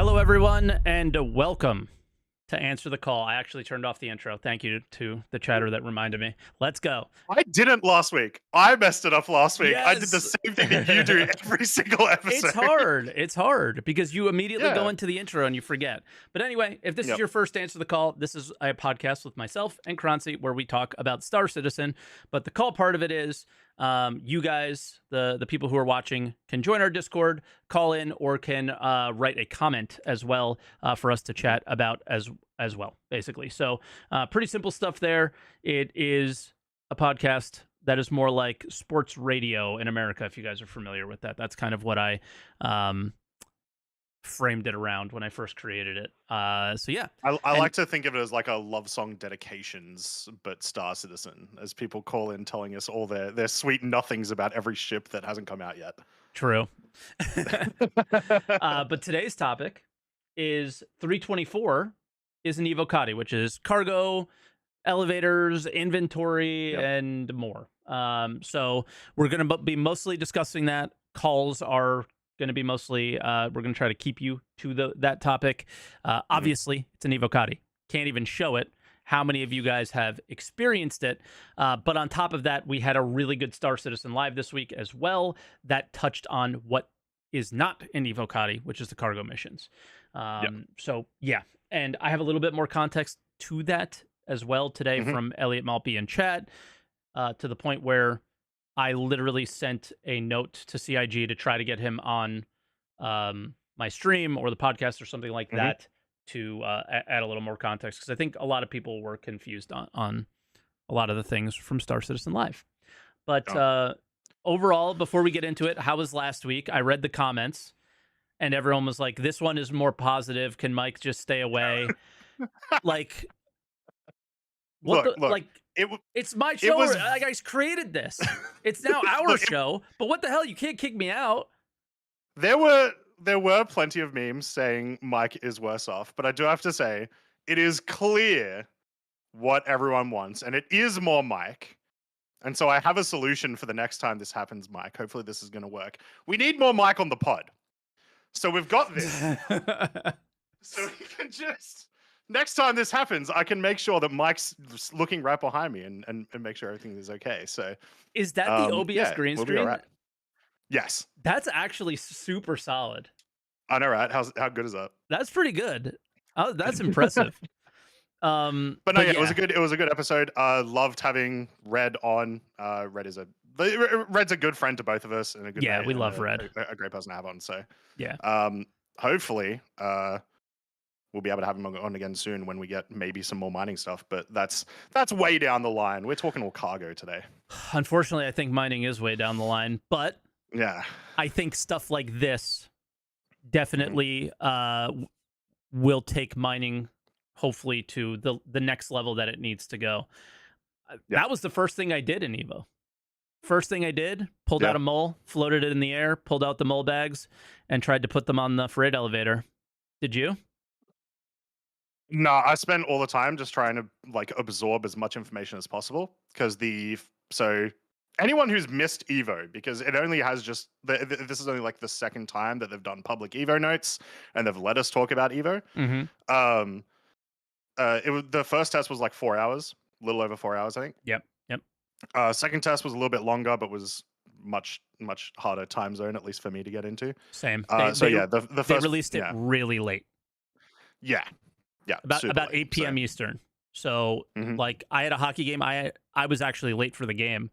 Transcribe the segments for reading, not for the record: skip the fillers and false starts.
Hello, everyone, and welcome to Answer the Call. I actually turned off the intro. Thank you to the chatter that reminded me. Let's go. I didn't last week. I messed it up last week. I did the Yes. same thing that you do every single episode. It's hard. It's hard because you immediately go Yeah. into the intro and you forget. But anyway, if this is Yep. your first Answer the Call, this is a podcast with myself and Croncy where we talk about Star Citizen. But the call part of it is you guys, the people who are watching, can join our Discord, call in, or can write a comment as well for us to chat about as well, basically. So pretty simple stuff there. It is a podcast that is more like sports radio in America, if you guys are familiar with that. That's kind of what I framed it around when I first created it. So yeah. I like to think of it as like a love song dedications, but Star Citizen, as people call in telling us all their sweet nothings about every ship that hasn't come out yet. True. But today's topic is 324 is an Evocati, which is cargo, elevators, inventory, and more. So we're going to be mostly discussing that. Calls are going to be mostly, we're going to try to keep you to that topic. Obviously, it's an Evocati. Can't even show it. How many of you guys have experienced it? But on top of that, we had a really good Star Citizen Live this week as well that touched on what is not an Evocati, which is the cargo missions. So, yeah. And I have a little bit more context to that as well today from Elliot Maltby in chat, to the point where I literally sent a note to CIG to try to get him on my stream or the podcast or something like that to add a little more context, because I think a lot of people were confused on a lot of the things from Star Citizen Live. But overall, before we get into it, how was last week? I read the comments, and everyone was like, this one is more positive. Can Mike just stay away? Like, what Look, like, it's my show. I guys created this. It's now our show. But what the hell? You can't kick me out. There were plenty of memes saying Mike is worse off, but I do have to say it is clear what everyone wants, and it is more Mike. And so I have a solution for the next time this happens, Mike. Hopefully this is going to work. We need more Mike on the pod. So we've got this. So we can just... Next time this happens, I can make sure that Mike's looking right behind me and make sure everything is okay. So is that the OBS green screen? Right. Yes. That's actually super solid. I know, right? How good is that? That's pretty good. That's impressive. But no, yeah, it was a good episode. Loved having Red on. Red's a good friend to both of us and a good we love Red. A great person to have on. So yeah. Hopefully we'll be able to have him on again soon when we get maybe some more mining stuff. But that's way down the line. We're talking all cargo today. Unfortunately, I think mining is way down the line. But yeah, I think stuff like this definitely will take mining hopefully to the next level that it needs to go. That was the first thing I did in Evo. First thing I did, pulled out a mole, floated it in the air, pulled out the mole bags, and tried to put them on the freight elevator. Did you? No, I spend all the time just trying to like absorb as much information as possible, because so anyone who's missed Evo, because it only has just this is only like the second time that they've done public Evo notes and they've let us talk about Evo. The first test was like 4 hours, a little over 4 hours, I think. Yep. Second test was a little bit longer, but was much harder time zone, at least for me to get into. Same. The first, they released it really late. Yeah. About 8 p.m. Eastern. So like I had a hockey game. I was actually late for the game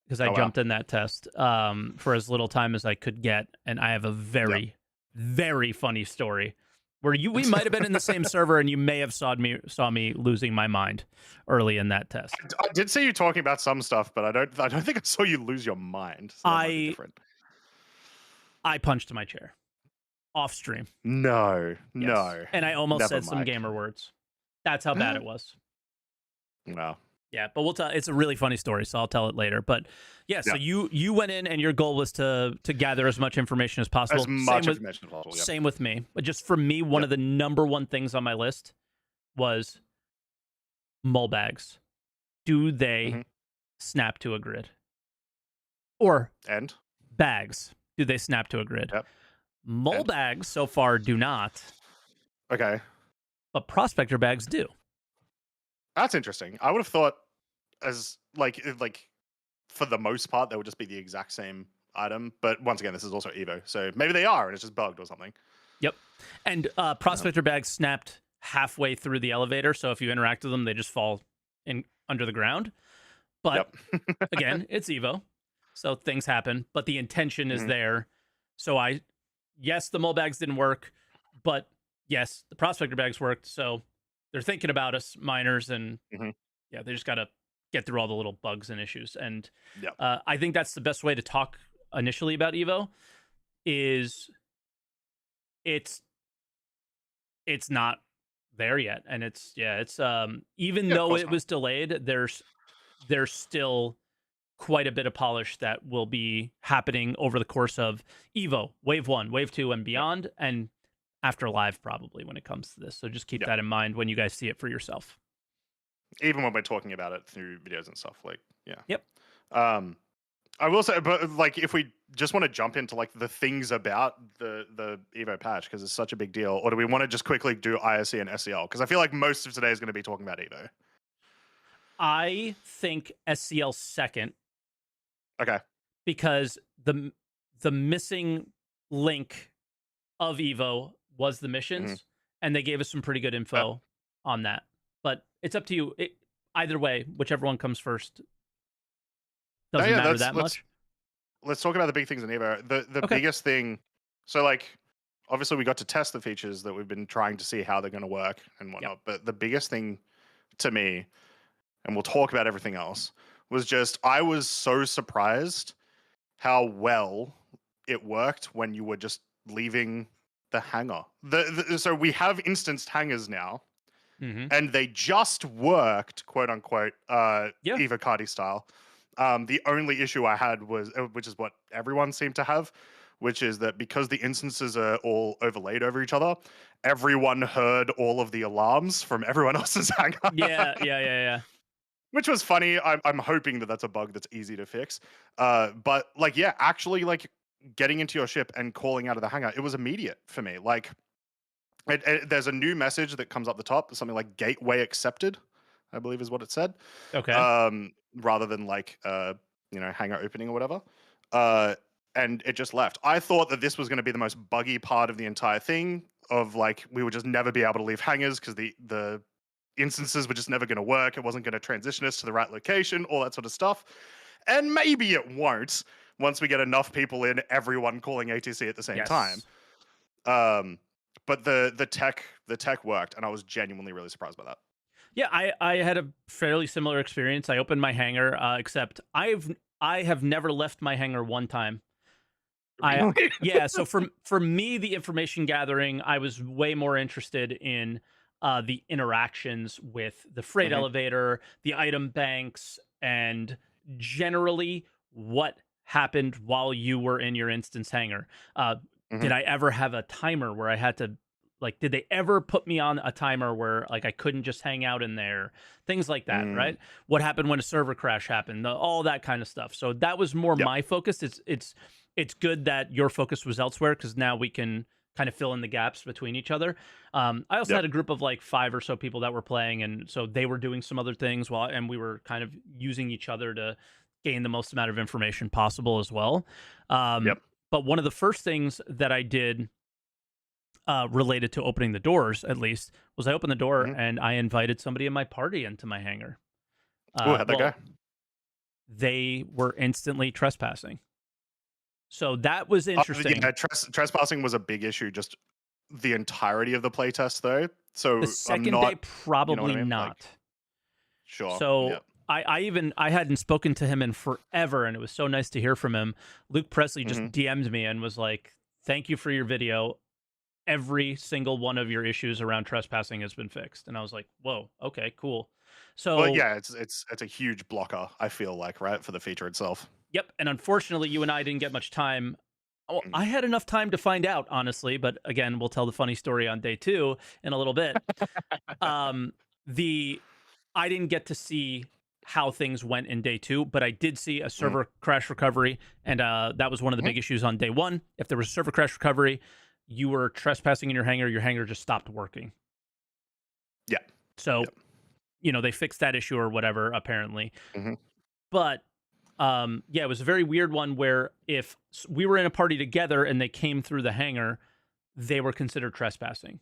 because I jumped in that test for as little time as I could get, and I have a very very funny story where we might have been in the same server, and you may have saw me losing my mind early in that test. I did see you talking about some stuff, but I don't think I saw you lose your mind. So I punched my chair off stream. No. And I almost said some gamer words. That's how bad it was. Wow. Yeah, but we'll tell. It's a really funny story, so I'll tell it later. But yeah, so you went in, and your goal was to gather as much information as possible. As much information as possible. Same with me. But just for me, one of the number one things on my list was mole bags. Do they snap to a grid? Or and bags? Do they snap to a grid? Yep. Mole And- bags so far do not, Okay, but prospector bags do. that's interesting. I would have thought as like for the most part they would just be the exact same item, but once again, this is also Evo, so maybe they are and it's just bugged or something. Yep. And prospector bags snapped halfway through the elevator, so if you interact with them, they just fall in under the ground. But Yep. again, it's Evo, so things happen, but the intention is Mhm. there. So yes, the mole bags didn't work, but yes, the prospector bags worked. So they're thinking about us miners, and Mhm. yeah, they just got to get through all the little bugs and issues. And Yep. I think that's the best way to talk initially about Evo. Is it's not there yet, and it's even Yeah, of though course it not. was delayed, there's still quite a bit of polish that will be happening over the course of Evo, Wave 1, Wave 2, and beyond, and after Live probably when it comes to this. So just keep Yep. that in mind when you guys see it for yourself. Even when we're talking about it through videos and stuff, like, yeah. Yep. I will say, but like, if we just want to jump into like the things about the Evo patch because it's such a big deal, or do we want to just quickly do ISE and SEL? Because I feel like most of today is going to be talking about Evo. I think SCL second Okay. because the missing link of Evo was the missions, and they gave us some pretty good info on that. But it's up to you. Either way, whichever one comes first doesn't matter that much. Let's talk about the big things in Evo. The biggest thing. So like, obviously we got to test the features that we've been trying to see how they're going to work and whatnot. Yep. But the biggest thing to me, and we'll talk about everything else, was just I was so surprised how well it worked when you were just leaving the hangar. So we have instanced hangars now, and they just worked, quote unquote, Evocati style. The only issue I had was, which is what everyone seemed to have, which is that because the instances are all overlaid over each other, everyone heard all of the alarms from everyone else's hangar. Yeah. Which was funny. I'm hoping that that's a bug that's easy to fix. But like, yeah, actually, like getting into your ship and calling out of the hangar, it was immediate for me. Like, there's a new message that comes up the top, something like "gateway accepted," I believe is what it said. Okay. Rather than like hangar opening or whatever. And it just left. I thought that this was going to be the most buggy part of the entire thing. Of like, we would just never be able to leave hangars because the instances were just never going to work. It wasn't going to transition us to the right location, all that sort of stuff. And maybe it won't once we get enough people in, everyone calling ATC at the same time. But the tech worked, and I was genuinely really surprised by that. Yeah, I had a fairly similar experience. I opened my hangar, except I have never left my hangar one time. Really? Yeah, so for me, the information gathering, I was way more interested in the interactions with the freight elevator, the item banks, and generally what happened while you were in your instance hangar. Did I ever have a timer where I had to, like, did they ever put me on a timer where like I couldn't just hang out in there? Things like that, right? What happened when a server crash happened? All that kind of stuff. So that was more my focus. It's good that your focus was elsewhere because now we can kind of fill in the gaps between each other. I also had a group of like 5 or so people that were playing, and so they were doing some other things and we were kind of using each other to gain the most amount of information possible as well. But one of the first things that I did related to opening the doors, at least, was I opened the door and I invited somebody in my party into my hangar. How'd that go? They were instantly trespassing. So that was interesting. Yeah, trespassing was a big issue just the entirety of the playtest, though. So the second day, probably not. Like, sure. So I hadn't spoken to him in forever, and it was so nice to hear from him. Luke Presley just DM'd me and was like, "Thank you for your video. Every single one of your issues around trespassing has been fixed." And I was like, "Whoa, okay, cool." So well, yeah, it's a huge blocker, I feel like, right, for the feature itself. Yep, and unfortunately, you and I didn't get much time. Well, I had enough time to find out, honestly, but again, we'll tell the funny story on day 2 in a little bit. I didn't get to see how things went in day 2, but I did see a Mhm. server crash recovery, and that was one of the Mhm. big issues on day 1. If there was a server crash recovery, you were trespassing in your hangar just stopped working. Yeah. So, Yep. they fixed that issue or whatever apparently. Mhm. But yeah, it was a very weird one where if we were in a party together and they came through the hangar, they were considered trespassing.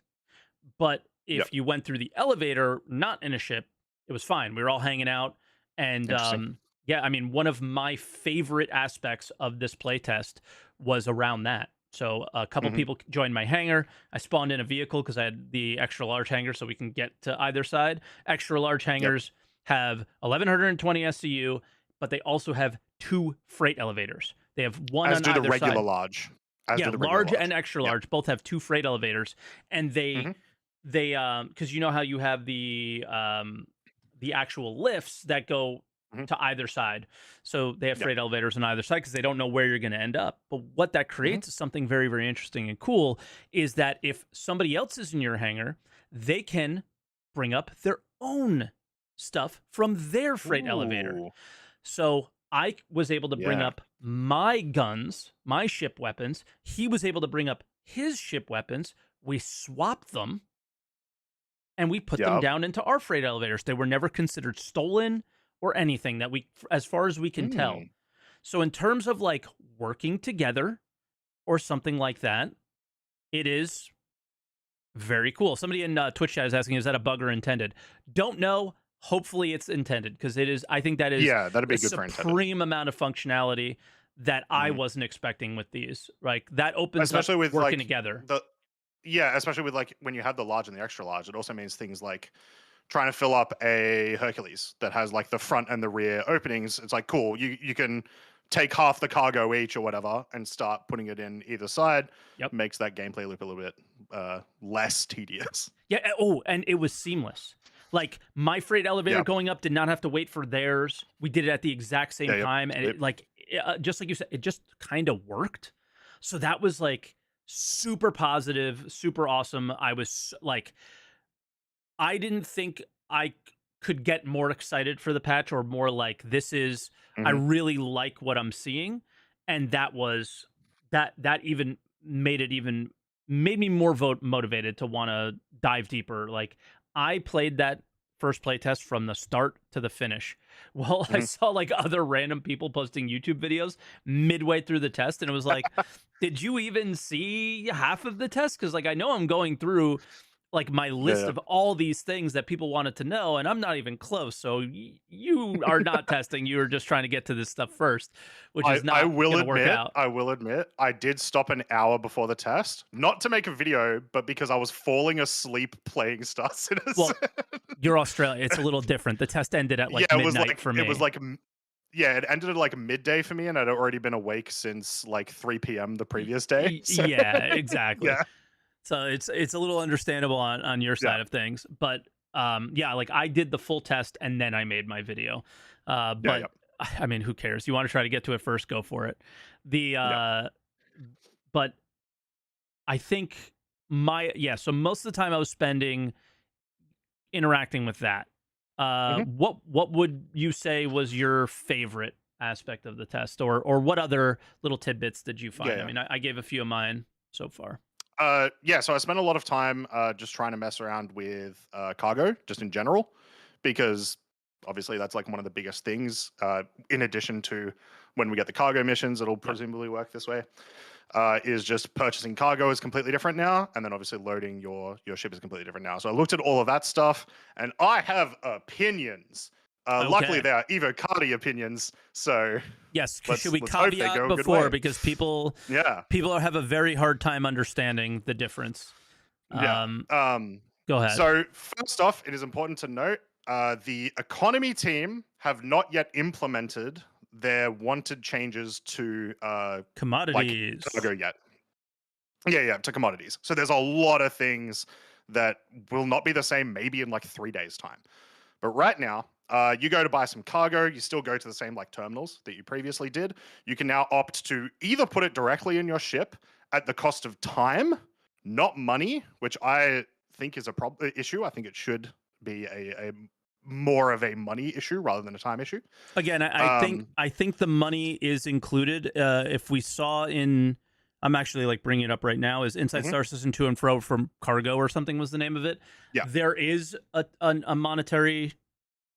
But Yep. if you went through the elevator, not in a ship, it was fine. We were all hanging out. And Interesting. yeah, I mean, one of my favorite aspects of this playtest was around that. So a couple Mhm. people joined my hangar. I spawned in a vehicle because I had the extra large hangar so we can get to either side. Extra large Yep. hangars have 1120 SCU, but they also have 2 freight elevators. They have one As on do the either regular side. large. As Yeah, do the regular large and large. extra Yep. large both have 2 freight elevators, and Mhm. they because you know how you have the actual lifts that go Mhm. to either side. So they have Yep. freight elevators on either side because they don't know where you're going to end up. But what that Mhm. creates is something very, very interesting and cool is that if somebody else is in your hangar, they can bring up their own stuff from their freight elevator. Ooh. So I was able to bring Yeah. up my guns, my ship weapons. He was able to bring up his ship weapons. We swapped them and we put them Yep. down into our freight elevators. They were never considered stolen or anything that as far as we can tell. Mm. So in terms of like working together or something like that, it is very cool. Somebody in Twitch chat is asking, is that a bug or intended? Don't know. Hopefully it's intended because it is. I think that is Yeah, that'd a be good for intended. supreme amount of functionality that I Mhm. wasn't expecting with these. Like that opens up Especially with working like together. the yeah, especially with like when you have the large and the extra large, it also means things like trying to fill up a Hercules that has like the front and the rear openings. It's like cool. You can take half the cargo each or whatever and start putting it in either side. Yep. Makes that gameplay loop a little bit less tedious. Yeah. Oh, and it was seamless. Like my freight elevator Yeah. going up did not have to wait for theirs. We did it at the exact same Yeah. Yep. time, and Yep. it like just like you said, it just kind of worked. So that was like super positive, super awesome. I was like, I didn't think could get more excited for the patch or more like this is I Mhm. really like what I'm seeing, and that was that even made me more motivated to want to dive deeper. Like I played that first playtest from the start to the finish. Well, I Mhm. saw like other random people posting YouTube videos midway through the test, and it was like, did you even see half of the test? Because like I know I'm going through like my list Yeah. of all these things that people wanted to know, and I'm not even close. So you are not testing; you are just trying to get to this stuff first, which is I not will going to work admit, out. I did stop an hour before the test, not to make a video, but because I was falling asleep playing Star Citizen. Well, you're Australia; it's a little different. The test ended at Yeah, like midnight for it was me. like yeah, it ended at like midday for me, and I'd already been awake since like 3 p.m. the previous day. So Yeah, exactly. yeah, So it's a little understandable on your yeah, side of things, but yeah, like I did the full test and then I made my video. yeah, But yeah, I mean, who cares? You want to try to get to it first, go for it. The yeah. but I think so most of the time I was spending interacting with that. Mhm. What would you say was your favorite aspect of the test, or what other little tidbits did you Yeah, find? I yeah. mean, I gave a few of mine so far. Yeah, so I spent a lot of time just trying to mess around with cargo, just in general, because obviously that's like one of the biggest things. In addition to when we get the cargo missions, it'll Yep. presumably work this way. Is just purchasing cargo is completely different now, and then obviously loading your ship is completely different now. So I looked at all of that stuff, and I have opinions. Luckily, Okay. they are Evocati opinions, so Yes, should we let's hope they caveat go a good before way. because Yeah, have a very hard time understanding the difference. yeah. Um, Go ahead. So first off, it is important to note the economy team have not yet implemented their wanted changes to like Commodities. cargo yet. Yeah, yeah, to commodities. So there's a lot of things that will not be the same maybe in like 3 days' time. But right now, you go to buy some cargo, you still go to the same like terminals that you previously did. You can now opt to either put it directly in your ship at the cost of time, not money, which I think is a issue. I think it should be a more of a money issue rather than a time issue. Again, I think the money is included. If we saw in, I'm actually like bringing it up right now, is Inside Star Citizen To and Fro from Cargo or something was the name of it. Yeah. There is a monetary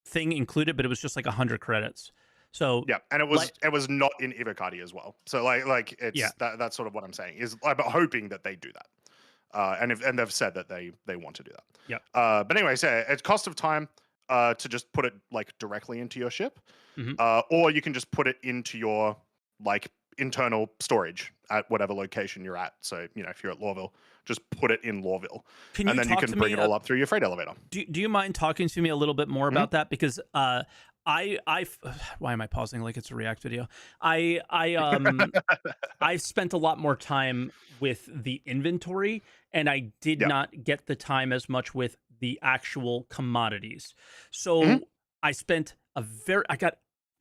thing included, but it was just like 100 credits. So yeah, and it was not in Evocati as well. So like it's that's sort of what I'm saying is I'm hoping that they do that. And they've said that they want to do that. Yeah. But anyway, so it's cost of time to just put it like directly into your ship, or you can just put it into your like internal storage at whatever location you're at. So if you're at Lawville, just put it in Lawville, and then you can bring it all up through your freight elevator. Do you mind talking to me a little bit more about that? Because I why am I pausing like it's a React video? I've spent a lot more time with the inventory, and I did not get the time as much with the actual commodities. So I got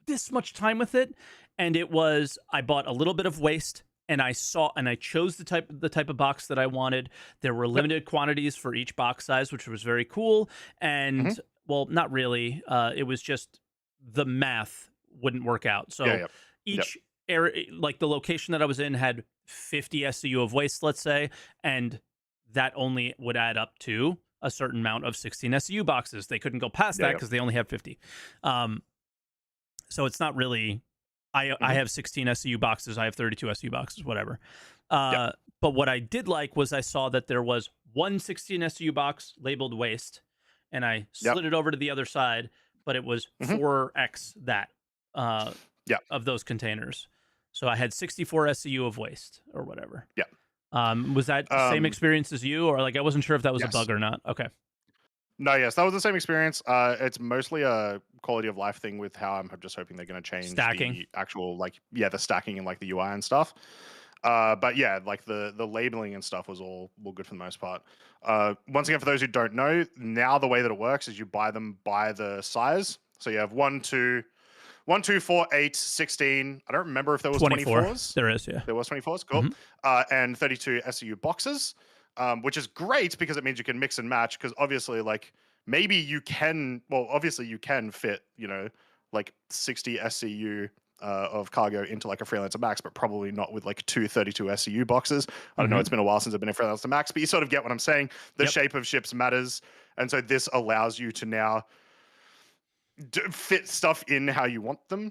this much time with it, and it was, I bought a little bit of waste, and I chose the type of box that I wanted. There were limited quantities for each box size, which was very cool. And well, not really. It was just the math wouldn't work out. So each area, like the location that I was in, had 50 SCU of waste, let's say, and that only would add up to a certain amount of 16 SCU boxes. They couldn't go past that because they only have 50. So it's not really, I have 16 SCU boxes, I have 32 SCU boxes, whatever. But what I did like was I saw that there was one 16 SCU box labeled waste, and I slid it over to the other side, but it was 4x that of those containers. So I had 64 SCU of waste or whatever. Yeah. Was that the same experience as you, or like I wasn't sure if that was a bug or not? Okay. No, yes, that was the same experience. It's mostly a quality of life thing with how I'm just hoping they're going to change the actual the stacking and like the UI and stuff. But yeah, like the labeling and stuff was all good for the most part. Once again, for those who don't know, now the way that it works is you buy them by the size. So you have 1, 2, 4, 8, 16. I don't remember if there was 24s. There is, yeah. There was 24s. Cool. And 32 SCU boxes. Which is great because it means you can mix and match, because obviously like maybe you can fit, like 60 SCU of cargo into like a Freelancer Max, but probably not with like 32 SCU boxes. I don't know, it's been a while since I've been in Freelancer Max, but you sort of get what I'm saying. The shape of ships matters. And so this allows you to now fit stuff in how you want them.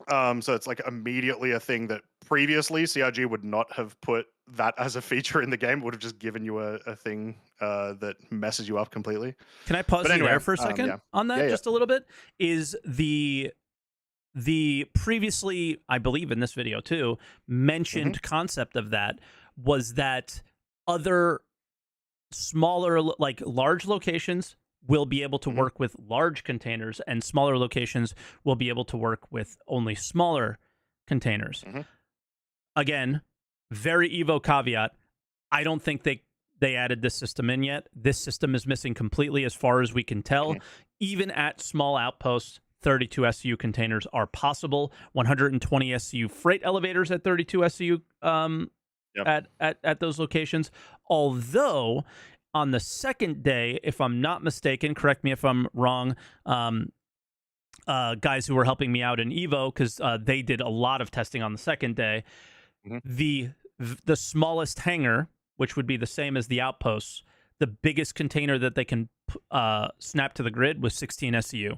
So it's like immediately a thing that previously CRG would not have put that as a feature in the game. It would have just given you a thing that messes you up completely. Can I pause you there for a second on that just a little bit? Is the previously, I believe in this video too, mentioned concept of that was that other smaller, like large locations will be able to work with large containers, and smaller locations will be able to work with only smaller containers. Again, very Evo caveat. I don't think they added this system in yet. This system is missing completely as far as we can tell. Even at small outposts, 32 SCU containers are possible. 120 SCU freight elevators at 32 SCU at those locations. Although on the second day, if I'm not mistaken, correct me if I'm wrong, guys who were helping me out in Evo, because they did a lot of testing on the second day, the smallest hangar, which would be the same as the outposts, the biggest container that they can snap to the grid was 16 SCU.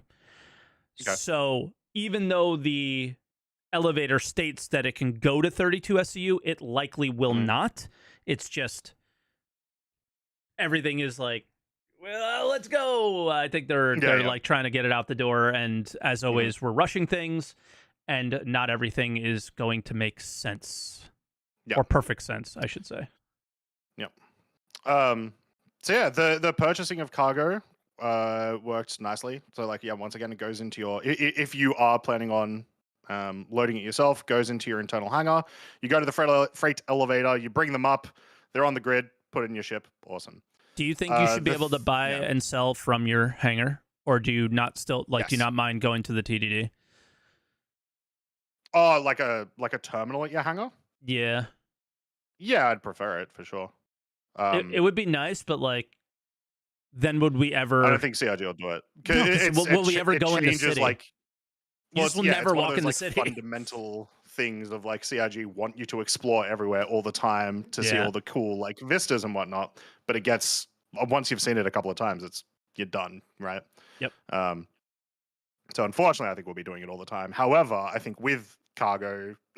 So even though the elevator states that it can go to 32 SCU, it likely will not. It's just everything is like, well, let's go. I think they're like trying to get it out the door, and as always, we're rushing things, and not everything is going to make sense or perfect sense, I should say. So yeah, the purchasing of cargo worked nicely. So like once again, it goes into your, if you are planning on loading it yourself, goes into your internal hangar. You go to the freight elevator, you bring them up, they're on the grid, put it in your ship. Awesome. Do you think you should be able to buy and sell from your hangar, or do you not still do you not mind going to the TDD? Oh, like a terminal at your hangar? Yeah. Yeah, I'd prefer it for sure. It would be nice, but like then would we I ever? don't think CRG will do it. No, because will we ever It go in the changes city? like, You well, just will yeah, never it's one of walk those in the like city. fundamental things of like CRG want you to explore everywhere all the time to see Yeah. all the cool like vistas and whatnot. But it gets once you've seen it a couple of times, you're done, right? Yep. So unfortunately, I think we'll be doing it all the time. However, I think with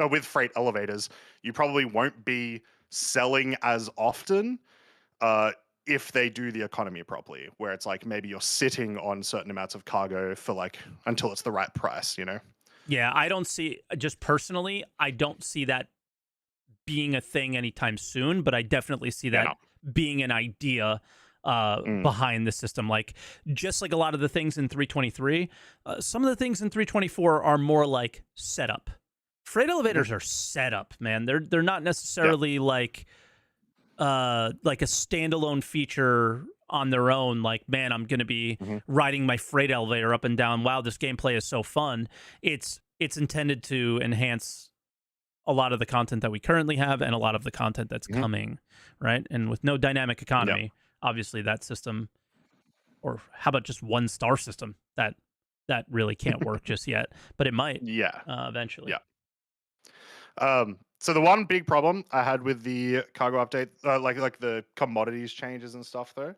with freight elevators, you probably won't be selling as often if they do the economy properly, where it's like maybe you're sitting on certain amounts of cargo for like until it's the right price, you know? Yeah, I don't see, just personally, I don't see that being a thing anytime soon, but I definitely see Yeah, that no. being an idea behind the system. Like, just like a lot of the things in 323, some of the things in 324 are more like setup. Freight elevators are setup, man. They're not necessarily like a standalone feature on their own. Like, man, I'm gonna be riding my freight elevator up and down. Wow, this gameplay is so fun. It's intended to enhance a lot of the content that we currently have and a lot of the content that's coming, right? And with no dynamic economy, obviously that system, or how about just one star system, that really can't work just yet, but it might Yeah. eventually. Yeah. So the one big problem I had with the cargo update, like the commodities changes and stuff, though,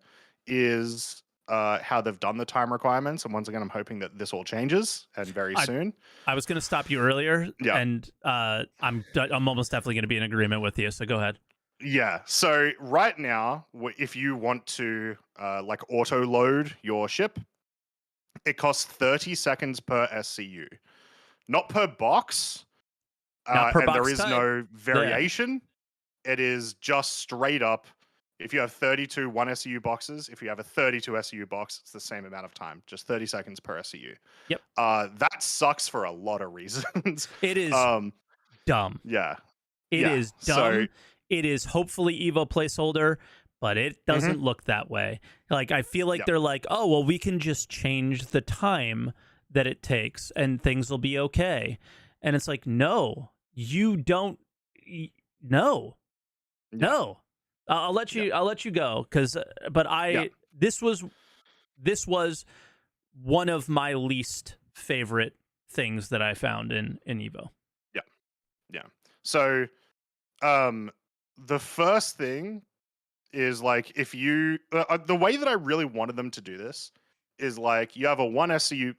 is how they've done the time requirements. And once again, I'm hoping that this all changes and very soon. I was going to stop you earlier, Yeah. and I'm almost definitely going to be in agreement with you. So go ahead. Yeah. So right now, if you want to like auto load your ship, it costs 30 seconds per SCU, not per box. Not per and box there is type. no variation. It is just straight up. If you have 32 1 SCU boxes, if you have a 32 SCU box, it's the same amount of time, just 30 seconds per SCU. Yep. That sucks for a lot of reasons. It is dumb. Yeah. It is dumb. It is hopefully Evo placeholder, but it doesn't look that way. Like, I feel like they're like, oh, well, we can just change the time that it takes and things will be okay. And it's like, no, you don't. No. I'll let you go, because this was one of my least favorite things that I found in Evo. Yeah. So the first thing is like, if you the way that I really wanted them to do this is like, you have a 1 SCU.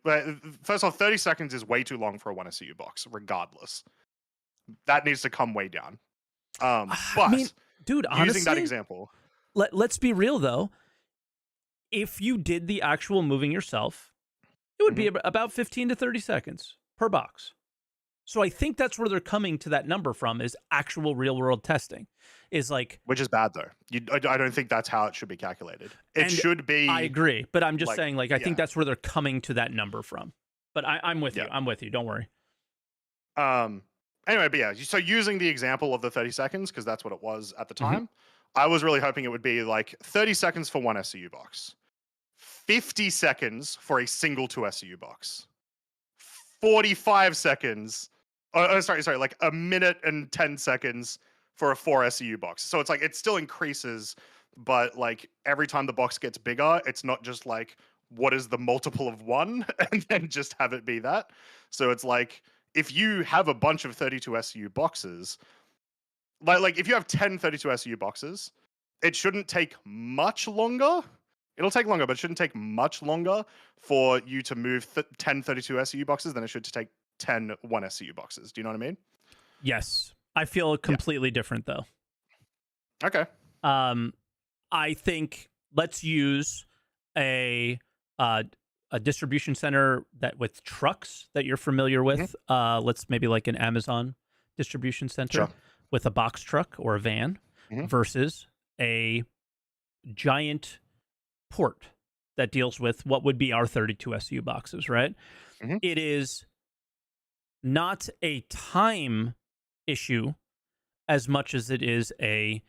First off, 30 seconds is way too long for a 1 SCU box, regardless. That needs to come way down. But I mean, dude, honestly, using that example, let's be real though. If you did the actual moving yourself, it would be about 15 to 30 seconds per box. So I think that's where they're coming to that number from, is actual real world testing. Is like, which is bad though. I don't think that's how it should be calculated. It should be. I agree, but I'm just saying, like, I think yeah. that's where they're coming to that number from. But I'm with you. I'm with you. Don't worry. Anyway, but yeah. So using the example of the 30 seconds, because that's what it was at the time, I was really hoping it would be like 30 seconds for 1 SCU box, 50 seconds for a single 2 SCU box, 45 seconds. Sorry, like a minute and 10 seconds for a 4 SCU box. So it's like, it still increases, but like every time the box gets bigger, it's not just like, what is the multiple of 1 and then just have it be that. So it's like, if you have a bunch of 32 SCU boxes, like if you have 10 32 SCU boxes, it shouldn't take much longer. It'll take longer, but it shouldn't take much longer for you to move 10 32 SCU boxes than it should to take 10 1 SCU boxes. Do you know what I mean? Yes. I feel completely different though. Okay. I think let's use a distribution center that with trucks that you're familiar with. Let's maybe like an Amazon distribution center with a box truck or a van versus a giant port that deals with what would be our 32 SU boxes, right? It is not a time issue as much as it is a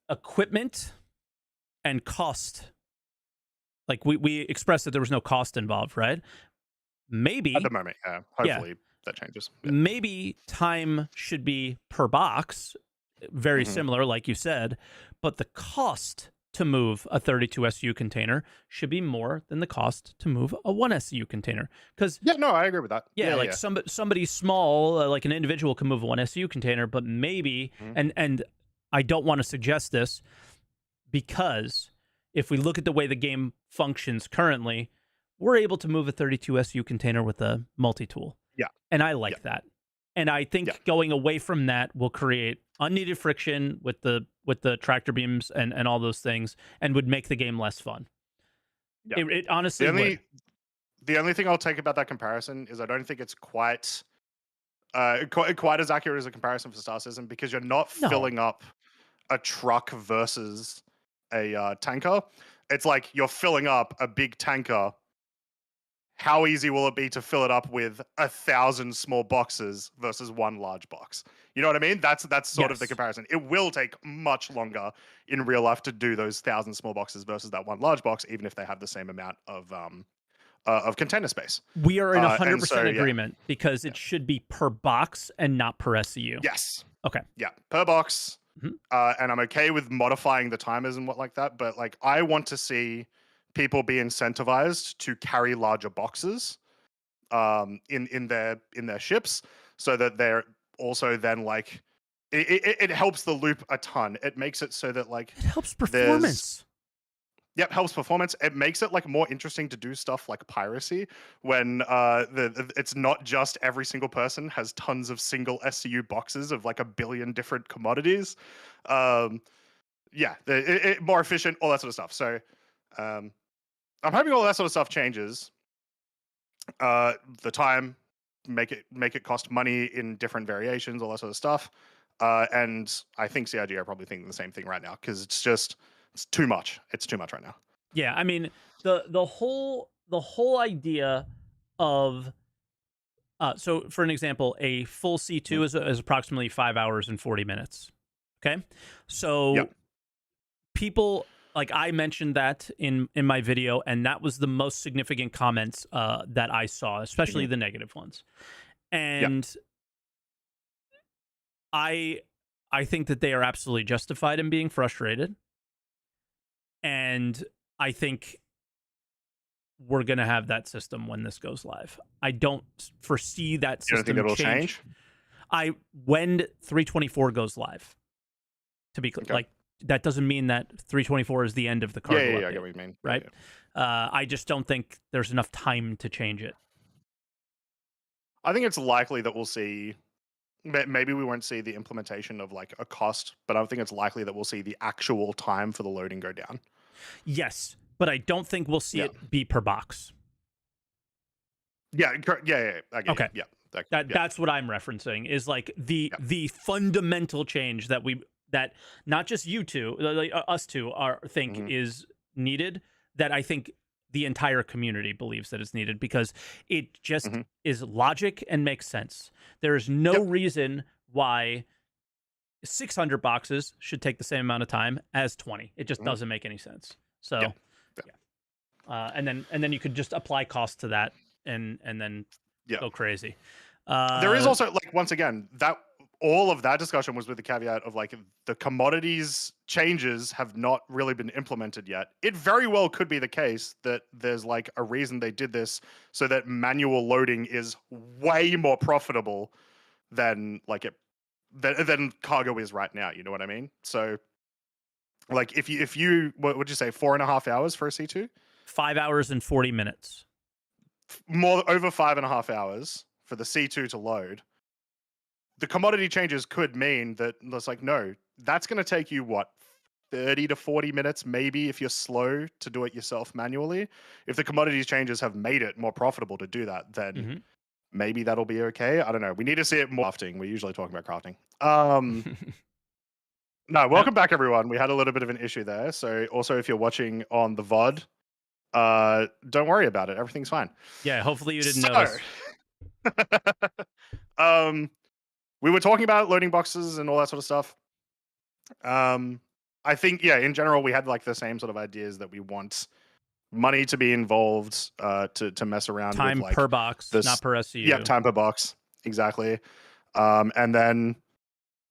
equipment and cost. Like we expressed that there was no cost involved, right? Maybe at the moment, yeah. Hopefully that changes. Yeah. Maybe time should be per box very Mhm. similar, like you said, but the cost to move a 32 SU container should be more than the cost to move a 1 SU container. Because Yeah, no, I agree with that. yeah, Yeah, like yeah. somebody small, like an individual, can move a 1 SU container, but maybe, Mhm. and I don't want to suggest this, because if we look at the way the game functions currently, we're able to move a 32 SU container with a multi-tool. Yeah, And I yeah, like that. And I yeah. think going away from that will create unneeded friction with the tractor beams and all those things, and would make the game less fun. Yeah. It honestly The would. only thing I'll take about that comparison is I don't think it's quite as accurate as a comparison for Star Citizen, because you're not No. filling up a truck versus a tanker. It's like you're filling up a big tanker. How easy will it be to fill it up with 1,000 small boxes versus one large box? You know what I mean? That's sort of the Yes. comparison. It will take much longer in real life to do those 1,000 small boxes versus that one large box, even if they have the same amount of container space. We are in And 100% so, yeah, agreement, because yeah, it should be per box and not per SCU. yes, Okay. yeah, per box. Mhm. And I'm okay with modifying the timers and what like that, but like I want to see people be incentivized to carry larger boxes in their ships, so that they're also then like it helps the loop a ton. It makes it so that like It helps there's performance. yep, helps performance. It makes it like more interesting to do stuff like piracy, when it's not just every single person has tons of single SCU boxes of like a billion different commodities. Um, yeah, more efficient, all that sort of stuff. So um, I'm hoping all that sort of stuff changes. The time, make it cost money in different variations, all that sort of stuff. And I think CIG are probably thinking the same thing right now, because it's too much. It's too much right now. Yeah, I mean, the whole idea of so for an example, a full C2 Mhm. is approximately 5 hours and 40 minutes. Okay? Yep. So people, like, I mentioned that in my video, and that was the most significant comments that I saw, especially Mhm. the negative ones. Yep. And I I think that they are absolutely justified in being frustrated, and I think we're going to have that system when this goes live. I don't foresee that You don't think system that'll change. change? When 324 goes live, to be Okay. like, that doesn't mean that 324 is the end of the Yeah, yeah, cargo yeah. I get update, what you mean. Yeah, right? yeah. I just don't think there's enough time to change it. I think it's likely that we'll see. Maybe we won't see the implementation of like a cost, but I think it's likely that we'll see the actual time for the loading go down. Yes, but I don't think we'll see Yeah. it be per box. Yeah. Yeah. Yeah. I get Okay. you. Yeah. Yeah. That's what I'm referencing, is like the Yeah. the fundamental change that not just you two, like, us two think Mhm. is needed, that I think the entire community believes that is needed, because it just Mhm. is logic and makes sense. There is no Yep. reason why 600 boxes should take the same amount of time as 20. It just Mhm. doesn't make any sense. Yeah. So, Yeah. yeah. And then you could just apply cost to that, and then Yeah. go crazy. There is Uh, also like, once again, that all of that discussion was with the caveat of like the commodities changes have not really been implemented yet. It very well could be the case that there's like a reason they did this, so that manual loading is way more profitable than like than cargo is right now. You know what I mean? So like if you what would you say, 4.5 hours for a C2? 5 hours and 40 minutes. More over 5.5 hours for the C2 to load. The commodity changes could mean that it's like, no, that's going to take you what, 30 to 40 minutes, maybe, if you're slow to do it yourself manually. If the commodities changes have made it more profitable to do that, then Mhm. maybe that'll be okay. I don't know. We need to see it more crafting. We're usually talking about crafting. No, Yep. welcome back, everyone. We had a little bit of an issue there. So also, if you're watching on the VOD, don't worry about it. Everything's fine. Yeah, hopefully you didn't So, notice. um, we were talking about loading boxes and all that sort of stuff. I think, yeah, in general, we had like the same sort of ideas that we want money to be involved, to mess around with Time like per box, this. not per Yeah, SCU. time per box, exactly. And then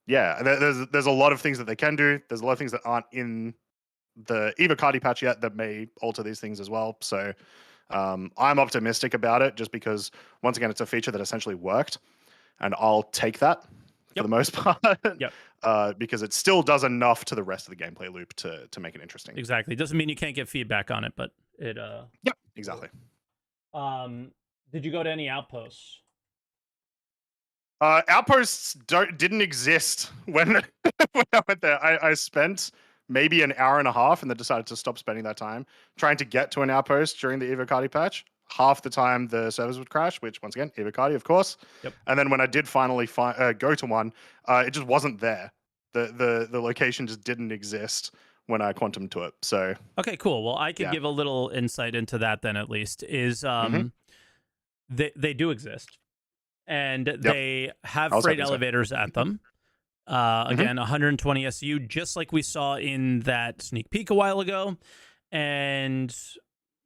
yeah, there's a lot of things that they can do. There's a lot of things that aren't in the Evocati patch yet that may alter these things as well. So I'm optimistic about it, just because once again, it's a feature that essentially worked, and I'll take that for the most part. Yep. Because it still does enough to the rest of the gameplay loop to make it interesting. Exactly. Doesn't mean you can't get feedback on it, but it Yep, exactly. Did you go to any outposts? Outposts didn't exist when when I went there. I spent maybe an hour and a half, and then decided to stop spending that time trying to get to an outpost during the Evocati patch. Half the time the servers would crash, which once again, Evocati, of course. Yep. And then when I did finally go to one, it just wasn't there. The location just didn't exist when I quantumed to it. So okay, cool. Well, I could give a little insight into that then. At least is they do exist, and they have freight elevators at them. Again, 120 SU, just like we saw in that sneak peek a while ago. And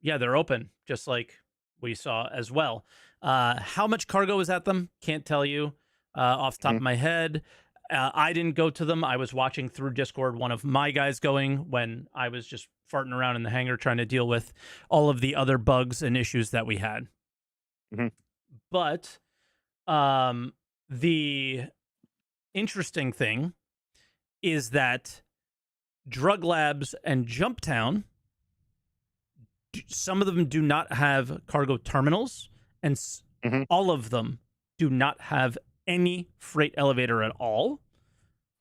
yeah, they're open, just like we saw as well. How much cargo is at them? Can't tell you off the top of my head. I didn't go to them. I was watching through Discord, one of my guys going when I was just farting around in the hangar trying to deal with all of the other bugs and issues that we had. But the interesting thing is that Drug Labs and Jumptown, some of them do not have cargo terminals, and all of them do not have any freight elevator at all,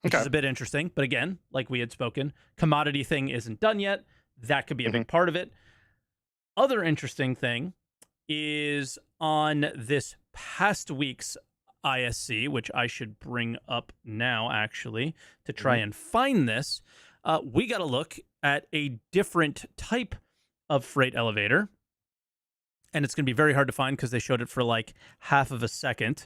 which is a bit interesting. But again, like we had spoken, commodity thing isn't done yet. That could be a big part of it. Other interesting thing is on this past week's ISC, which I should bring up now, actually, to try and find this. We got to look at a different type of freight elevator. And it's going to be very hard to find because they showed it for like half of a second.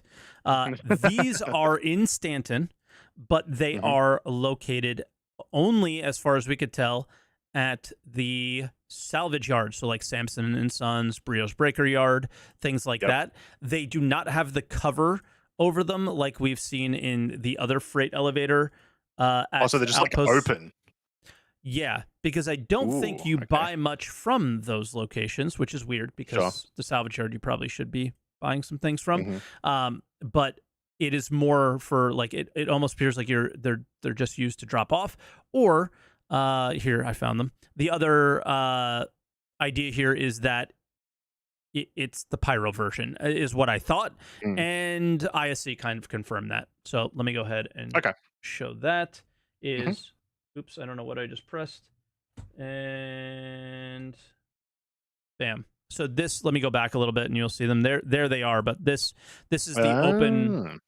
These are in Stanton, but they are located only, as far as we could tell, at the salvage yard. So like Samson and Sons, Brio's Breaker Yard, things like that. They do not have the cover over them like we've seen in the other freight elevator. Also, they're just outposts. like open. Yeah, because I don't think you buy much from those locations, which is weird because the salvage yard you probably should be buying some things from. But it is more for like it almost appears like they're just used to drop off. Or here I found them. The other idea here is that it's the Pyro version is what I thought, and ISC kind of confirmed that. So let me go ahead and show that is. Oops, I don't know what I just pressed. And bam. So this, let me go back a little bit and you'll see them. There they are, but this is the open.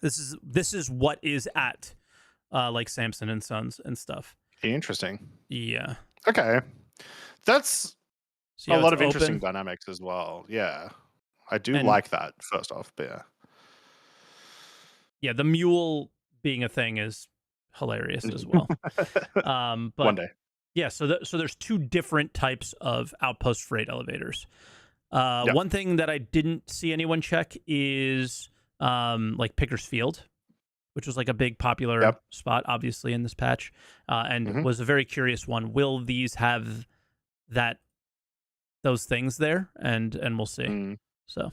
This is what is at like Samson and Sons and stuff. Interesting. Yeah. Okay. That's a lot of interesting dynamics as well. Yeah. I do like that, first off, but yeah. Yeah, the mule being a thing is hilarious as well. But one day. Yeah, so there's two different types of outpost freight elevators. One thing that I didn't see anyone check is like Picker's Field, which was like a big popular spot, obviously, in this patch, and was a very curious one. Will these have those things there? And we'll see. So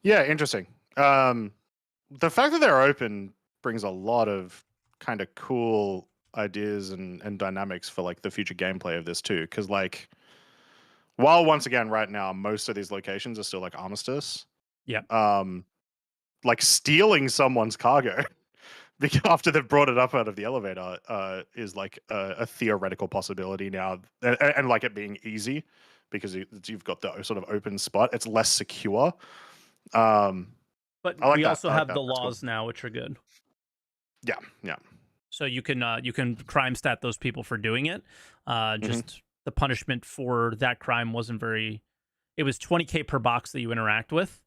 yeah, interesting. The fact that they're open brings a lot of kind of cool ideas and dynamics for like the future gameplay of this too, because like while once again right now most of these locations are still like armistice, like stealing someone's cargo because after they've brought it up out of the elevator is like a theoretical possibility now, and like it being easy because you've got the sort of open spot. It's less secure, but we also have the laws now, which are good. Yeah. So you can crime stat those people for doing it. Just the punishment for that crime wasn't very. It was 20K per box that you interact with,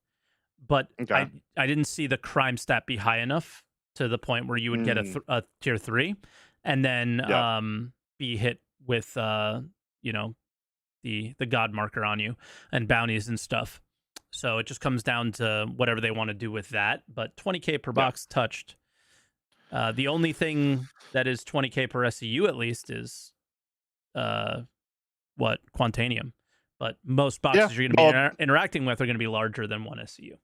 but I didn't see the crime stat be high enough to the point where you would get a tier 3, and then be hit with the God marker on you and bounties and stuff. So it just comes down to whatever they want to do with that. But 20K per box touched. The only thing that is 20K per SEU at least is Quantanium. But most boxes you're going to be interacting with are going to be larger than one SEU.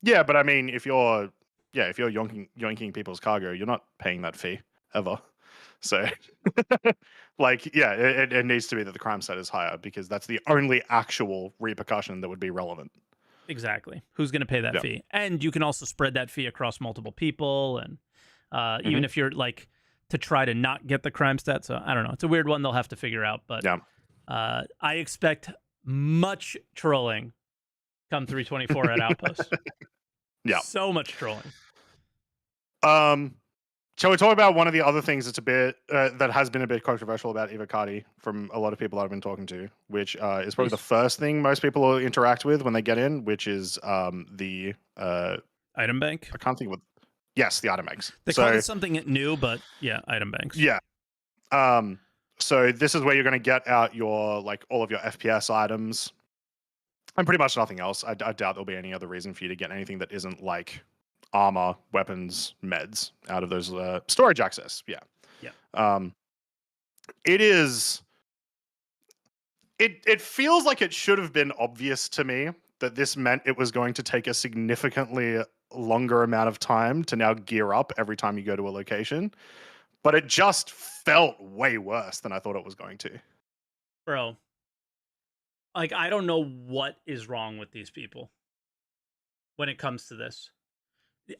Yeah, but I mean, if you're yoinking people's cargo, you're not paying that fee ever. So, like, yeah, it needs to be that the crime set is higher because that's the only actual repercussion that would be relevant. Exactly. Who's going to pay that fee? And you can also spread that fee across multiple people, and even if you're like to try to not get the crime stat. So I don't know. It's a weird one they'll have to figure out. But I expect much trolling come 324 at Outpost. Yeah. So much trolling. Shall we talk about one of the other things that's a bit that has been a bit controversial about Evocati from a lot of people I've been talking to, which is probably the first thing most people will interact with when they get in, which is the item bank. I can't think of what. Yes, the item banks. They call it something new, but yeah, item banks. Yeah. So this is where you're going to get out your all of your FPS items and pretty much nothing else. I doubt there'll be any other reason for you to get anything that isn't like armor, weapons, meds out of those storage access. Yeah. It is. It feels like it should have been obvious to me that this meant it was going to take a significantly longer amount of time to now gear up every time you go to a location, but it just felt way worse than I thought it was going to. Bro, like, I don't know what is wrong with these people when it comes to this.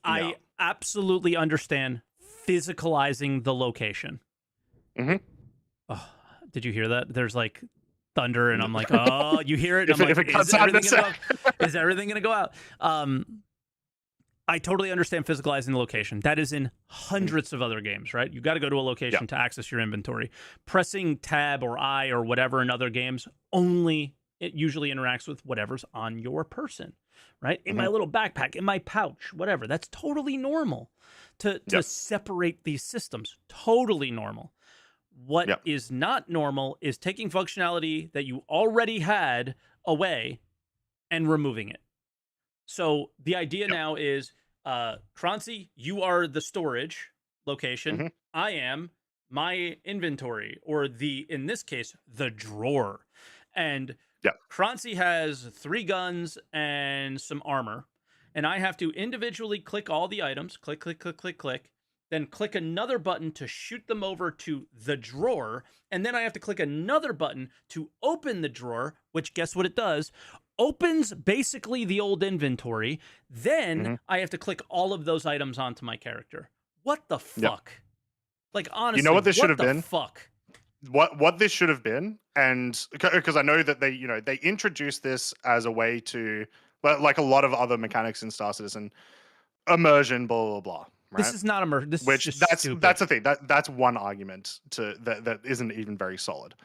I absolutely understand physicalizing the location. Oh, did you hear that? There's like thunder, and I'm like, oh, you hear it? And I'm like, is everything going to go out? I totally understand physicalizing the location. That is in hundreds of other games, right? You got to go to a location to access your inventory. Pressing tab or I or whatever in other games, it usually interacts with whatever's on your person, right? In my little backpack, in my pouch, whatever. That's totally normal to separate these systems. Totally normal. What is not normal is taking functionality that you already had away and removing it. So the idea now is, Croncy, you are the storage location. I am my inventory, or in this case, the drawer. And Croncy has 3 guns and some armor. And I have to individually click all the items, click, then click another button to shoot them over to the drawer. And then I have to click another button to open the drawer, which guess what it does? Opens basically the old inventory. Then I have to click all of those items onto my character. What the fuck? Like, honestly, you know what this should have been? Fuck. What this should have been, and because I know that they introduced this as a way to, like a lot of other mechanics in Star Citizen, immersion, blah blah blah. Right? This is not immersion. That's the thing. That's one argument that isn't even very solid.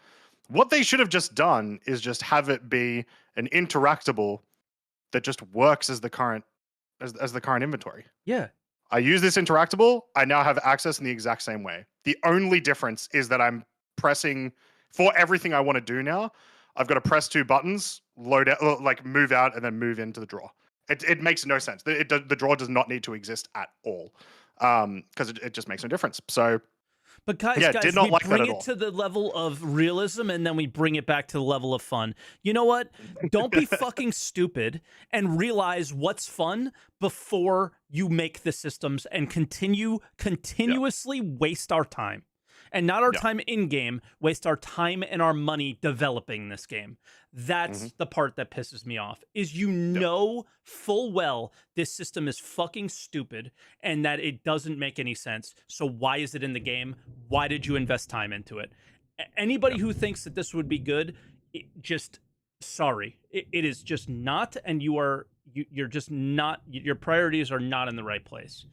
What they should have just done is just have it be an interactable that just works as the current inventory. Yeah. I use this interactable. I now have access in the exact same way. The only difference is that I'm pressing for everything I want to do now. I've got to press 2 buttons, load out, like move out, and then move into the drawer. It makes no sense. The drawer does not need to exist at all, because it just makes no difference. So. But guys, did not we like bring that at it all. to the level of realism, and then we bring it back to the level of fun. You know what? Don't be fucking stupid and realize what's fun before you make the systems and continuously waste our time. And not our time in-game, waste our time and our money developing this game. That's the part that pisses me off, is you know full well this system is fucking stupid and that it doesn't make any sense. So why is it in the game? Why did you invest time into it? Anybody who thinks that this would be good, sorry. It is just not, and you're just not, your priorities are not in the right place.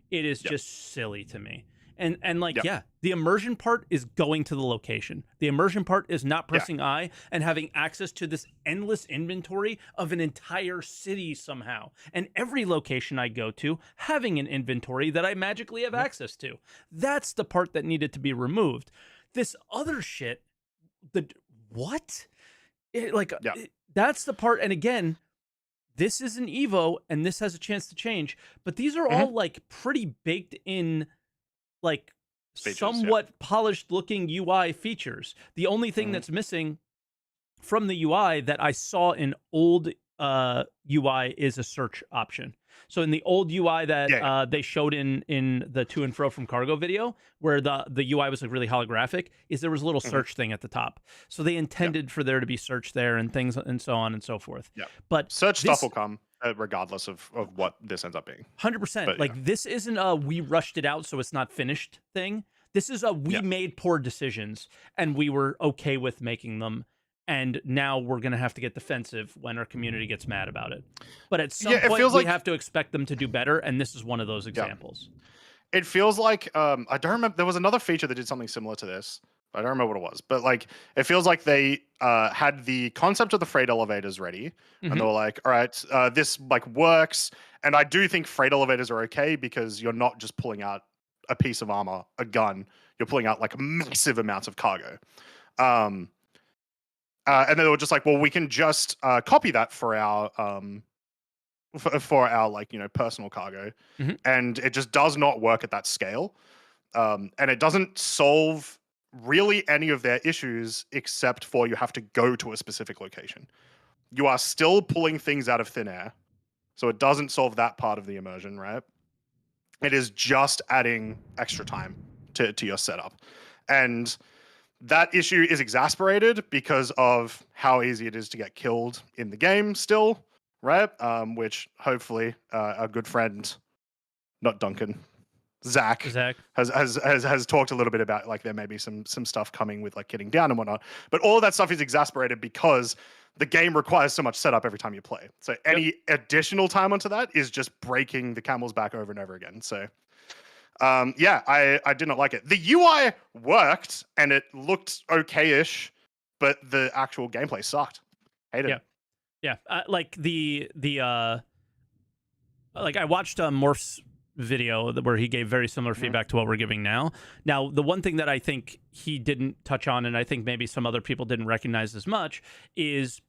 It is just silly to me. And the immersion part is going to the location. The immersion part is not pressing I and having access to this endless inventory of an entire city somehow. And every location I go to having an inventory that I magically have access to. That's the part that needed to be removed. This other shit, that's the part. And again, this is an Evo and this has a chance to change, but these are all like pretty baked in, like Features, somewhat polished looking UI features. The only thing that's missing from the UI that I saw in old UI is a search option. So in the old UI that they showed in the to and fro from cargo video, where the UI was like really holographic, is there was a little search thing at the top. So they intended for there to be search there and things and so on and so forth. Yeah. But search stuff will come regardless of what this ends up being. 100%. Like this isn't a we rushed it out so it's not finished thing. This is a we made poor decisions and we were okay with making them. And now we're going to have to get defensive when our community gets mad about it. But at some point, we have to expect them to do better, and this is one of those examples. It feels like, I don't remember, there was another feature that did something similar to this. I don't remember what it was. But like, it feels like they had the concept of the freight elevators ready. And they were like, all right, this like works. And I do think freight elevators are okay because you're not just pulling out a piece of armor, a gun. You're pulling out like massive amounts of cargo. And then they were just like, well, we can just copy that for our like, you know, personal cargo. And it just does not work at that scale. And it doesn't solve really any of their issues except for you have to go to a specific location. You are still pulling things out of thin air. So it doesn't solve that part of the immersion, right? It is just adding extra time to your setup. And that issue is exasperated because of how easy it is to get killed in the game still, right? Which hopefully our good friend, not Duncan, Zach has talked a little bit about, like there may be some stuff coming with like getting down and whatnot. But all of that stuff is exasperated because the game requires so much setup every time you play. So any additional time onto that is just breaking the camel's back over and over again. So I did not like it. The UI worked and it looked okay-ish, but the actual gameplay sucked. Hated it. Yeah. Like like I watched Morph's video where he gave very similar feedback to what we're giving now. Now, the one thing that I think he didn't touch on, and I think maybe some other people didn't recognize as much, is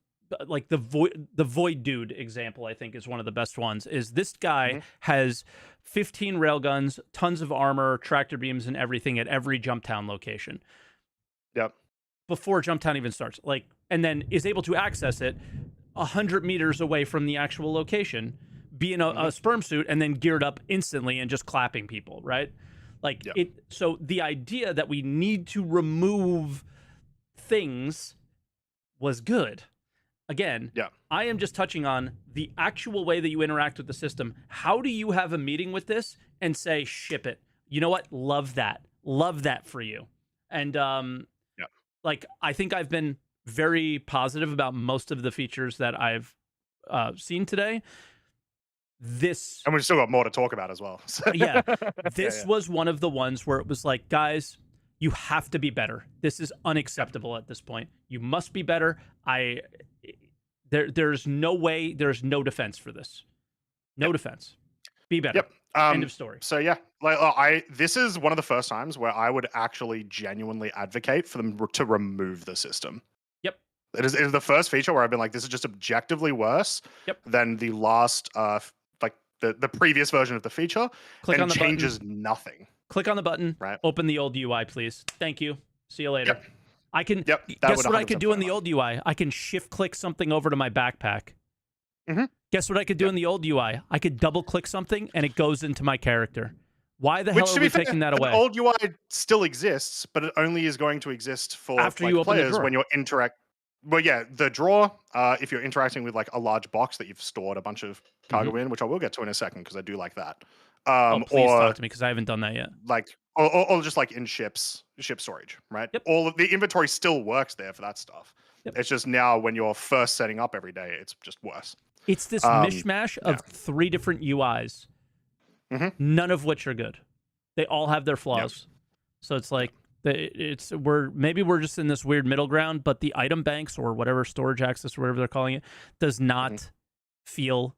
like the Void Dude example, I think is one of the best ones. Is this guy has 15 railguns, tons of armor, tractor beams, and everything at every Jump Town location. Yep. Before Jump Town even starts, like, and then is able to access it 100 meters away from the actual location, be in a sperm suit, and then geared up instantly and just clapping people, right? Like So the idea that we need to remove things was good. Again, I am just touching on the actual way that you interact with the system. How do you have a meeting with this and say, ship it? You know what? Love that. Love that for you. And like, I think I've been very positive about most of the features that I've seen today. And we've still got more to talk about as well. This was one of the ones where it was like, guys, you have to be better. This is unacceptable at this point. You must be better. There's no way, there's no defense for this. No defense. Be better. End of story. So this is one of the first times where I would actually genuinely advocate for them to remove the system. It is the first feature where I've been like, this is just objectively worse than the last, the previous version of the feature. Click on the changes button. Nothing. Click on the button. Right. Open the old UI, please. Thank you. See you later. I can. Guess what I could do in the old UI? I can shift click something over to my backpack. Guess what I could do in the old UI? I could double click something and it goes into my character. Why the hell are we taking that away? The old UI still exists, but it only is going to exist for after you open players when you're Well, yeah, the drawer, if you're interacting with like a large box that you've stored a bunch of cargo in, which I will get to in a second because I do like that. Please talk to me because I haven't done that yet. Like, or just like in ship storage, right? All of the inventory still works there for that stuff. It's just now when you're first setting up every day, it's just worse. It's this mishmash of 3 different UIs, none of which are good. They all have their flaws. So it's like, maybe we're just in this weird middle ground, but the item banks or whatever storage access or whatever they're calling it does not feel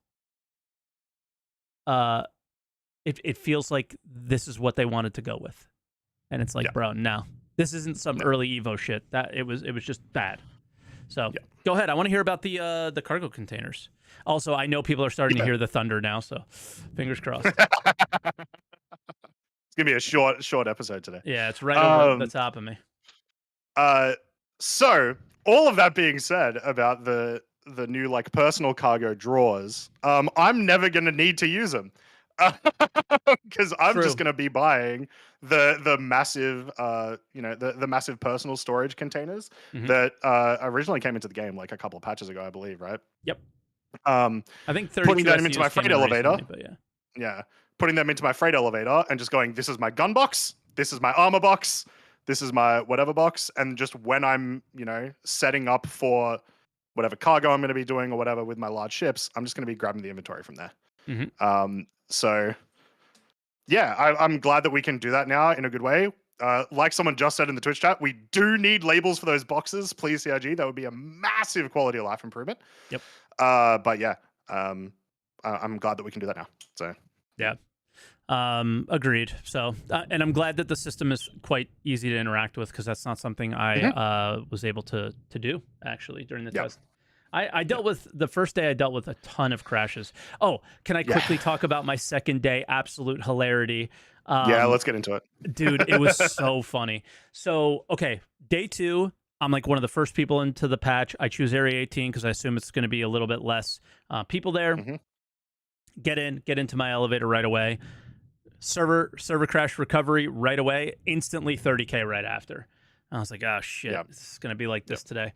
it feels like this is what they wanted to go with. And it's like, bro, no. This isn't some early Evo shit. That it was just bad. So go ahead. I want to hear about the cargo containers. Also, I know people are starting to hear the thunder now, so fingers crossed. It's gonna be a short episode today. Yeah, it's right over the top of me. So all of that being said about the new like personal cargo drawers, I'm never gonna need to use them because I'm just gonna be buying the massive the massive personal storage containers that originally came into the game like a couple of patches ago, I believe, right? Yep. I think putting them into my freight elevator. Recently, but yeah, putting them into my freight elevator and just going, this is my gun box, this is my armor box, this is my whatever box, and just when I'm, setting up for whatever cargo I'm going to be doing or whatever with my large ships, I'm just going to be grabbing the inventory from there. So, yeah, I'm glad that we can do that now in a good way. Like someone just said in the Twitch chat, we do need labels for those boxes. Please, CIG, that would be a massive quality of life improvement. Yep. But yeah, I'm glad that we can do that now. So yeah. Agreed. So, and I'm glad that the system is quite easy to interact with because that's not something I was able to do actually during the test. I dealt with the first day. I dealt with a ton of crashes. Oh, can I quickly talk about my second day? Absolute hilarity. Yeah, let's get into it, dude. It was so funny. So, okay, day 2. I'm like one of the first people into the patch. I choose Area 18 because I assume it's going to be a little bit less people there. Get into my elevator right away. Server crash recovery right away. Instantly 30K right after. I was like, oh shit, this is gonna be like this today.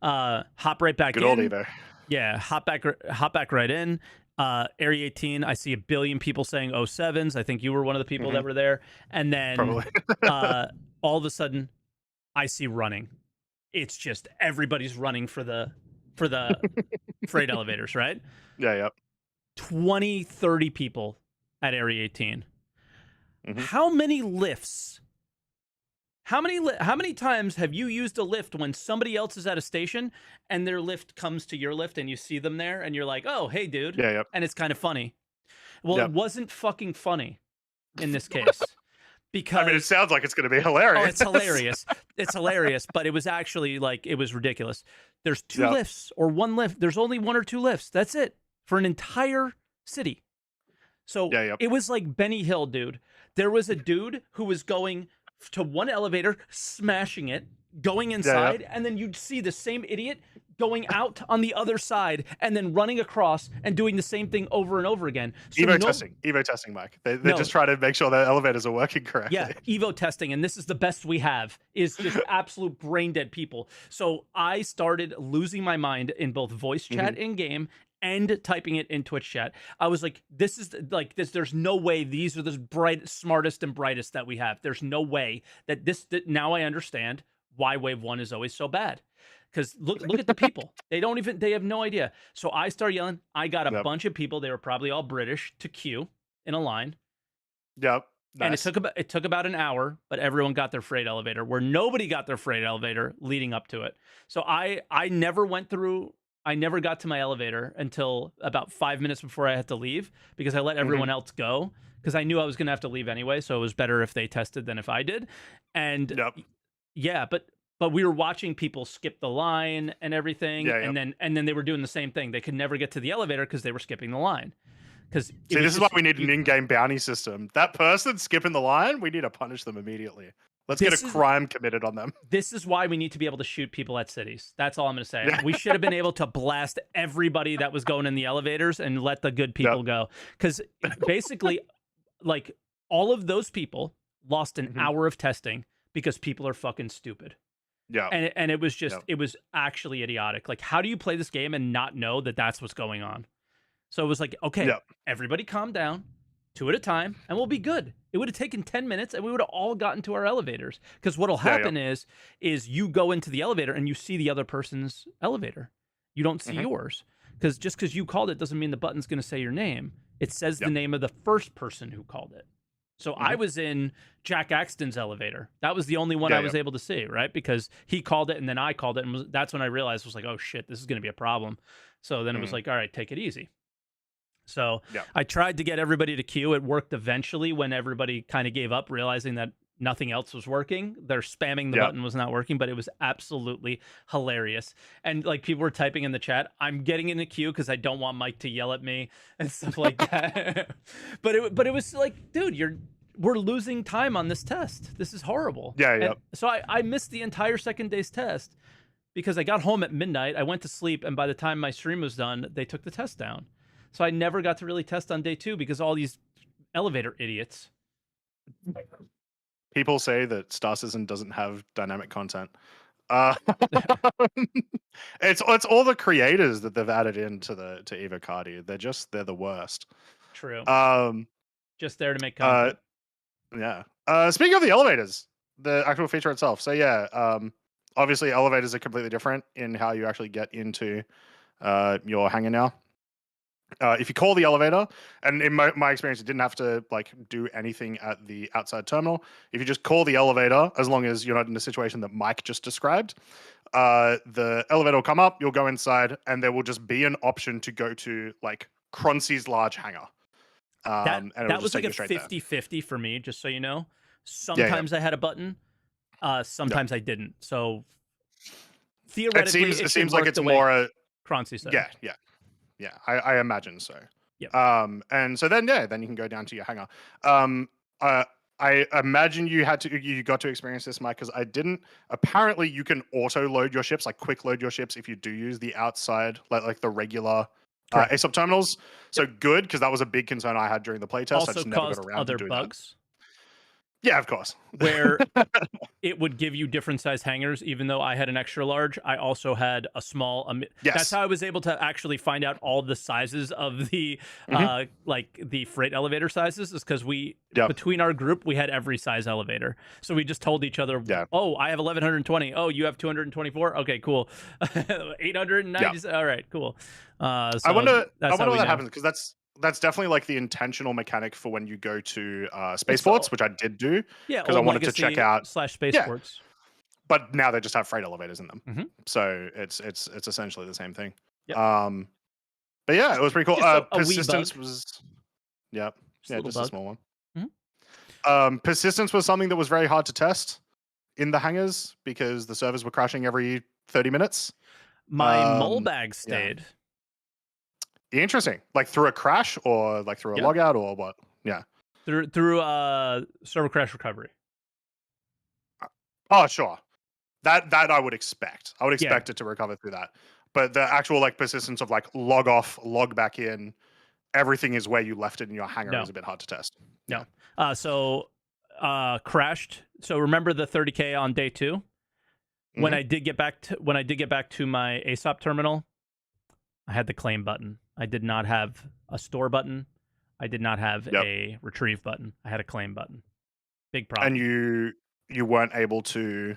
Hop right back in. Good old Evo. Yeah, hop back right in. Area 18. I see a billion people saying 07s. I think you were one of the people that were there. And then all of a sudden, I see running. It's just everybody's running for the freight elevators, right? Yeah. 20, 30 people at Area 18. How many lifts? How many times have you used a lift when somebody else is at a station and their lift comes to your lift and you see them there and you're like, oh, hey, dude. Yeah. And it's kind of funny. Well, it wasn't fucking funny in this case. Because it sounds like it's going to be hilarious. Oh, it's hilarious. It's hilarious, but it was actually it was ridiculous. There's 2 lifts or 1 lift. There's only 1 or 2 lifts. That's it for an entire city. So it was like Benny Hill, dude. There was a dude who was going to one elevator, smashing it, going inside, and then you'd see the same idiot going out on the other side and then running across and doing the same thing over and over again. So Evo testing, Mike. They just try to make sure the elevators are working correctly. Yeah, Evo testing, and this is the best we have, is just absolute brain dead people. So I started losing my mind in both voice chat in-game and typing it in Twitch chat. I was like, there's no way these are the smartest and brightest that we have. There's no way that now I understand why Wave 1 is always so bad. Because look at the people. They have no idea. So I started yelling. I got a bunch of people, they were probably all British, to queue in a line. Yep. Nice. And it took about an hour, but everyone got their freight elevator, where nobody got their freight elevator leading up to it. So I never got to my elevator until about 5 minutes before I had to leave, because I let everyone else go, because I knew I was going to have to leave anyway, so it was better if they tested than if I did. And but we were watching people skip the line and everything, and then they were doing the same thing. They could never get to the elevator because they were skipping the line. This is why we need an in-game bounty system. That person skipping the line, we need to punish them immediately. Let's get a crime committed on them. This is why we need to be able to shoot people at cities. That's all I'm going to say. We should have been able to blast everybody that was going in the elevators and let the good people go. Because basically, all of those people lost an hour of testing because people are fucking stupid. Yeah. And it was just, it was actually idiotic. Like, how do you play this game and not know that that's what's going on? So it was like, okay, everybody calm down, 2 at a time, and we'll be good. It would have taken 10 minutes and we would have all gotten to our elevators. Because what'll happen is you go into the elevator and you see the other person's elevator. You don't see yours. Because just because you called it doesn't mean the button's going to say your name. It says the name of the first person who called it. So I was in Jack Axton's elevator. That was the only one I was able to see, right? Because he called it and then I called it. And that's when I realized, was like, oh shit, this is going to be a problem. So then it was like, all right, take it easy. So I tried to get everybody to queue. It worked eventually when everybody kind of gave up, realizing that nothing else was working. They're spamming the button was not working, but it was absolutely hilarious. And like people were typing in the chat, I'm getting in the queue because I don't want Mike to yell at me and stuff like that. but it was like, dude, we're losing time on this test. This is horrible. Yeah. And so I missed the entire second day's test because I got home at midnight. I went to sleep, and by the time my stream was done, they took the test down. So I never got to really test on day 2 because all these elevator idiots. People say that Star Citizen doesn't have dynamic content. It's all the creators that they've added into to Evocati. They're the worst. True. Just there to make content. Yeah. Speaking of the elevators, the actual feature itself. So yeah, obviously elevators are completely different in how you actually get into your hangar now. If you call the elevator, and in my experience, you didn't have to like do anything at the outside terminal. If you just call the elevator, as long as you're not in the situation that Mike just described, the elevator will come up, you'll go inside, and there will just be an option to go to like Croncy's large hangar. And that was like a 50-50 for me, just so you know. Sometimes I had a button, sometimes I didn't. So theoretically, it seems like it's more a Croncy said. Yeah, I imagine so. Yep. And so then you can go down to your hangar. I imagine you got to experience this, Mike, because I didn't. Apparently, you can auto load your ships, like quick load your ships, if you do use the outside, like the regular ASOP terminals. So good, because that was a big concern I had during the playtest. Also I just never got around other to doing bugs. That. Yeah, of course. Where it would give you different size hangars, even though I had an extra large, I also had a small. Yes. That's how I was able to actually find out all the sizes of the like the freight elevator sizes, is because between our group we had every size elevator, so we just told each other, oh, I have 1120. Oh, you have 224. Okay, cool. 890. All right, cool. So I wonder what that happens, because that's definitely like the intentional mechanic for when you go to spaceports, which I did do. Yeah, because I wanted to check out /spaceports. But now they just have freight elevators in them, so it's essentially the same thing. Yep. But yeah, it was pretty cool. Persistence was, just a small one. Persistence was something that was very hard to test in the hangars because the servers were crashing every 30 minutes. My mole bag stayed. Interesting. Like through a crash or like through a logout or what? Yeah. Through server crash recovery. Oh, sure. That I would expect. I would expect it to recover through that. But the actual like persistence of like log off, log back in, everything is where you left it in your hangar is a bit hard to test. No. So crashed. So remember the 30K on day 2? When I did get back to my ASOP terminal, I had the claim button. I did not have a store button. I did not have a retrieve button. I had a claim button. Big problem. And you weren't able to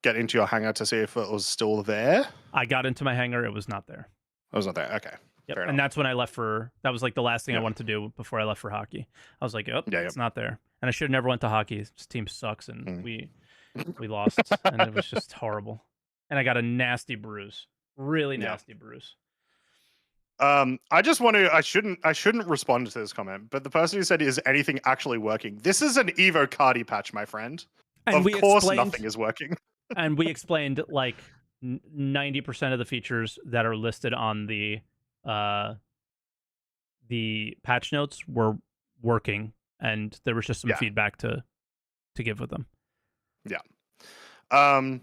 get into your hangar to see if it was still there? I got into my hangar. It was not there. It was not there. Okay. Yep. And that's when I left that was like the last thing I wanted to do before I left for hockey. I was like, it's not there. And I should have never went to hockey. This team sucks, and we lost, and it was just horrible. And I got a nasty bruise. Really nasty bruise. I just want to. I shouldn't respond to this comment, but the person who said, "Is anything actually working?" This is an Evocati patch, my friend. And of course, nothing is working. And we explained like 90% of the features that are listed on the patch notes were working, and there was just some feedback to give with them. Yeah. Oh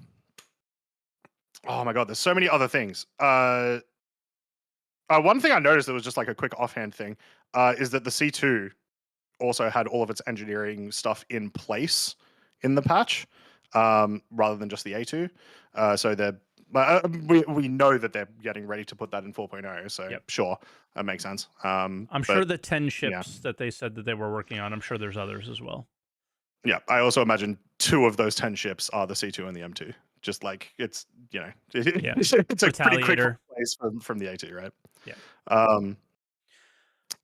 my god, there's so many other things. One thing I noticed that was just like a quick offhand thing is that the C2 also had all of its engineering stuff in place in the patch rather than just the A2. So we know that they're getting ready to put that in 4.0. So sure, that makes sense. I'm sure the 10 ships that they said that they were working on, I'm sure there's others as well. Yeah, I also imagine 2 of those 10 ships are the C2 and the M2. Just like it's it's a pretty quick place from the A2, right? Yeah.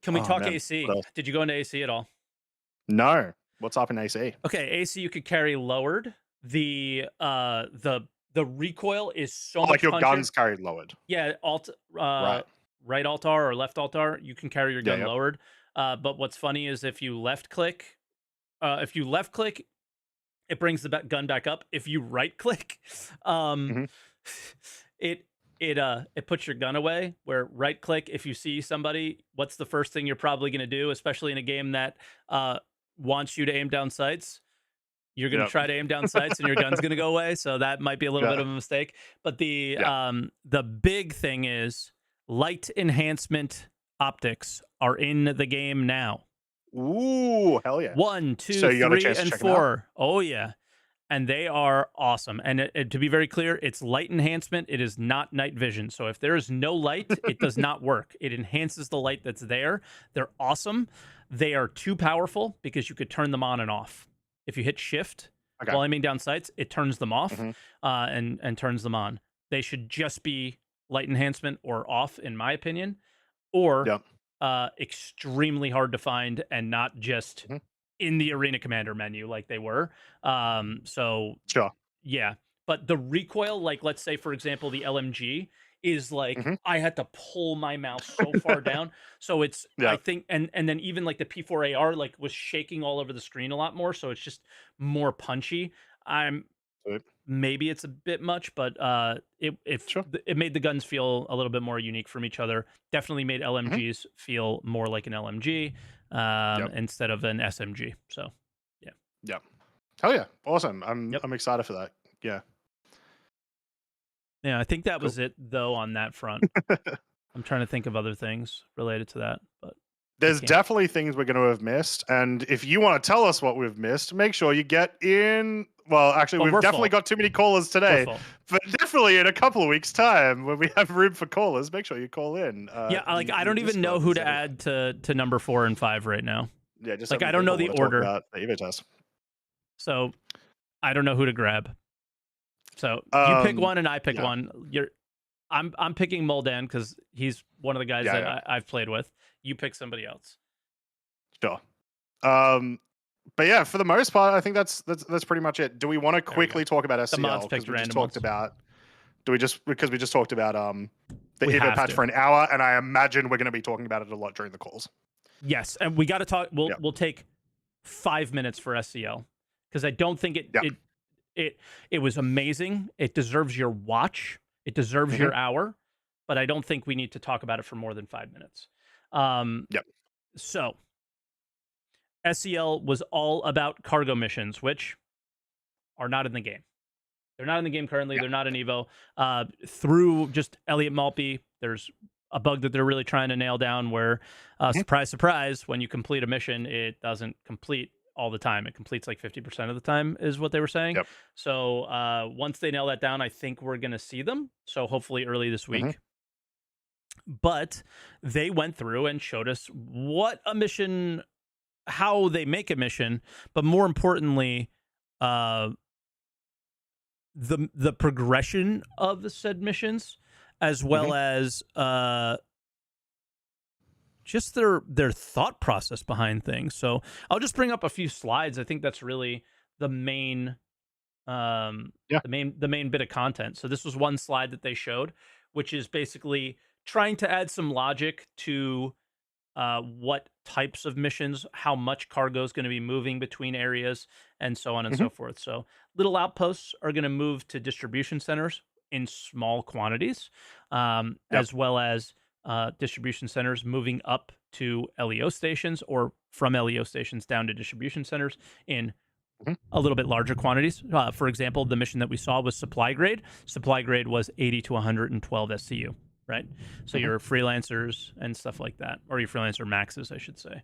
Can we talk AC? Did you go into AC at all? No. What's up in AC? Okay, AC you could carry lowered. The recoil is so much like your puncher. guns carried lowered. Yeah, right altar or left altar, you can carry your gun lowered. But what's funny is if you left click, it brings the gun back up. If you right click, um, Mhm. it it puts your gun away. Where right click, if you see somebody, what's the first thing you're probably going to do, especially in a game that wants you to aim down sights? You're going to Yep. try to aim down sights, and your gun's going to go away. So that might be a little bit Yeah. of a mistake. But Yeah. the big thing is light enhancement optics are in the game now. Ooh, hell yeah. 1, 2, So you got a 3, chance to and check 'em out? 4. Oh yeah, and they are awesome. And to be very clear, it's light enhancement. It is not night vision. So if there is no light, it does not work. It enhances the light that's there. They're awesome. They are too powerful because you could turn them on and off. If you hit shift Okay. while aiming down sights, it turns them off Mhm. and turns them on. They should just be light enhancement or off, in my opinion, or Yep. extremely hard to find and not just Mhm. in the Arena Commander menu like they were. So Sure. yeah, but the recoil, like let's say for example, the LMG is like Mhm. I had to pull my mouse so far down. So it's I Yeah. think and then even like the P4AR like was shaking all over the screen a lot more. So it's just more punchy. I'm Sweet. maybe it's a bit much, but Sure. it made the guns feel a little bit more unique from each other. Definitely made Mhm. LMGs feel more like an LMG Yep. instead of an SMG. So yeah, Yep. Hell yeah. Awesome. yep, I'm excited for that. Yeah. yeah. I think that Cool. was it though on that front. I'm trying to think of other things related to that, but I There's can't. definitely things we're going to have missed, and if you want to tell us what we've missed, make sure you get in. Well, actually, Well, we've we're definitely full. got too many callers We're today, full. but definitely in a couple of weeks' time when we have room for callers, make sure you call in. Yeah, like I The don't even know Discord who is to everywhere. add to number 4 and 5 right now. Yeah, just so Like I many don't know people the want to talk order, about the Evo test. so I don't know who to grab. So you pick one and I pick Yeah, one. I'm picking Moldan because he's one of the guys yeah, that yeah, I've played with. You pick somebody else. sure. Um, but yeah, for the most part, I think that's pretty much it. Do we want to There we go. quickly talk about The mods SCL because picked we just random talked ones. about? Do we just because we just talked about the We Evo have patch to. for an hour, and I imagine we're going to be talking about it a lot during the calls. Yes, and we got to talk. Yeah, We'll take 5 minutes for SCL because I don't think yeah, it was amazing. It deserves your watch. It deserves hmm your hour, but I don't think we need to talk about it for more than 5 minutes. Um, yeah, so SCL was all about cargo missions, which are not in the game. They're not in the game currently. yeah. They're not in Evo. Through just Elliot Maltby, there's a bug that they're really trying to nail down where, hmm surprise, surprise, when you complete a mission, it doesn't complete all the time. It completes like 50% of the time is what they were saying. Yep. So once they nail that down, I think we're going to see them. So hopefully early this hmm week. But they went through and showed us what a mission, how they make a mission, but more importantly, uh, the progression of the said missions, as well hmm as just their thought process behind things. So I'll just bring up a few slides. I think that's really the main Yeah. the main bit of content. So this was one slide that they showed, which is basically trying to add some logic to what types of missions, how much cargo is going to be moving between areas, and so on and hmm so forth. So little outposts are going to move to distribution centers in small quantities, Yep. as well as distribution centers moving up to LEO stations or from LEO stations down to distribution centers in hmm a little bit larger quantities. For example, the mission that we saw was supply grade. Supply grade was 80 to 112 SCU, right? So hmm your freelancers and stuff like that, or your freelancer maxes, I should say.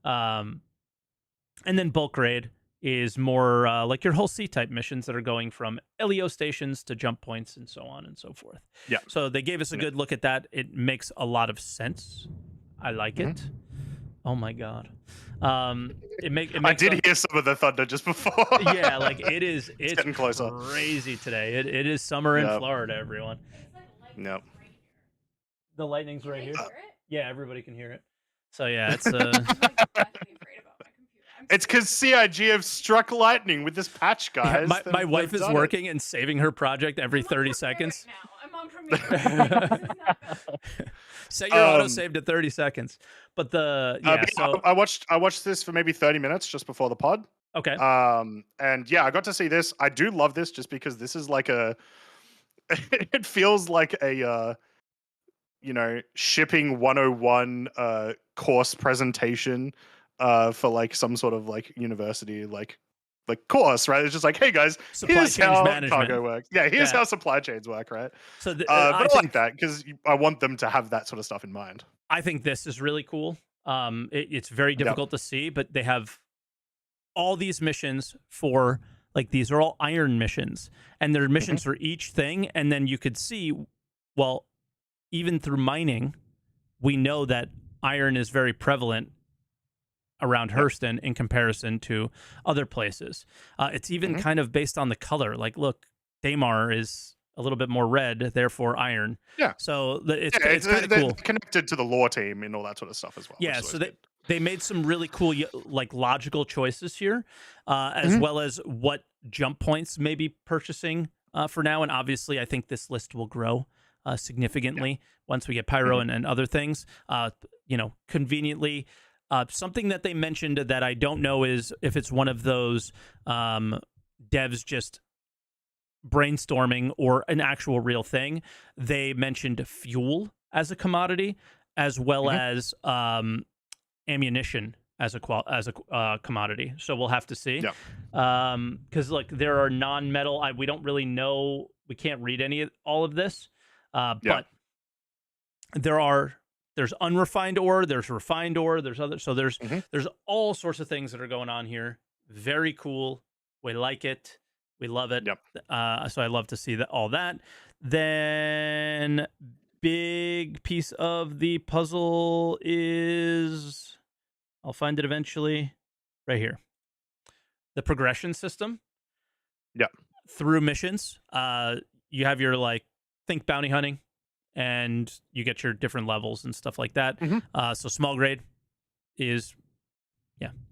And then bulk grade is more like your whole C type missions that are going from LEO stations to jump points and so on and so forth. Yeah. So they gave us a Yeah. good look at that. It makes a lot of sense. I like Mhm. it. Oh my god. It I makes did hear some of the thunder just before. yeah, like it's getting closer. crazy today. It is summer in Yep. Florida, everyone. Yep. The lightning's right here. Can they hear it? Yeah, everybody can hear it. So yeah, it's I'm like deathly afraid about my computer. It's because CIG have struck lightning with this patch, guys. my wife They've is done it. working and saving her project every I'm on 30 Premiere seconds. Right now. I'm on Premiere. This is not good. Set your auto Um, save to 30 seconds. But the yeah, But so I watched this for maybe 30 minutes just before the pod. Okay. And yeah, I got to see this. I do love this just because this is like a it feels like a shipping 101 course presentation for like some sort of like university like course, right? It's just like, hey guys, Supply here's chain how management. cargo works. Yeah, here's Yeah. how supply chains work, right? So But I I think like that because I want them to have that sort of stuff in mind. I think this is really cool. It's very difficult to see, but they have all these missions for like these are all iron missions, and there are missions for each thing. And then you could see, well, even through mining, we know that iron is very prevalent around Hurston in comparison to other places. It's even kind of based on the color. Like, look, Daymar is a little bit more red, therefore iron. Yeah. So it's kind of they're cool. connected to the lore team and all that sort of stuff as well. Yeah, so they made some really cool, like logical choices here, as well as what jump points may be purchasing for now. And obviously, I think this list will grow significantly once we get Pyro and other things. Conveniently, something that they mentioned that I don't know is if it's one of those devs just brainstorming or an actual real thing. They mentioned fuel as a commodity, as well as ammunition as a commodity. So we'll have to see. Because like there are non-metal. We don't really know. We can't read all of this. But there's unrefined ore, there's refined ore, there's other. So there's all sorts of things that are going on here. Very cool. We like it. We love it. So I love to see all that. Then big piece of the puzzle is, I'll find it eventually, right here. The progression system. Through missions. You have your think bounty hunting, and you get your different levels and stuff like that. So small grade is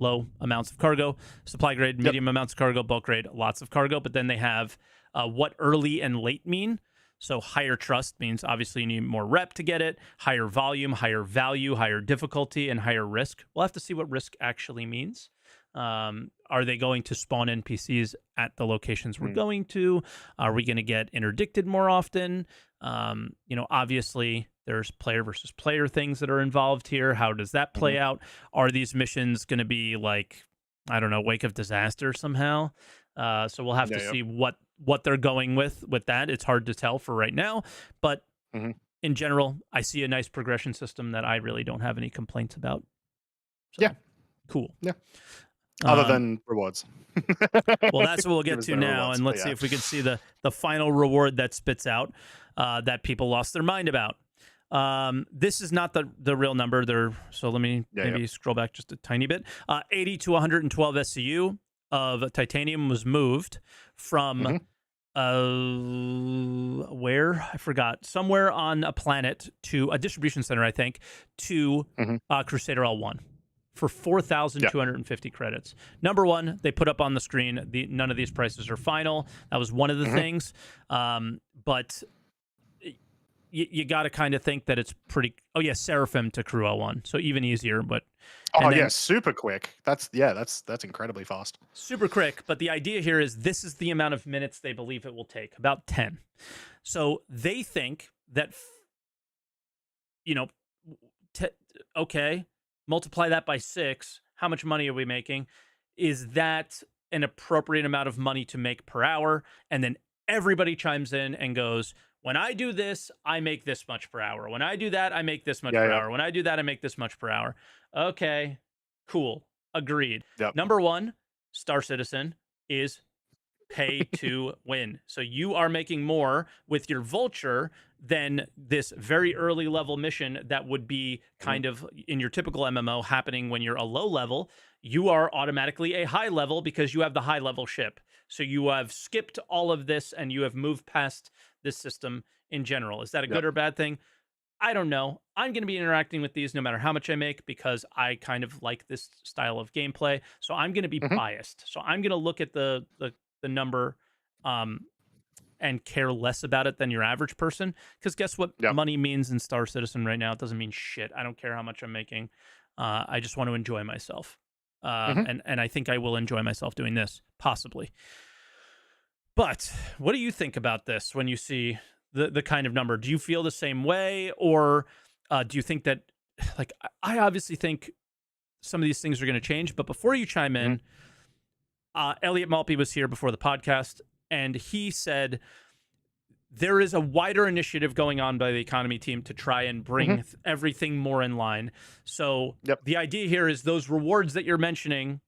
low amounts of cargo. Supply grade, medium amounts of cargo. Bulk grade, lots of cargo. But then they have what early and late mean. So higher trust means obviously you need more rep to get it. Higher volume, higher value, higher difficulty, and higher risk. We'll have to see what risk actually means. Are they going to spawn NPCs at the locations we're going to? Are we going to get interdicted more often? Obviously there's player versus player things that are involved here. How does that play out? Are these missions going to be like, I don't know, Wake of Disaster somehow? So we'll have to see what they're going with that. It's hard to tell for right now, but in general, I see a nice progression system that I really don't have any complaints about. So, cool. Other than rewards. Well, that's what we'll get to now, rewards, and let's see if we can see the final reward that spits out that people lost their mind about. This is not the real number. So let me maybe scroll back just a tiny bit. 80 to 112 SCU of titanium was moved from where? I forgot. Somewhere on a planet to a distribution center, I think, to Crusader L1. For 4,250 credits. Number one, they put up on the screen, none of these prices are final. That was one of the things. But you got to kind of think that it's pretty... Oh, yeah, Seraphim to Crew L1. So even easier, but... super quick. That's incredibly fast. Super quick, but the idea here is this is the amount of minutes they believe it will take, about 10. So they think that, okay... multiply that by 6. How much money are we making? Is that an appropriate amount of money to make per hour? And then everybody chimes in and goes, when I do this, I make this much per hour. When I do that, I make this much per hour. When I do that, I make this much per hour. Okay, cool. Agreed. Number one, Star Citizen is pay to win. So you are making more with your vulture than this very early level mission that would be kind of in your typical MMO happening when you're a low level. You are automatically a high level because you have the high level ship. So you have skipped all of this and you have moved past this system in general. Is that a good or bad thing? I don't know. I'm going to be interacting with these no matter how much I make because I kind of like this style of gameplay. So I'm going to be biased. So I'm going to look at the number and care less about it than your average person, because guess what money means in Star Citizen right now? It doesn't mean shit. I don't care how much I'm making. I just want to enjoy myself. And I think I will enjoy myself doing this, possibly. But what do you think about this when you see the kind of number? Do you feel the same way, or do you think that, like, I obviously think some of these things are going to change, but before you chime in, Elliot Maltby was here before the podcast, and he said there is a wider initiative going on by the economy team to try and bring everything more in line. So the idea here is those rewards that you're mentioning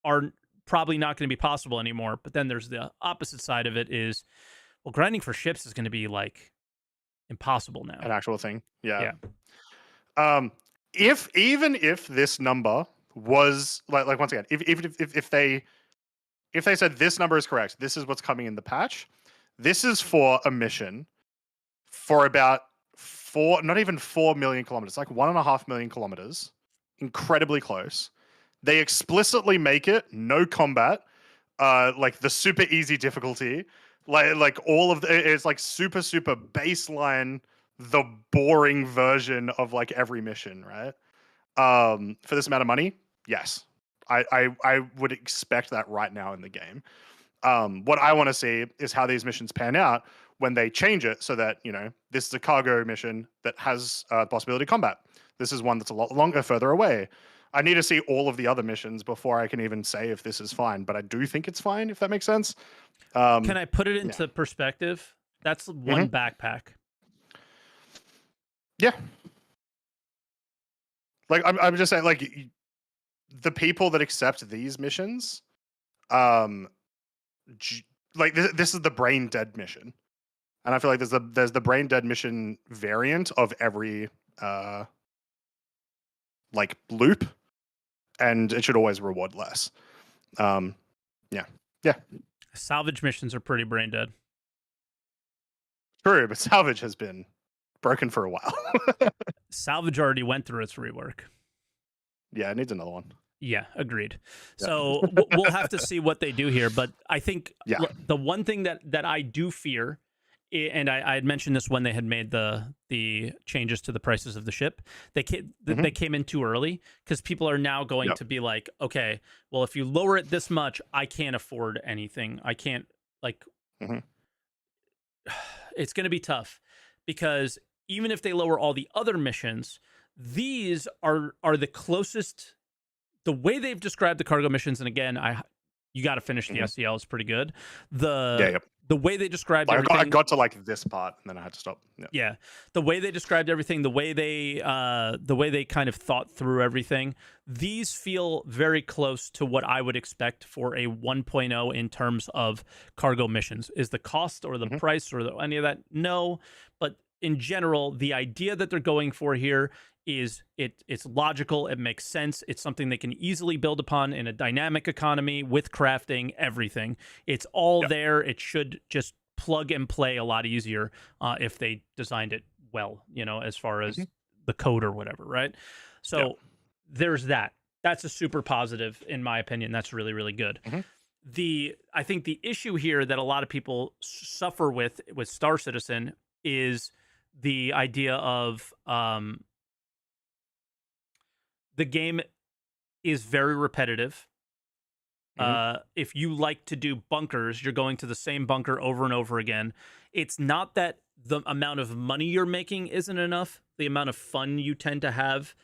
are probably not going to be possible anymore. But then there's the opposite side of it is, well, grinding for ships is going to be like impossible now. An actual thing. Yeah. Yeah. If this number was like once again, if they said this number is correct, this is what's coming in the patch. This is for a mission for about not even 4 million kilometers, like 1.5 million kilometers. Incredibly close. They explicitly make it no combat, like the super easy difficulty, like all of it's like super baseline, the boring version of like every mission, right? For this amount of money, yes, I would expect that right now in the game. What I want to see is how these missions pan out when they change it so that, this is a cargo mission that has the possibility of combat. This is one that's a lot longer, further away. I need to see all of the other missions before I can even say if this is fine, but I do think it's fine, if that makes sense. Can I put it into perspective? That's one backpack. Yeah. Like, I'm just saying, like, the people that accept these missions, like, this is the brain dead mission. And I feel like there's the brain dead mission variant of every, like, loop. And it should always reward less. Yeah. Salvage missions are pretty brain dead. True, but salvage has been broken for a while. Salvage already went through its rework. Yeah, it needs another one. Yeah, agreed. Yeah. So we'll have to see what they do here. But I think the one thing that I do fear, and I had mentioned this when they had made the changes to the prices of the ship, they came in too early, because people are now going to be like, okay, well, if you lower it this much, I can't afford anything. I can't, like, it's going to be tough, because even if they lower all the other missions, these are the closest. The way they've described the cargo missions, and again, you got to finish the SEL, is pretty good. The way they described everything, I got to like this part and then I had to stop. Yeah, the way they described everything, the way they kind of thought through everything, these feel very close to what I would expect for a 1.0 in terms of cargo missions. Is the cost or the price or any of that? No, but in general, the idea that they're going for here is it's logical, it makes sense, it's something they can easily build upon in a dynamic economy with crafting, everything. It's all there. It should just plug and play a lot easier if they designed it well, as far as the code or whatever, right? So there's that. That's a super positive, in my opinion. That's really, really good. I think the issue here that a lot of people suffer with Star Citizen is the idea of the game is very repetitive. If you like to do bunkers, you're going to the same bunker over and over again. It's not that the amount of money you're making isn't enough. The amount of fun you tend to have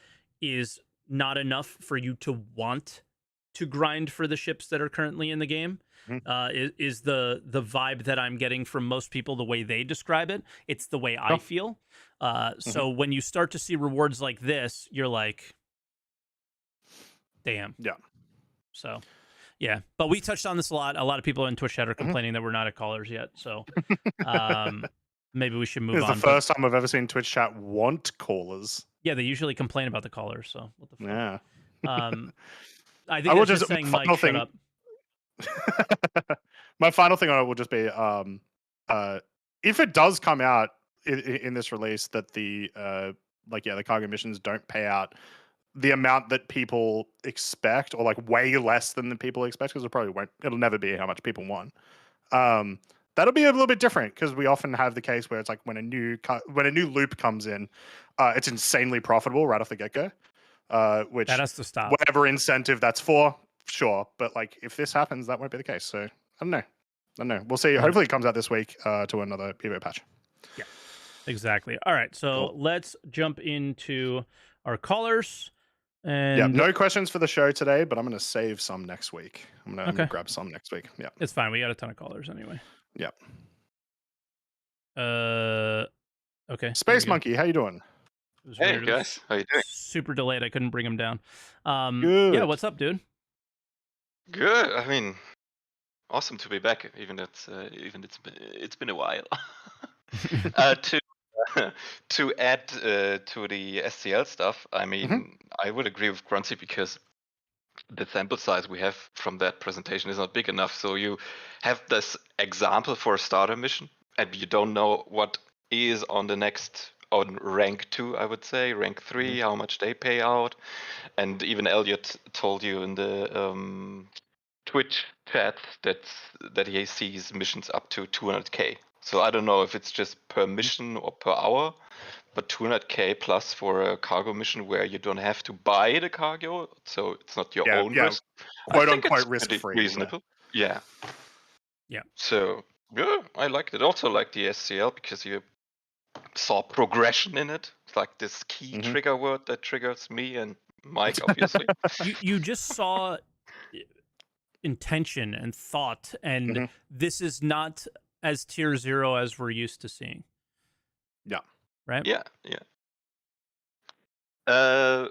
is not enough for you to want to grind for the ships that are currently in the game. Is the vibe that I'm getting from most people, the way they describe it. It's the way I feel. So when you start to see rewards like this, you're like, damn. Yeah. So, yeah. But we touched on this a lot. A lot of people in Twitch chat are complaining that we're not at callers yet. So maybe we should move on. This is the first time I've ever seen Twitch chat want callers. Yeah, they usually complain about the callers. So what the fuck? Yeah. I think that's just saying, Mike, shut up. My final thing on it will just be, if it does come out in this release that the cargo missions don't pay out the amount that people expect, or like way less than the people expect, because it'll never be how much people want. That'll be a little bit different, because we often have the case where it's like when a new loop comes in, it's insanely profitable right off the get-go. which That has to stop. whatever incentive that's for, sure. But like, if this happens, that won't be the case. So I don't know. We'll see. Hopefully, it comes out this week to another Evo patch. Yeah, exactly. All right, so Cool. let's jump into our callers. And Yeah, no questions for the show today, but I'm going to save some next week. I'm going to Okay. grab some next week. Yeah. It's fine. We got a ton of callers anyway. Yeah. Okay. Space Monkey, how you doing? It was Hey weird. It was guys, how you doing? super delayed. I couldn't bring him down. Yeah, Good. what's up, dude? Good. I mean, awesome to be back. Even it's been a while. To to add to the SCL stuff, I mean, I would agree with Croncy because the sample size we have from that presentation is not big enough. So you have this example for a starter mission, and you don't know what is on the next on rank 2, I would say, rank 3, how much they pay out. And even Elliot told you in the Twitch chat that he sees missions up to 200k. So I don't know if it's just per mission or per hour, but 200k plus for a cargo mission where you don't have to buy the cargo, so it's not your own risk. Quote I think unquote it's risk pretty free. reasonable. Yeah. Yeah. So yeah, I liked it. Also like the SCL because you saw progression in it. It's like this key trigger word that triggers me and Mike, obviously. You just saw intention and thought, and this is not as tier 0 as we're used to seeing. Yeah. Right? Yeah.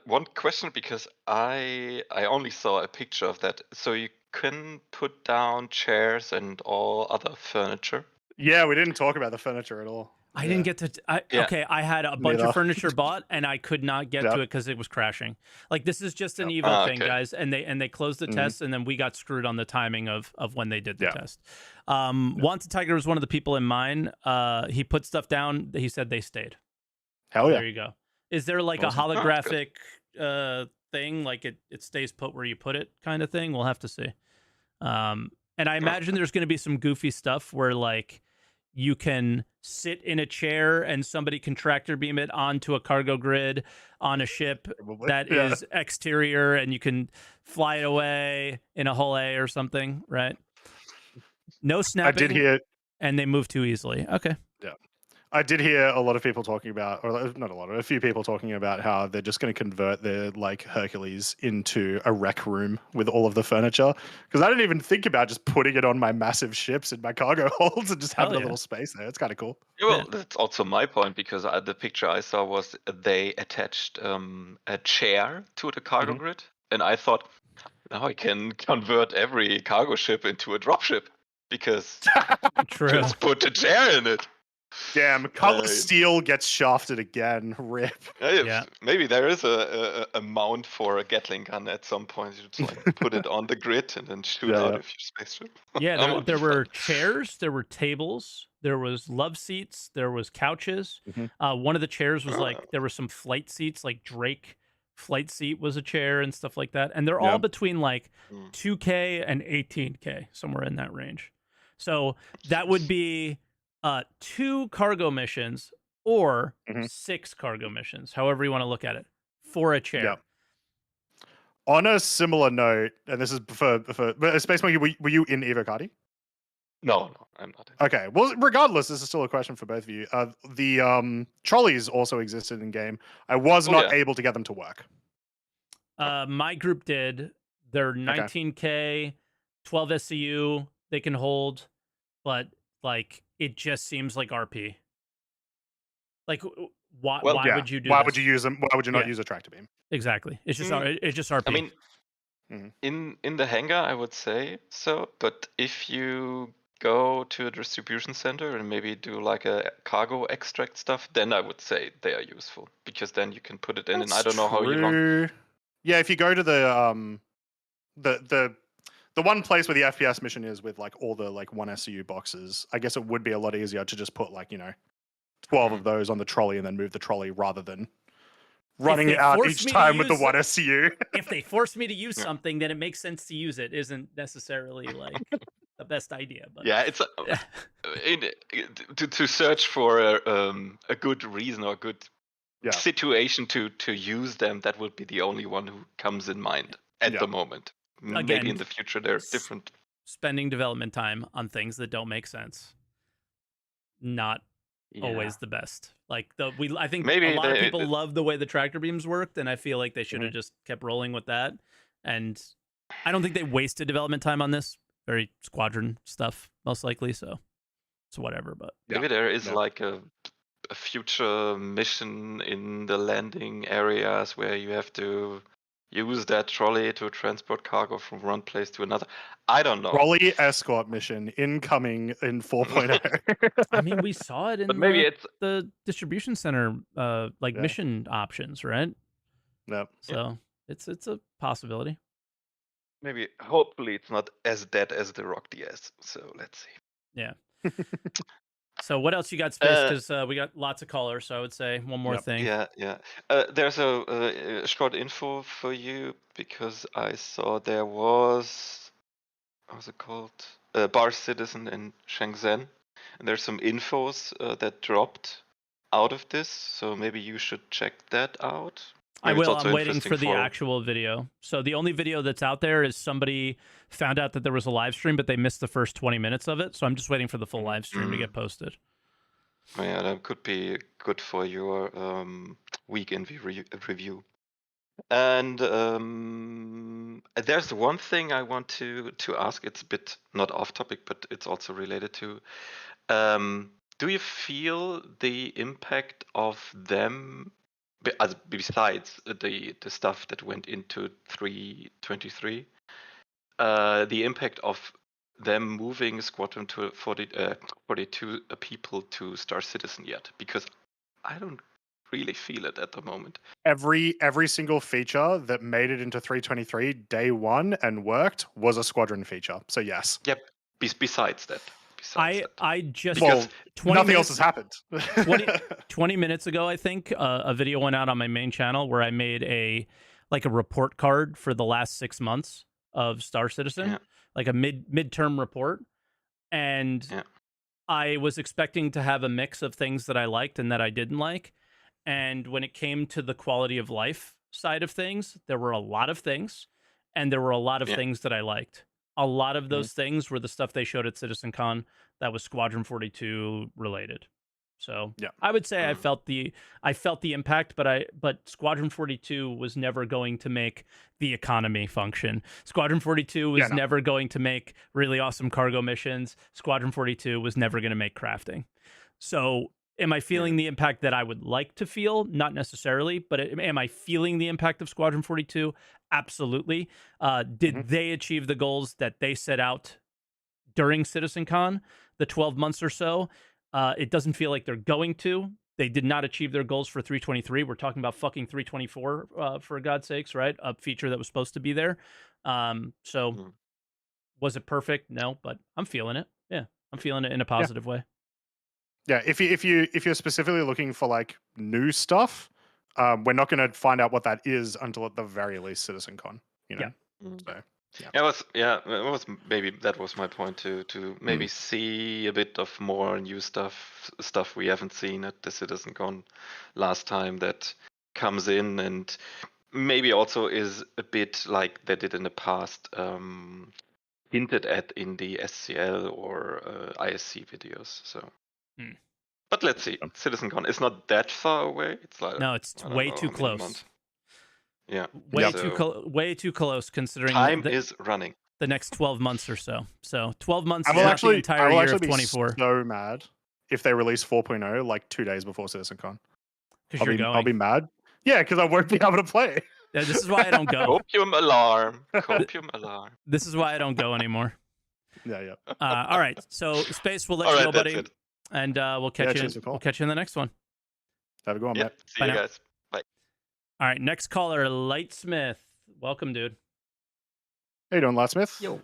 One question, because I only saw a picture of that. So you can put down chairs and all other furniture. Yeah, we didn't talk about the furniture at all. I didn't get to. Okay, I had a bunch of furniture bought, and I could not get to it because it was crashing. Like, this is just an Evo thing, guys, and they closed the test, and then we got screwed on the timing of when they did the test. Wanted Tiger was one of the people in mine. He put stuff down. He said they stayed. Hell yeah! There you go. Is there like a holographic thing, like it stays put where you put it, kind of thing? We'll have to see. And I imagine there's going to be some goofy stuff where like you can sit in a chair and somebody can tractor beam it onto a cargo grid on a ship that is exterior, and you can fly it away in a hull A or something, right? No snapping. I did hear, and they move too easily. Okay. Yeah. I did hear a lot of people talking about, or not a lot, a few people talking about how they're just going to convert their like Hercules into a rec room with all of the furniture. Because I didn't even think about just putting it on my massive ships in my cargo holds and just having a little space there. It's kind of cool. Yeah, well, that's also my point, because the picture I saw was they attached a chair to the cargo grid, and I thought, now I can convert every cargo ship into a dropship, because just put a chair in it. Damn, Cutlass Steel gets shafted again. Rip. Yeah. Maybe there is a mount for a Gatling gun at some point. You just like put it on the grid and then shoot out of your spaceship. Yeah, there were chairs, there were tables, there was love seats, there was couches. One of the chairs was like, there were some flight seats, like Drake flight seat was a chair and stuff like that. And they're all between like 2K and 18K, somewhere in that range. So that would be 2 cargo missions or 6 cargo missions, however you want to look at it, for a chair. On a similar note, and this is for Space Monkey, were you in Evocati? No, I'm not. Okay, well, regardless, this is still a question for both of you. The trolleys also existed in game. I was not able to get them to work. My group did. They're 19K, 12 SCU. They can hold, but like it just seems like RP. Like, why would you do? Why this? would you use them? Why would you not use a tractor beam? Exactly. It's just RP. I mean, in the hangar, I would say so. But if you go to a distribution center and maybe do like a cargo extract stuff, then I would say they are useful, because then you can put it in. And I don't know how you long. Yeah, if you go to the one place where the FPS mission is with like all the like 1 SCU boxes, I guess it would be a lot easier to just put like, 12 of those on the trolley and then move the trolley rather than running it out each time with the 1 SCU. If they force me to use something, then it makes sense to use it. Isn't necessarily like the best idea. But yeah, it's to search for a good reason or a good situation to use them, that would be the only one who comes in mind at the moment. Again, Maybe in the future there's different. Spending development time on things that don't make sense. Not always the best. Like I think Maybe a lot of people love the way the tractor beams worked, and I feel like they should have just kept rolling with that. And I don't think they wasted development time on this. Very squadron stuff, most likely. So whatever. But maybe there is like a future mission in the landing areas where you have to use that trolley to transport cargo from one place to another. I don't know. Trolley escort mission incoming in 4.0. I mean, we saw it in maybe it's the distribution center, mission options, right? Yep. So it's a possibility. Maybe, hopefully, it's not as dead as the Rock DS. So let's see. Yeah. So what else you got, Space? Because we got lots of callers. So I would say one more thing. Yeah. There's a short info for you because I saw there was, how's it called? Bar Citizen in Shenzhen, and there's some infos that dropped out of this. So maybe you should check that out. I will. I'm waiting for the actual video. So the only video that's out there is somebody found out that there was a live stream, but they missed the first 20 minutes of it. So I'm just waiting for the full live stream to get posted. Oh, yeah, that could be good for your weekend review. And there's one thing I want to ask. It's a bit not off topic, but it's also related to. Do you feel the impact of them? Besides the stuff that went into 3.23, the impact of them moving Squadron 42 people to Star Citizen yet? Because I don't really feel it at the moment. Every single feature that made it into 3.23 day one and worked was a Squadron feature. So yes. Yep. Besides that. I just nothing else has happened. 20 minutes ago, I think a video went out on my main channel where I made a report card for the last 6 months of Star Citizen, like a midterm report, and I was expecting to have a mix of things that I liked and that I didn't like, and when it came to the quality of life side of things, there were a lot of things, and there were a lot of things that I liked. A lot of those things were the stuff they showed at CitizenCon that was Squadron 42 related. So I would say I felt the impact, but Squadron 42 was never going to make the economy function. Squadron 42 was never going to make really awesome cargo missions. Squadron 42 was never going to make crafting. So am I feeling the impact that I would like to feel? Not necessarily, but am I feeling the impact of Squadron 42? Absolutely. Did they achieve the goals that they set out during CitizenCon, the 12 months or so? It doesn't feel like they're going to. They did not achieve their goals for 3.23. We're talking about fucking 3.24, for God's sakes, right? A feature that was supposed to be there. So was it perfect? No, but I'm feeling it. Yeah, I'm feeling it in a positive way. Yeah, if you're specifically looking for like new stuff, we're not going to find out what that is until at the very least CitizenCon. You know. So, it was maybe that was my point to maybe see a bit of more new stuff we haven't seen at the CitizenCon last time that comes in, and maybe also is a bit like they did in the past, hinted at in the SCL or ISC videos. So. But let's see. CitizenCon is not that far away. It's like it's way too close. Yeah, way too close considering time is running. The next 12 months or so. So 12 months is not the entire year of 24. Be so mad if they release 4.0 like 2 days before CitizenCon. I'll be mad. Yeah, because I won't be able to play. Yeah, this is why I don't go. Copium alarm. Copium alarm. This is why I don't go anymore. Yeah. All right. So Space, we'll let you know, buddy. And we'll catch you. We'll catch you in the next one. Have a good one, Matt. See you guys. Bye. All right, next caller, Lightsmith. Welcome, dude. How you doing, Lightsmith? Yo.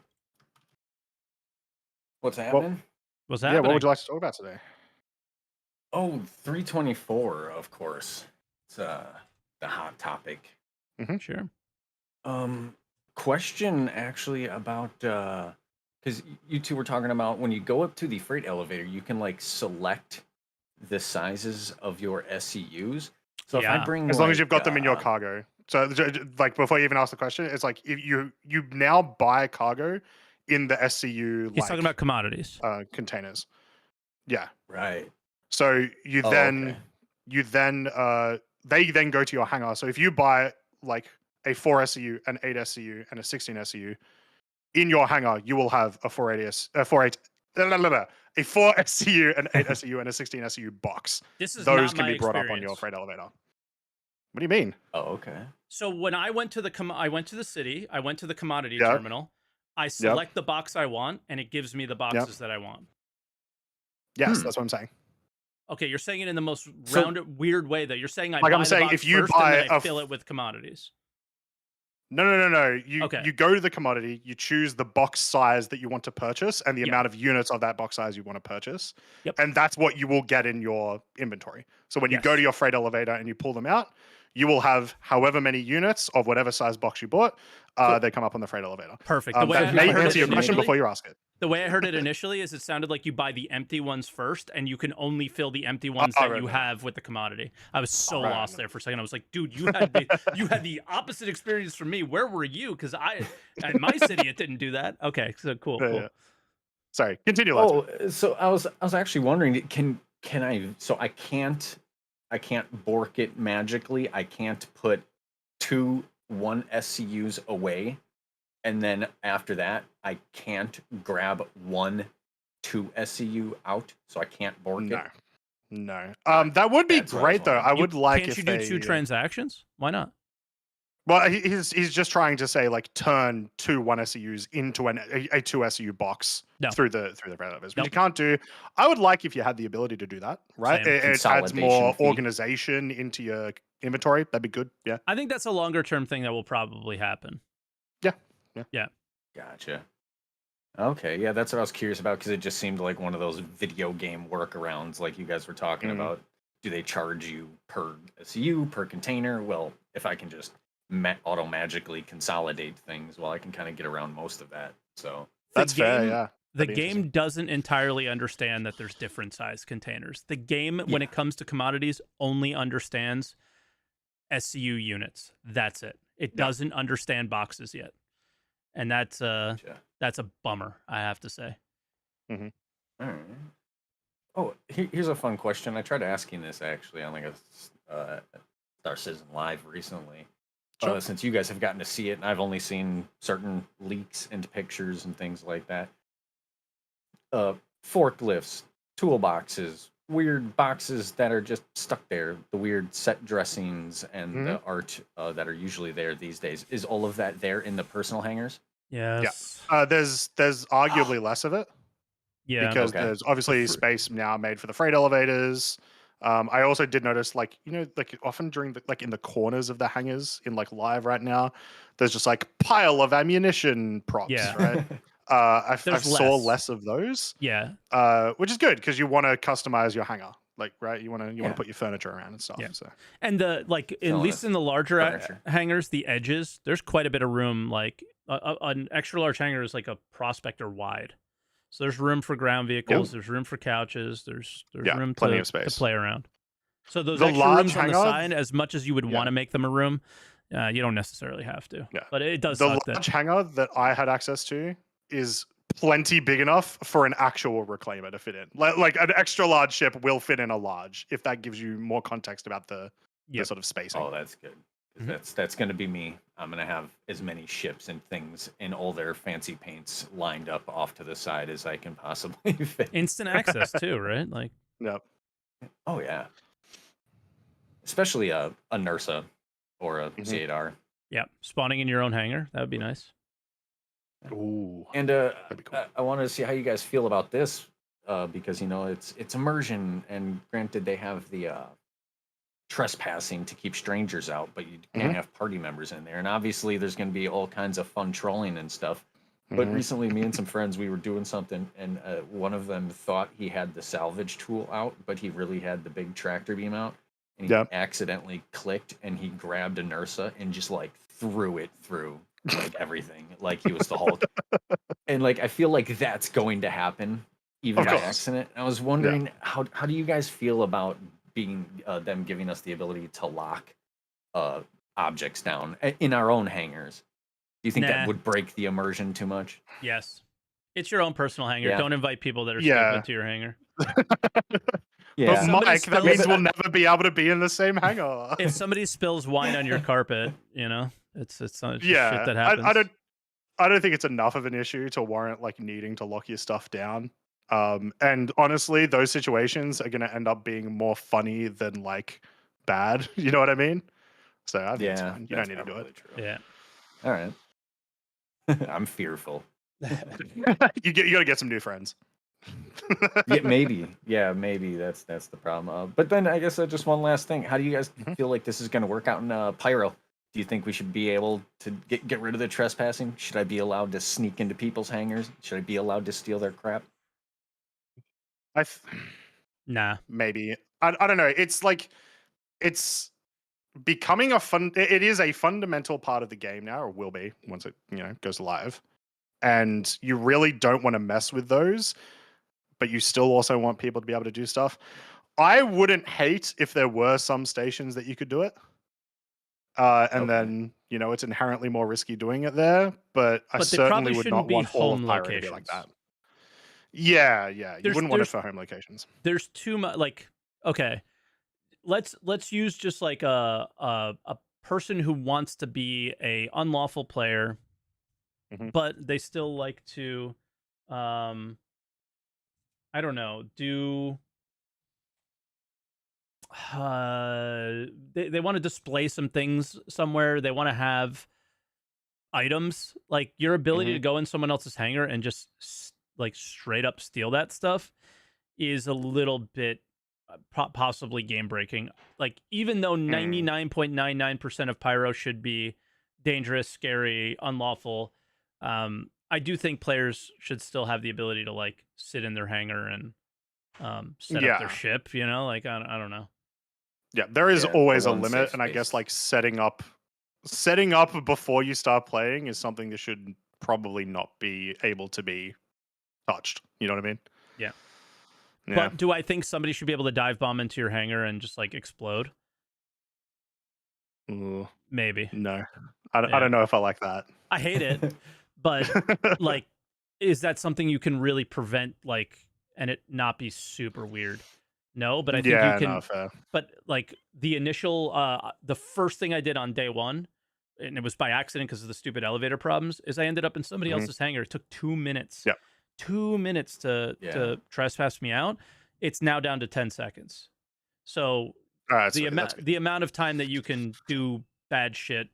What's happening? What's happening? Yeah, what would you like to talk about today? Oh, 324, of course. It's the hot topic. Sure. Question actually about because you two were talking about when you go up to the freight elevator, you can like select the sizes of your SCUs. So if I Yeah. bring As long as like, you've got them in your cargo. So like before you even ask the question, it's like if you now buy cargo in the SCU He's talking about commodities. containers. Yeah. right. So you Oh, then okay. they then go to your hangar. So if you buy like a 4 SCU, an 8 SCU, and a 16 SCU, in your hangar you will have a 4 SCU, an 8 SCU, and a 16 SCU box. This is Those not can my be brought up on your experience. freight elevator. What do you mean? Oh, okay. So when I went to the city, I went to the commodity Yep. terminal. I select the box I want, and it gives me the boxes that I want. Yes, that's what I'm saying. Okay, you're saying it in the most So- rounded, weird way, though. You're saying I Like buy I'm the saying, box if you first buy and then I a fill it with commodities. No. You Okay. you go to the commodity, you choose the box size that you want to purchase and the Yep. amount of units of that box size you want to purchase. Yep. And that's what you will get in your inventory. So when you go Yes. to your freight elevator and you pull them out, you will have however many units of whatever size box you bought. They come up on the freight elevator. Perfect. The way That I may heard answer it your question initially- before you ask it. The way I heard it initially is it sounded like you buy the empty ones first, and you can only fill the empty ones that right, you right. have with the commodity. I was so Right, lost right. there for a second. I was like, dude, you had the opposite experience from me. Where were you? Because in my city, it didn't do that. Okay, so cool. Yeah. Sorry, continue. Lightsmith. Oh, so I was actually wondering, can I? So I can't bork it magically. I can't put 1 SCUs away, and then after that, I can't grab 2 SCU out. So I can't bork it. No. That would be That's what I was great though. I wondering. would like Can't if you do they, 2 transactions? Why not? Well, he's just trying to say like turn 2 1 SCUs into a 2 SCU box No. through the relatives, but Nope. you can't do. I would like if you had the ability to do that, right? Same. It adds Consolidation more fee. organization into your inventory. That'd be good. Yeah. I think that's a longer term thing that will probably happen. Gotcha. Okay, yeah, that's what I was curious about because it just seemed like one of those video game workarounds, like you guys were talking about. Do they charge you per SCU, per container? Well, if I can just auto-magically consolidate things, well, I can kind of get around most of that. So That's fair. Yeah. The That'd be game interesting. doesn't entirely understand that there's different size containers. The game, when it comes to commodities, only understands SCU units. That's it. It doesn't understand boxes yet, and that's a bummer, I have to say. All right. Oh, here's a fun question. I tried asking this actually on like a Star Citizen Live recently. Sure. Since you guys have gotten to see it, and I've only seen certain leaks and pictures and things like that. Forklifts, toolboxes, weird boxes that are just stuck there, the weird set dressings and the art that are usually there these days. Is all of that there in the personal hangars? Yes. There's arguably less of it. Yeah. Because Okay. there's obviously space now made for the freight elevators. I also did notice, like, like often during in the corners of the hangars in like live right now, there's just like pile of ammunition props, Yeah. right? I There's saw less. less of those, Yeah. which is good because you want to customize your hangar, like, right? You want to put your furniture around and stuff. Yeah. So And at So least in the larger furniture. hangars, the edges, there's quite a bit of room. Like an extra large hangar is like a prospector wide. So there's room for ground vehicles. There's room for couches. There's room plenty to, of space. to play around. So those The extra large rooms on the hangar- side, as much as you would want to make them a room, you don't necessarily have to. Yeah. But it does The suck large that. hangar that I had access to is plenty big enough for an actual reclaimer to fit in. Like an extra large ship will fit in a large, if that gives you more context about the sort of spacing. Oh, that's good. 'Cause that's going to be me. I'm going to have as many ships and things in all their fancy paints lined up off to the side as I can possibly fit. Instant access too, right? Like, Yep. Oh yeah. Especially a NURSA or a C8R. yeah, spawning in your own hangar, that would be nice. Ooh. And That'd be cool. I wanted to see how you guys feel about this because it's immersion, and granted they have the trespassing to keep strangers out, but you can't have party members in there. And obviously there's going to be all kinds of fun trolling and stuff. But recently, me and some friends, we were doing something, and one of them thought he had the salvage tool out, but he really had the big tractor beam out. And he accidentally clicked, and he grabbed a NURSA and just like threw it through like everything, like he was the Hulk. And like I feel like that's going to happen even Of by course. accident. And I was wondering how do you guys feel about being them giving us the ability to lock objects down in our own hangars. Do you think Nah. that would break the immersion too much? Yes. It's your own personal hangar. Yeah. Don't invite people that are Yeah. stupid to your hangar. Yeah. But somebody Mike, that spills- means we'll never be able to be in the same hangar. If somebody spills wine on your carpet, you know, it's not just Yeah, shit that happens. I don't think it's enough of an issue to warrant like needing to lock your stuff down. And honestly, those situations are going to end up being more funny than like bad. You know what I mean? So I think it's fine. You don't need to do it. True. Yeah. All right. I'm fearful. You got to get some new friends. Yeah, maybe. Yeah, maybe that's the problem. But then I guess just one last thing. How do you guys feel like this is going to work out in Pyro? Do you think we should be able to get rid of the trespassing? Should I be allowed to sneak into people's hangars? Should I be allowed to steal their crap? Nah. Maybe. I don't know. It's like it's becoming it is a fundamental part of the game now, or will be once it goes live. And you really don't want to mess with those, but you still also want people to be able to do stuff. I wouldn't hate if there were some stations that you could do it. Then it's inherently more risky doing it there, but I certainly would not want all of Pyro to be like that. Yeah. You wouldn't want it for home locations. There's too much. Like, okay, let's use just like a person who wants to be a unlawful player, but they still like to, I don't know, do. They want to display some things somewhere. They want to have items. Like your ability to go in someone else's hangar and just like straight up steal that stuff is a little bit possibly game breaking. Like even though 99.99% of Pyro should be dangerous, scary, unlawful, I do think players should still have the ability to like sit in their hangar and set up their ship. Like I don't know. Yeah, there is always a limit, and I guess like setting up before you start playing is something that should probably not be able to be touched. You know what I mean? Yeah. But do I think somebody should be able to dive bomb into your hangar and just like explode? Ooh, maybe. No, I don't know if I like that. I hate it, but like, is that something you can really prevent? Like, and it not be super weird? No, but I think you can. No, fair. But like the initial, the first thing I did on day one, and it was by accident because of the stupid elevator problems, is I ended up in somebody else's hangar. It took 2 minutes. Yeah. 2 minutes to trespass me out. It's now down to 10 seconds. So the amount of time that you can do bad shit,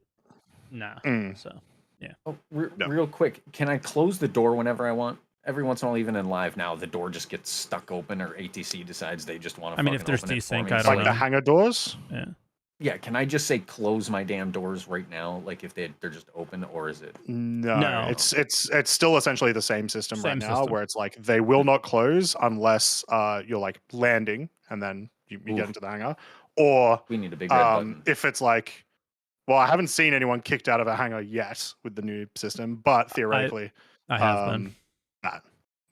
nah. So yeah. Oh, real quick, can I close the door whenever I want? Every once in a while, even in live now, the door just gets stuck open, or ATC decides they just want to. I mean, if there's desync, I don't like know. the hangar doors. Yeah, can I just say close my damn doors right now? Like if they're just open, or is it? No. It's still essentially the same system right now, system. where it's like they will not close unless you're like landing and then you get into the hangar, or we need a big red button. If it's like, well, I haven't seen anyone kicked out of a hangar yet with the new system, but theoretically, I have been.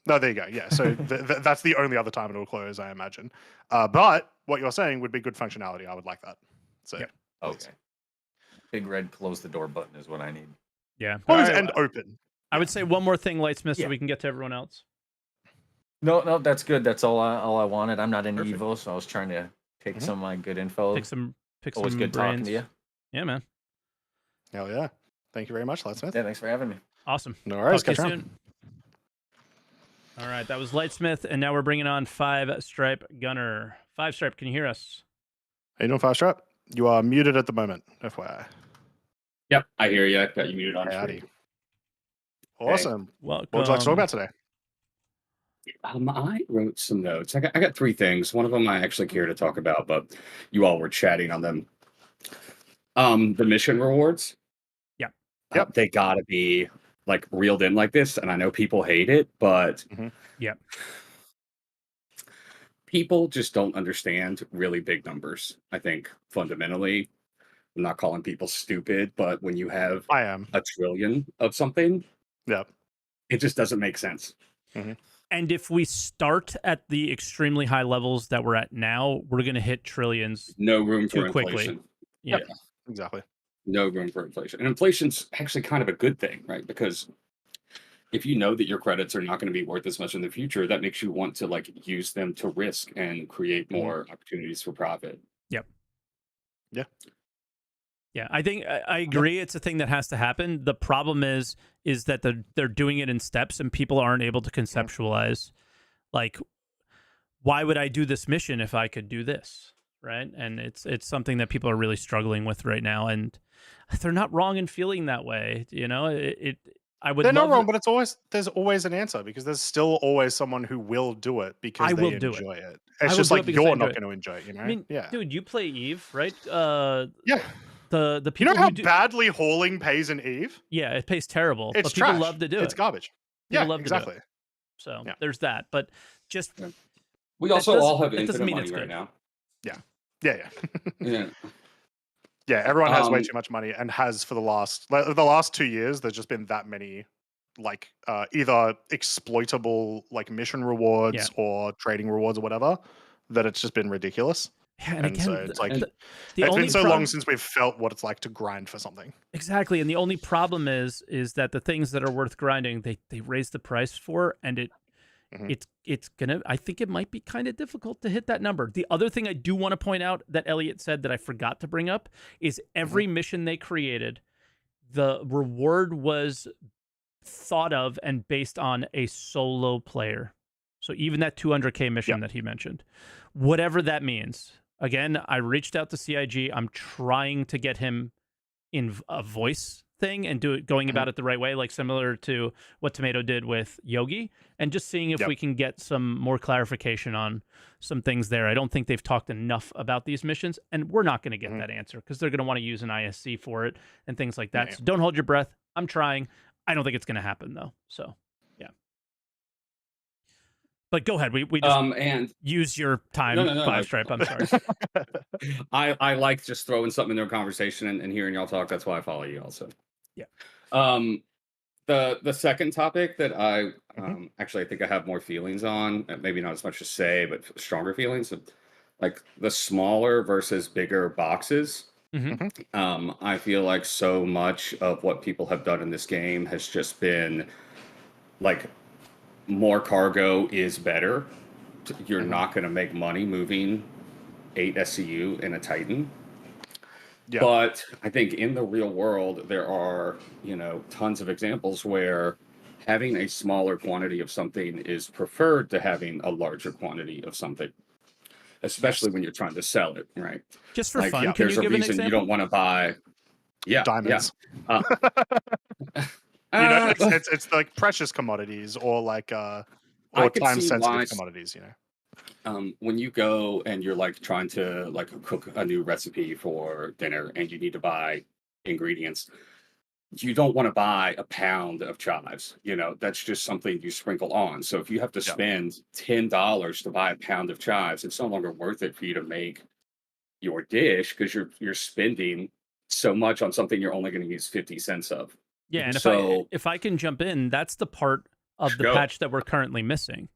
No, there you go. Yeah, so that's the only other time it will close, I imagine. But what you're saying would be good functionality. I would like that. So okay, big red close the door button is what I need. Yeah, close and open. I would say one more thing, Lightsmith, so we can get to everyone else. No, that's good. That's all I wanted. I'm not in Evo, so I was trying to take some of my good info. Pick some Always good brains. talking to you. Yeah, man. Hell yeah! Thank you very much, Lightsmith. Yeah, thanks for having me. Awesome. No worries. Talk to Catch you soon. All right, that was Lightsmith, and now we're bringing on 5-Stripe Gunner. 5-Stripe, can you hear us? How you doing, 5-Stripe? You are muted at the moment, FYI. Yep, I hear you. I got you muted on Howdy. screen. Awesome. Welcome. What would you like to talk about today? I wrote some notes. I got three things. One of them I actually care to talk about, but you all were chatting on them. The mission rewards. Yep. They gotta be like reeled in like this, and I know people hate it, but people just don't understand really big numbers. I think fundamentally, I'm not calling people stupid, but when you have I am a trillion of something, Yep. it just doesn't make sense. And if we start at the extremely high levels that we're at now, we're going to hit trillions No room for too quickly. inflation. Yeah. Exactly. No room for inflation. And inflation's actually kind of a good thing, right? Because if you know that your credits are not going to be worth as much in the future, that makes you want to like use them to risk and create more opportunities for profit. Yep. Yeah. Yeah, I think I agree. It's a thing that has to happen. The problem is that they're doing it in steps, and people aren't able to conceptualize, like, why would I do this mission if I could do this, right? And it's something that people are really struggling with right now, and they're not wrong in feeling that way. You know, I would. They're not love wrong, but there's always an answer because there's still always someone who will do it because I they will do it. enjoy it. I It's will just do it like because I you're enjoy not it. going to enjoy it, you know? I mean, yeah. dude, you play Eve, right? Yeah. The You people know how who do, badly hauling pays in Eve? yeah, it pays terrible, It's but people trash. love to do It's it. garbage. People Yeah, love to do it. exactly. So Yeah. there's that, but just We That also doesn't- all have that doesn't infinite mean money it's right good. now. Yeah. Yeah. Yeah, everyone has way Um, too much money and has for the last 2 years. There's just been that many, like either exploitable like mission rewards or trading rewards or whatever, that it's just been ridiculous. yeah, and And again, so it's like the it's only been so prob- long since we've felt what it's like to grind for something. exactly, and the only problem is that the things that are worth grinding, they raise the price for, and Mhm. it's gonna. I think it might be kind of difficult to hit that number. The other thing I do want to point out that Elliot said that I forgot to bring up is every mission they created, the reward was thought of and based on a solo player. So even that 200K mission that he mentioned, whatever that means. Again, I reached out to CIG. I'm trying to get him in a voice thing and going about it the right way, like similar to what Tomato did with Yogi, and just seeing if we can get some more clarification on some things there. I don't think they've talked enough about these missions, and we're not going to get that answer because they're going to want to use an ISC for it and things like that. So don't hold your breath. I'm trying. I don't think it's going to happen though. So yeah. But go ahead. We just and use your time, No. Five Stripe. I'm sorry. I like just throwing something into a conversation and hearing y'all talk. That's why I follow you also. Yeah. The second topic that I actually I think I have more feelings on, maybe not as much to say, but stronger feelings, like the smaller versus bigger boxes. I feel like so much of what people have done in this game has just been like more cargo is better. You're not going to make money moving 8 SCU in a Titan. Yeah. But I think in the real world, there are, tons of examples where having a smaller quantity of something is preferred to having a larger quantity of something, especially when you're trying to sell it, right? Just for fun, can there's you a give an reason you example? don't want to buy. Yeah, Diamonds. Yeah. It's like precious commodities or like I or could time see sensitive why commodities, when you go and you're like trying to like cook a new recipe for dinner and you need to buy ingredients, you don't want to buy a pound of chives. That's just something you sprinkle on. So if you have to spend $10 to buy a pound of chives, it's no longer worth it for you to make your dish because you're spending so much on something you're only going to use 50 cents of. Yeah, and So- if I can jump in, that's the part of the Go. patch that we're currently missing,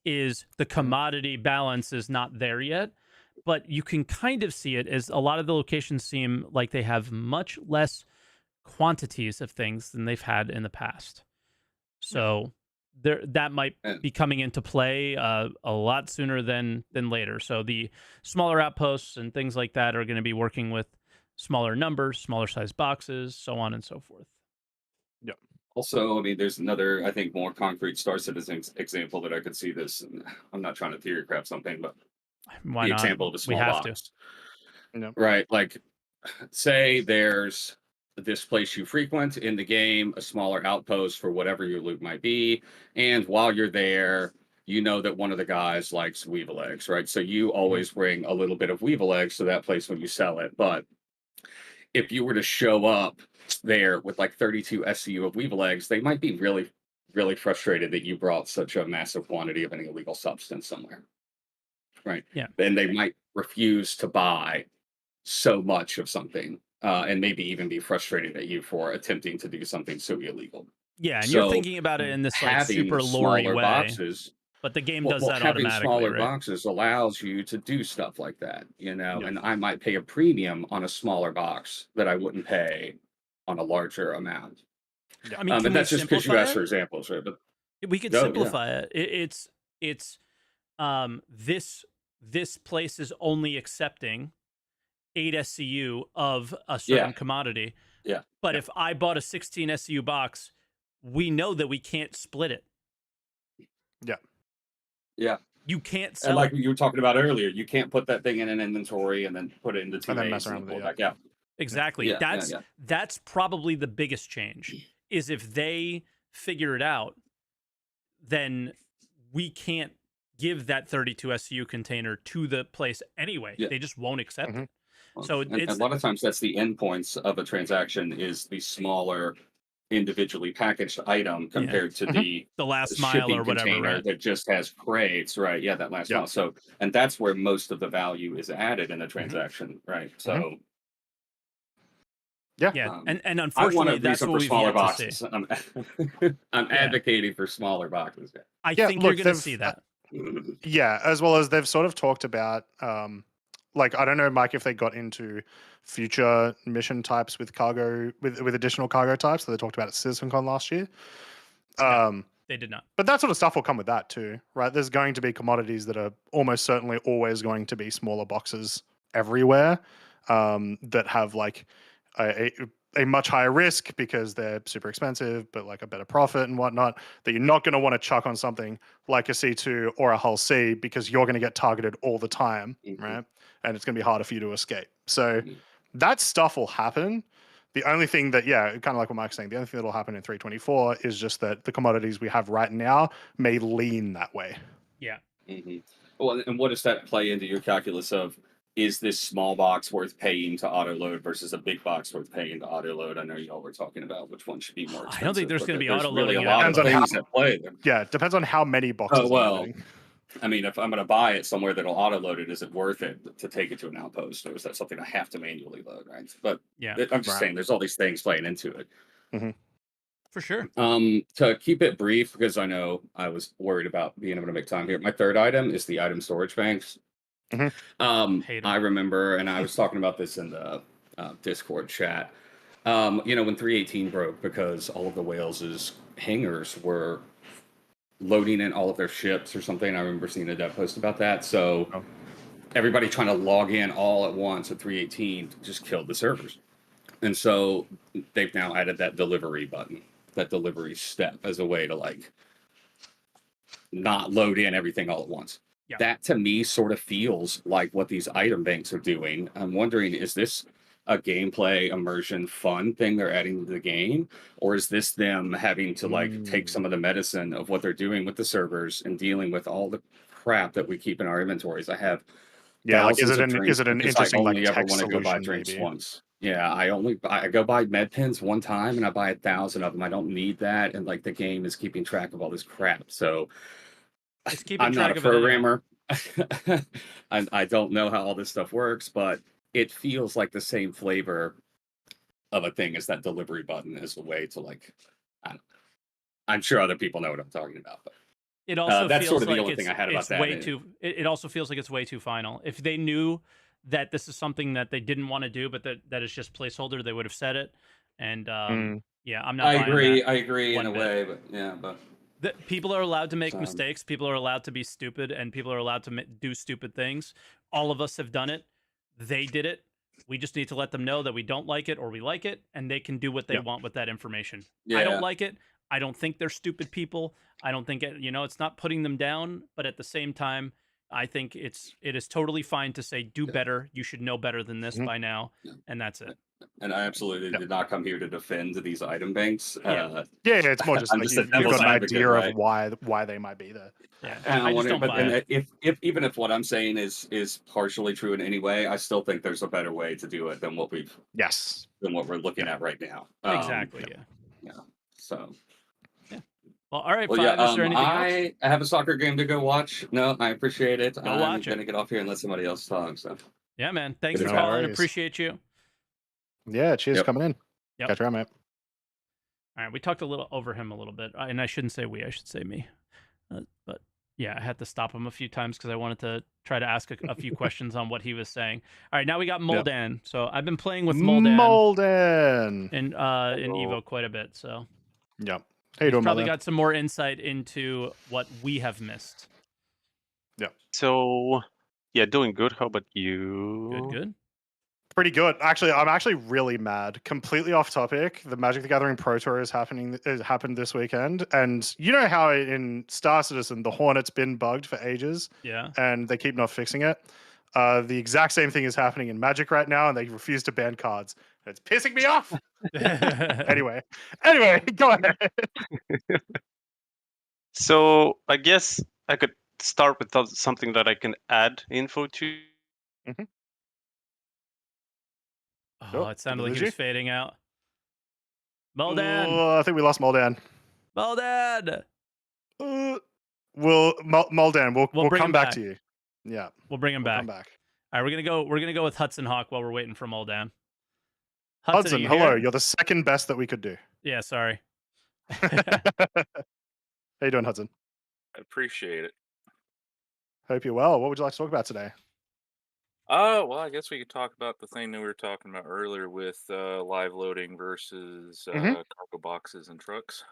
is the commodity balance is not there yet, but you can kind of see it as a lot of the locations seem like they have much less quantities of things than they've had in the past. So that might be coming into play a lot sooner than later. So the smaller outposts and things like that are going to be working with smaller numbers, smaller size boxes, so on and so forth. Also, I mean, there's another, I think, more concrete Star Citizen example that I could see this. And I'm not trying to theory craft something, but Why the not? example of a small we have box. to. Right. Like, say there's this place you frequent in the game, a smaller outpost for whatever your loot might be. And while you're there, you know that one of the guys likes weevil eggs, right? So you always bring a little bit of weevil eggs to that place when you sell it. But if you were to show up there with like 32 SCU of weevil eggs, they might be really, really frustrated that you brought such a massive quantity of an illegal substance somewhere. Right. Yeah. And they might refuse to buy so much of something and maybe even be frustrated at you for attempting to do something so illegal. Yeah, and you're So thinking about it in this like having super lorry smaller way, boxes, but the game well, does well, that having automatically, smaller right? boxes allows you to do stuff like that, you know. Yeah. And I might pay a premium on a smaller box that I wouldn't pay on a larger amount. I mean, can And we that's just because you simplify asked for it? examples, right? But We could yeah. simplify it. It's this place is only accepting 8 SCU of a certain commodity. Yeah. But if I bought a 16 SCU box, we know that we can't split it. Yeah. You can't And sell like it. you were talking about earlier, you can't put that thing in an inventory and then put it into two And then A's mess and around with pull it, it back out. Exactly. Yeah, yeah, yeah. That's probably the biggest change. Is if they figure it out, then we can't give that 32 SCU container to the place anyway. Yeah. They just won't accept it. Well, So and it's a lot of times that's the endpoints of a transaction is the smaller individually packaged item compared to the the last mile shipping or whatever, container right? that just has crates, right? Yeah, that last Yeah. mile. So, and that's where most of the value is added in a transaction, right? So, Yeah. Yeah, and I want unfortunately, a that's reason what for we've smaller yet to boxes. see. I'm advocating for smaller boxes. I Yeah, think you're look, going to they've- see that. Yeah, as well as they've sort of talked about, like, I don't know, Mike, if they got into future mission types with cargo, with additional cargo types that they talked about at CitizenCon last year. They did not. But that sort of stuff will come with that too, right? There's going to be commodities that are almost certainly always going to be smaller boxes everywhere, that have like a much higher risk because they're super expensive, but like a better profit and whatnot, that you're not going to want to chuck on something like a C2 or a Hull C because you're going to get targeted all the time, right? And it's going to be harder for you to escape. So that stuff will happen. The only thing that, kind of like what Mike's saying, the only thing that will happen in 324 is just that the commodities we have right now may lean that way. Yeah. Well, and what does that play into your calculus of, is this small box worth paying to auto load versus a big box worth paying to auto load? I know y'all were talking about which one should be more expensive. I don't think there's going to be there's auto really loading. a lot of Depends on how- things at play there. Yeah, it depends on how many boxes. Oh, I'm well, loading. I mean, if I'm going to buy it somewhere that'll auto load it, is it worth it to take it to an outpost, or is that something I have to manually load? Right. But Yeah, I'm just saying, there's all these things playing into it. for sure. To keep it brief, because I know I was worried about being able to make time here. My third item is the item storage banks. Hate 'em. I remember, and I was talking about this in the Discord chat. You know, when 318 broke because all of the Whales's hangars were loading in all of their ships or something. I remember seeing a dev post about that. So everybody trying to log in all at once at 318 just killed the servers. And so they've now added that delivery button, that delivery step, as a way to like not load in everything all at once. Yeah. That to me sort of feels like what these item banks are doing. I'm wondering, is this a gameplay immersion fun thing they're adding to the game, or is this them having to like take some of the medicine of what they're doing with the servers and dealing with all the crap that we keep in our inventories? I have Like, is thousands it of an drinks because interesting I like only ever tech want to go buy solution, drinks maybe? once. Yeah, I go buy med pens one time and I buy 1,000 of them. I don't need that, and like the game is keeping track of all this crap. So It's keeping I'm not track a of it anyway. programmer. I don't know how all this stuff works, but it feels like the same flavor of a thing as that delivery button as a way to like. I'm sure other people know what I'm talking about, but It also that's feels sort of the like only it's, thing I had about it's that. way too. It also feels like it's way too final. If they knew that this is something that they didn't want to do, but that is just placeholder, they would have said it. And yeah, I'm not. I buying agree. that I agree in one a bit. way, but yeah, but People are allowed to make So- mistakes. People are allowed to be stupid, and people are allowed to do stupid things. All of us have done it. They did it. We just need to let them know that we don't like it or we like it, and they can do what they want with that information. I Yeah. don't like it. I don't think they're stupid people. I don't think it's not putting them down, but at the same time, I think it is totally fine to say do better. You should know better than this by now, and that's it. And I absolutely did not come here to defend these item banks. Yeah. It's more just I'm like just a you've got devil's an advocate, idea right? of why they might be there. Yeah, And I just wonder- don't but buy then it. if even if what I'm saying is partially true in any way, I still think there's a better way to do it than what Yes. we're looking at right now. Exactly. Yeah. So Well, all right. well, Five. yeah. Is there anything else? I have a soccer game to go watch. No, I appreciate it. I'm watch it. gonna get off here and let somebody else talk. So Yeah, man. Thanks No for calling. worries. Appreciate you. Yeah. Cheers Yep. for coming in. Yep. Catch you around, mate. All right, we talked a little over him a little bit, and I shouldn't say we, I should say me. But yeah, I had to stop him a few times because I wanted to try to ask a few questions on what he was saying. All right, now we got Moldan. So I've been playing with Moldan in Evo quite a bit. So yeah, how you he's doing, probably Moldan? got some more insight into what we have missed. So, yeah, doing good. How about you? Good. Pretty good. Actually, I'm actually really mad. Completely off topic. The Magic the Gathering Pro Tour happened this weekend, and you know how in Star Citizen the Hornet's been bugged for ages, Yeah. and they keep not fixing it. The exact same thing is happening in Magic right now, and they refuse to ban cards. It's pissing me off. Anyway, go ahead. So, I guess I could start with something that I can add info to. Oh, it sounded like he was fading out. Moldan. Oh, I think we lost Moldan. Moldan. Moldan, we'll bring come him back back. to you. Yeah, We'll bring him we'll back. come back. All right, we're gonna go with Hudson Hawk while we're waiting for Moldan. Hudson, you hello. here? You're the second best that we could do. Yeah, sorry. How you doing, Hudson? I appreciate it. Hope you're well. What would you like to talk about today? Well, I guess we could talk about the thing that we were talking about earlier with live loading versus cargo boxes and trucks.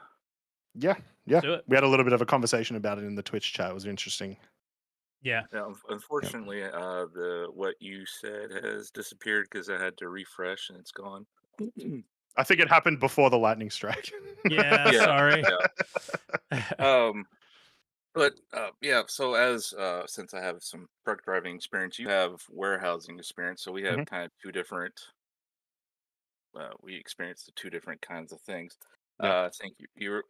Yeah. Let's do it. We had a little bit of a conversation about it in the Twitch chat. It was interesting. Yeah. Now, unfortunately, what you said has disappeared because I had to refresh and it's gone. I think it happened before the lightning strike. Yeah, sorry. But yeah, so as since I have some truck driving experience, you have warehousing experience, so we have kind of two different. We experience the two different kinds of things. I think you're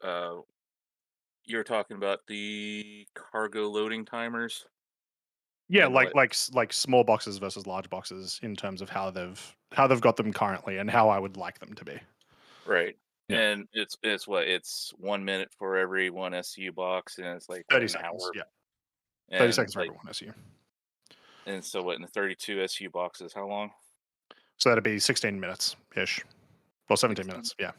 talking about the cargo loading timers. Yeah, and like small boxes versus large boxes in terms of how they've got them currently and how I would like them to be. Right. Yeah. And it's 1 minute for every one SU box, and it's like 30 an seconds. hour. Yeah. 30 seconds for everyone SU. And so what in the 32 SU boxes, how long? So that'd be 16 minutes ish. Well, 17 minutes. Yeah.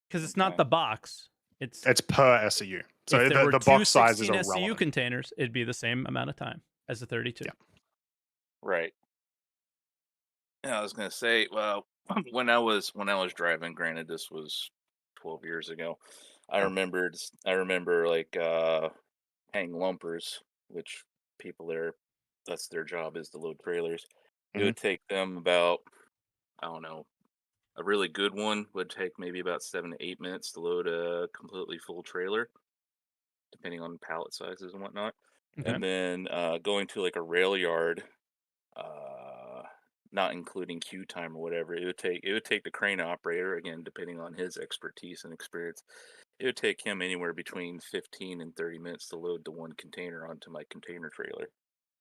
Because it's not the box. It's per SU. So if there were the two box sizes 16 are SU relevant. containers, it'd be the same amount of time as the 32. Yeah. Right. Yeah, I was gonna say, well, when I was driving, granted this was 12 years ago, I remember like hang lumpers, which people there, that's their job, is to load trailers. It would take them about, I don't know, a really good one would take maybe about 7 to 8 minutes to load a completely full trailer, depending on pallet sizes and whatnot. Okay. And then going to like a rail yard, not including queue time or whatever, it would take the crane operator, again depending on his expertise and experience, it would take him anywhere between 15 and 30 minutes to load the one container onto my container trailer,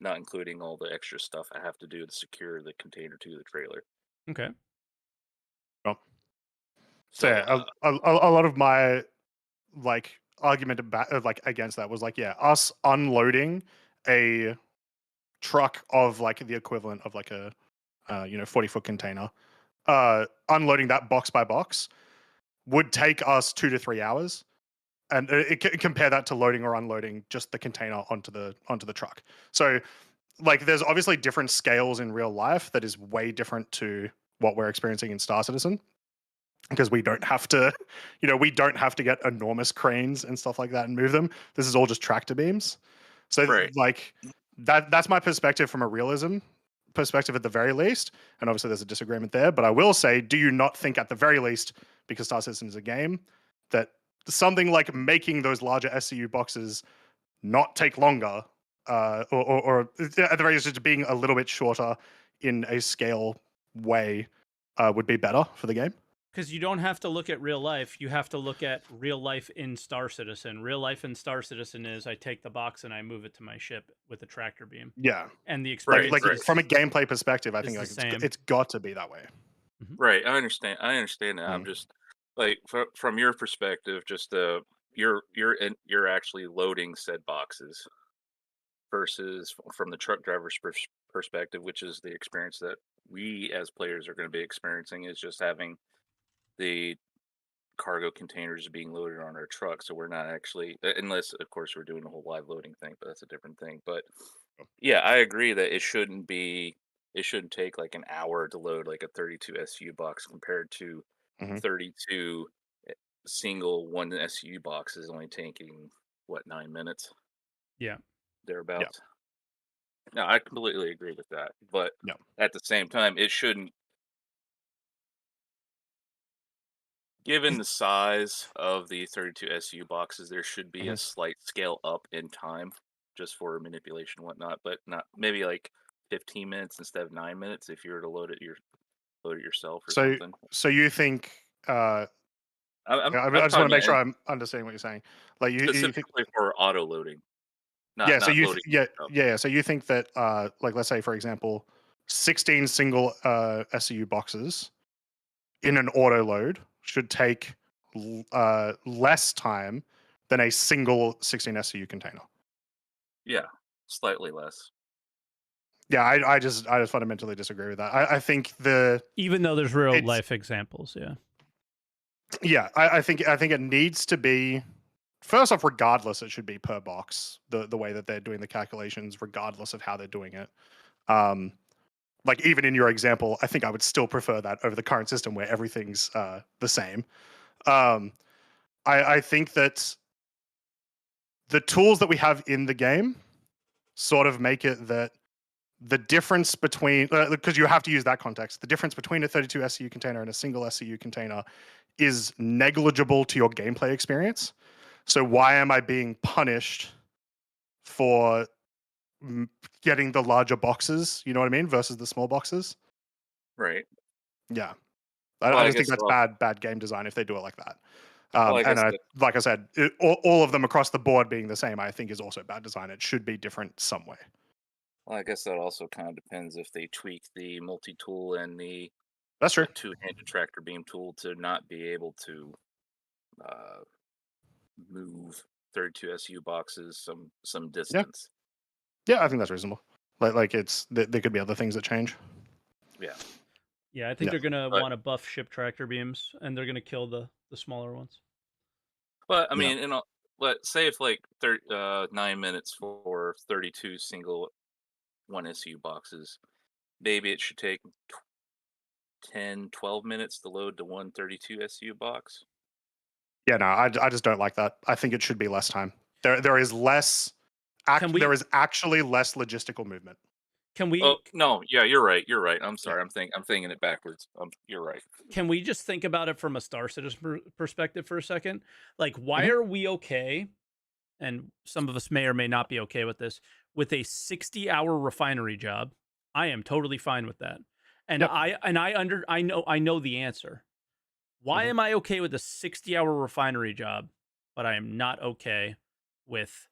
not including all the extra stuff I have to do to secure the container to the trailer. Okay. Well, so yeah, a lot of my argument about against that was us unloading a truck of the equivalent of a 40-foot container, unloading that box by box would take us 2 to 3 hours, and compare that to loading or unloading just the container onto the truck. So there's obviously different scales in real life that is way different to what we're experiencing in Star Citizen, because we don't have to get enormous cranes and stuff like that and move them. This is all just tractor beams. So that's my perspective from a realism perspective at the very least. And obviously there's a disagreement there, but I will say, do you not think at the very least, because Star Citizen is a game, that something like making those larger SCU boxes not take longer, or at the very least just being a little bit shorter in a scale way would be better for the game? Because you don't have to look at real life. You have to look at real life in Star Citizen. Real life in Star Citizen is I take the box and I move it to my ship with a tractor beam. Yeah. And the experience from a gameplay perspective, I think it's got to be that way. Right. I understand that. I'm just from your perspective, just you're actually loading said boxes versus from the truck driver's perspective, which is the experience that we as players are going to be experiencing, is just having the cargo containers being loaded on our truck, so we're not actually, unless of course we're doing the whole live loading thing, but that's a different thing. But yeah, I agree that it shouldn't take like an hour to load like a 32 SU box compared to Mhm. 32 single one SU box is only taking what, 9 minutes Yeah. thereabouts. No, I completely agree with that, but Yeah. at the same time, it shouldn't. Given the size of the 32 SU boxes, there should be a Mhm. slight scale up in time just for manipulation and whatnot, but not maybe like 15 minutes instead of 9 minutes if you were to load it yourself or So something. so you think I'm I just talking want to make sure about I'm understanding what you're saying. Like you think specifically for auto loading, yeah, so not you loading. yeah, so you think that like let's say for example 16 single SCU boxes in an auto load should take less time than a single 16 SCU container. Yeah, slightly less. Yeah, I just fundamentally disagree with that. I think Even though there's real it's- life examples, yeah. yeah, I think it needs to be first off, regardless, it should be per box, the way that they're doing the calculations, regardless of how they're doing it. Like even in your example, I think I would still prefer that over the current system where everything's the same. I think that the tools that we have in the game sort of make it that the difference between because you have to use that context, the difference between a 32 SCU container and a single SCU container is negligible to your gameplay experience. So why am I being punished for getting the larger boxes? You know what I mean? Versus the small boxes. Right. Yeah, Well, I I just think guess that's bad game design if they do it like that. Well, I And guess like I said, all of them across the board being the same, I think is also bad design. It should be different some way. Well, I guess that also kind of depends if they tweak the multi-tool and the That's true. two-handed tractor beam tool to not be able to move 32 SU boxes some distance. Yeah, I think that's reasonable. Like it's there could be other things that change. Yeah. Yeah, I think Yeah. they're gonna But- want to buff ship tractor beams, and they're gonna kill the smaller ones. But I Yeah. mean, let's say if like 9 minutes for 32 single 1 SU boxes, maybe it should take 10, 12 minutes to load the 132 SU box. Yeah, no, I just don't like that. I think it should be less time. There is less. Can we- There is actually less logistical movement. Can we Oh no, yeah, you're right. I'm sorry, I'm thinking it backwards. You're right. can we just think about it from a Star Citizen perspective for a second? Like, why Mhm. are we okay? And some of us may or may not be okay with this, with a 60-hour refinery job. I am totally fine with that. And Yep. I know the answer. Why Mhm. am I okay with a 60-hour refinery job, but I am not okay with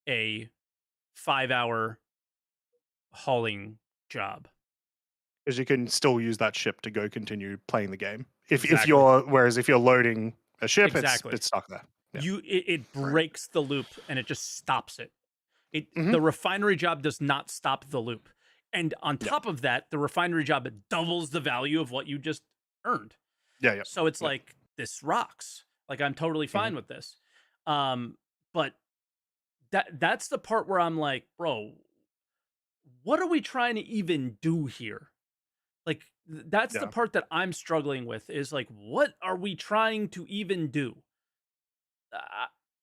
a 5-hour hauling job? Because you can still use that ship to go continue playing the game. If Exactly. whereas if you're loading a ship, Exactly. it's stuck there. Yeah. It breaks the loop and it just stops it. Mhm. The refinery job does not stop the loop. And on Yeah. top of that, the refinery job doubles the value of what you just earned. Yeah. So it's Yeah. like, this rocks. Like, I'm totally fine with this. But that's the part where I'm like, bro, what are we trying to even do here? Like, that's the Yeah. part that I'm struggling with, is like, what are we trying to even do?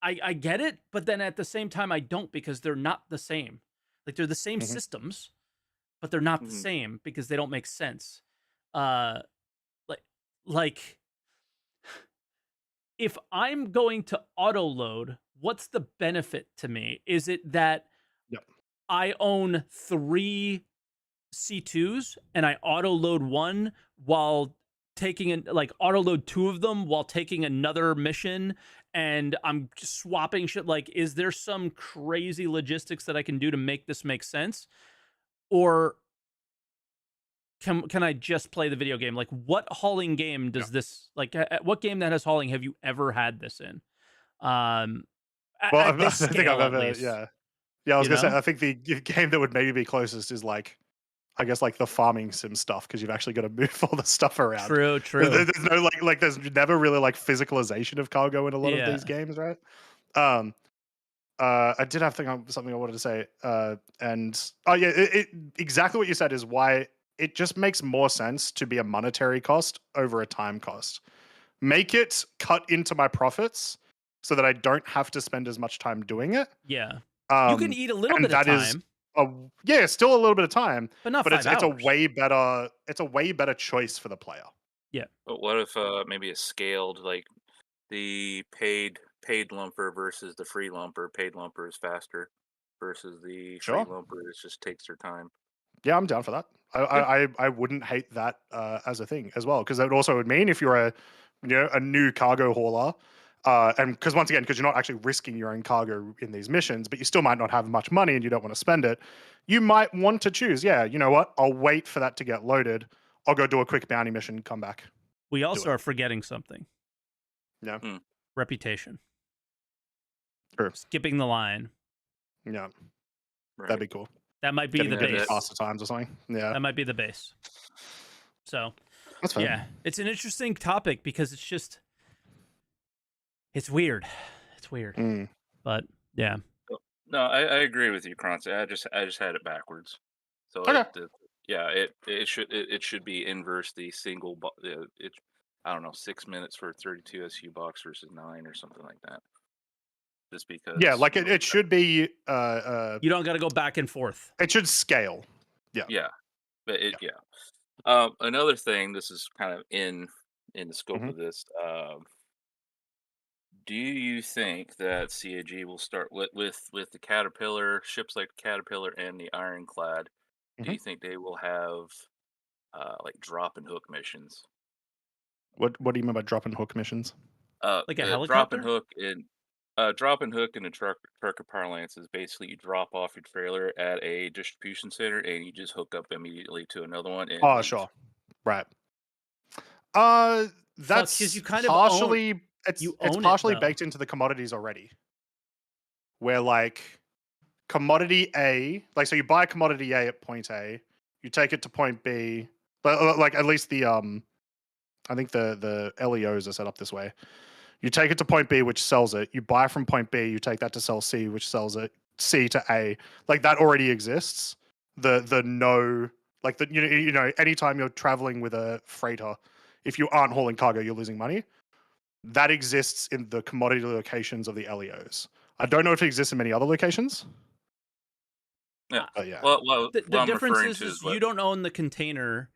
I get it, but then at the same time, I don't, because they're not the same. Like, they're the same Mhm. systems, but they're not the Mhm. same because they don't make sense. Like, if I'm going to auto load, what's the benefit to me? Is it that Yep. I own 3 C2s and I auto load one while auto load 2 of them while taking another mission, and I'm just swapping shit? Like, is there some crazy logistics that I can do to make this make sense? Or can I just play the video game? Like, what hauling game does this, like, what game that has hauling have you ever had this in? Well, At this I think scale, I've at ever least. yeah. I was You gonna say know? I think the game that would maybe be closest is like I guess like the farming sim stuff because you've actually got to move all the stuff around. True. There's no like there's never really like physicalization of cargo in a lot of these games, right? I did have something I wanted to say, and oh yeah, exactly what you said is why it just makes more sense to be a monetary cost over a time cost. Make it cut into my profits so that I don't have to spend as much time doing it. Yeah. You can eat a little bit of time. Still a little bit of time, but not 5 hours. It's a way better choice for the player. Yeah. But what if maybe it's scaled, like the paid lumper versus the free lumper? Paid lumper is faster versus the free lumper just takes their time. Yeah, I'm down for that. I wouldn't hate that as a thing as well, because that also would mean if you're a new cargo hauler, and because once again, because you're not actually risking your own cargo in these missions, but you still might not have much money and you don't want to spend it, you might want to choose, you know what, I'll wait for that to get loaded. I'll go do a quick bounty mission, come back. We also are forgetting something. Yeah. Reputation. Sure. Skipping the line. Yeah. Right. That'd be cool. That might be the base. Faster times or something. Yeah. That might be the base. So, that's fine. Yeah, it's an interesting topic because it's weird. It's weird. But yeah. No, I agree with you, Croncy. I just had it backwards. So okay. It should be inverse the single. I don't know, 6 minutes for a 32 SU box versus 9 or something like that. Just because. Yeah, like it should be. You don't got to go back and forth. It should scale. Yeah. Yeah, but another thing. This is kind of in the scope of this. Do you think that CAG will start with the Caterpillar ships like Caterpillar and the Ironclad? Do you think they will have like drop and hook missions? What do you mean by drop and hook missions? Like a helicopter? Drop and hook in a trucker parlance is basically you drop off your trailer at a distribution center and you just hook up immediately to another one. And sure, right. That's because you kind of partially it's partially baked into the commodities already. Where like commodity A, like so you buy commodity A at point A, you take it to point B, but like at least the I think the LEOs are set up this way. You take it to point B, which sells it. You buy from point B, you take that to sell C, which sells it C to A. Like that already exists. Anytime you're traveling with a freighter, if you aren't hauling cargo, you're losing money. That exists in the commodity locations of the LEOs. I don't know if it exists in many other locations. Yeah. Yeah. Well, the difference is you don't own the container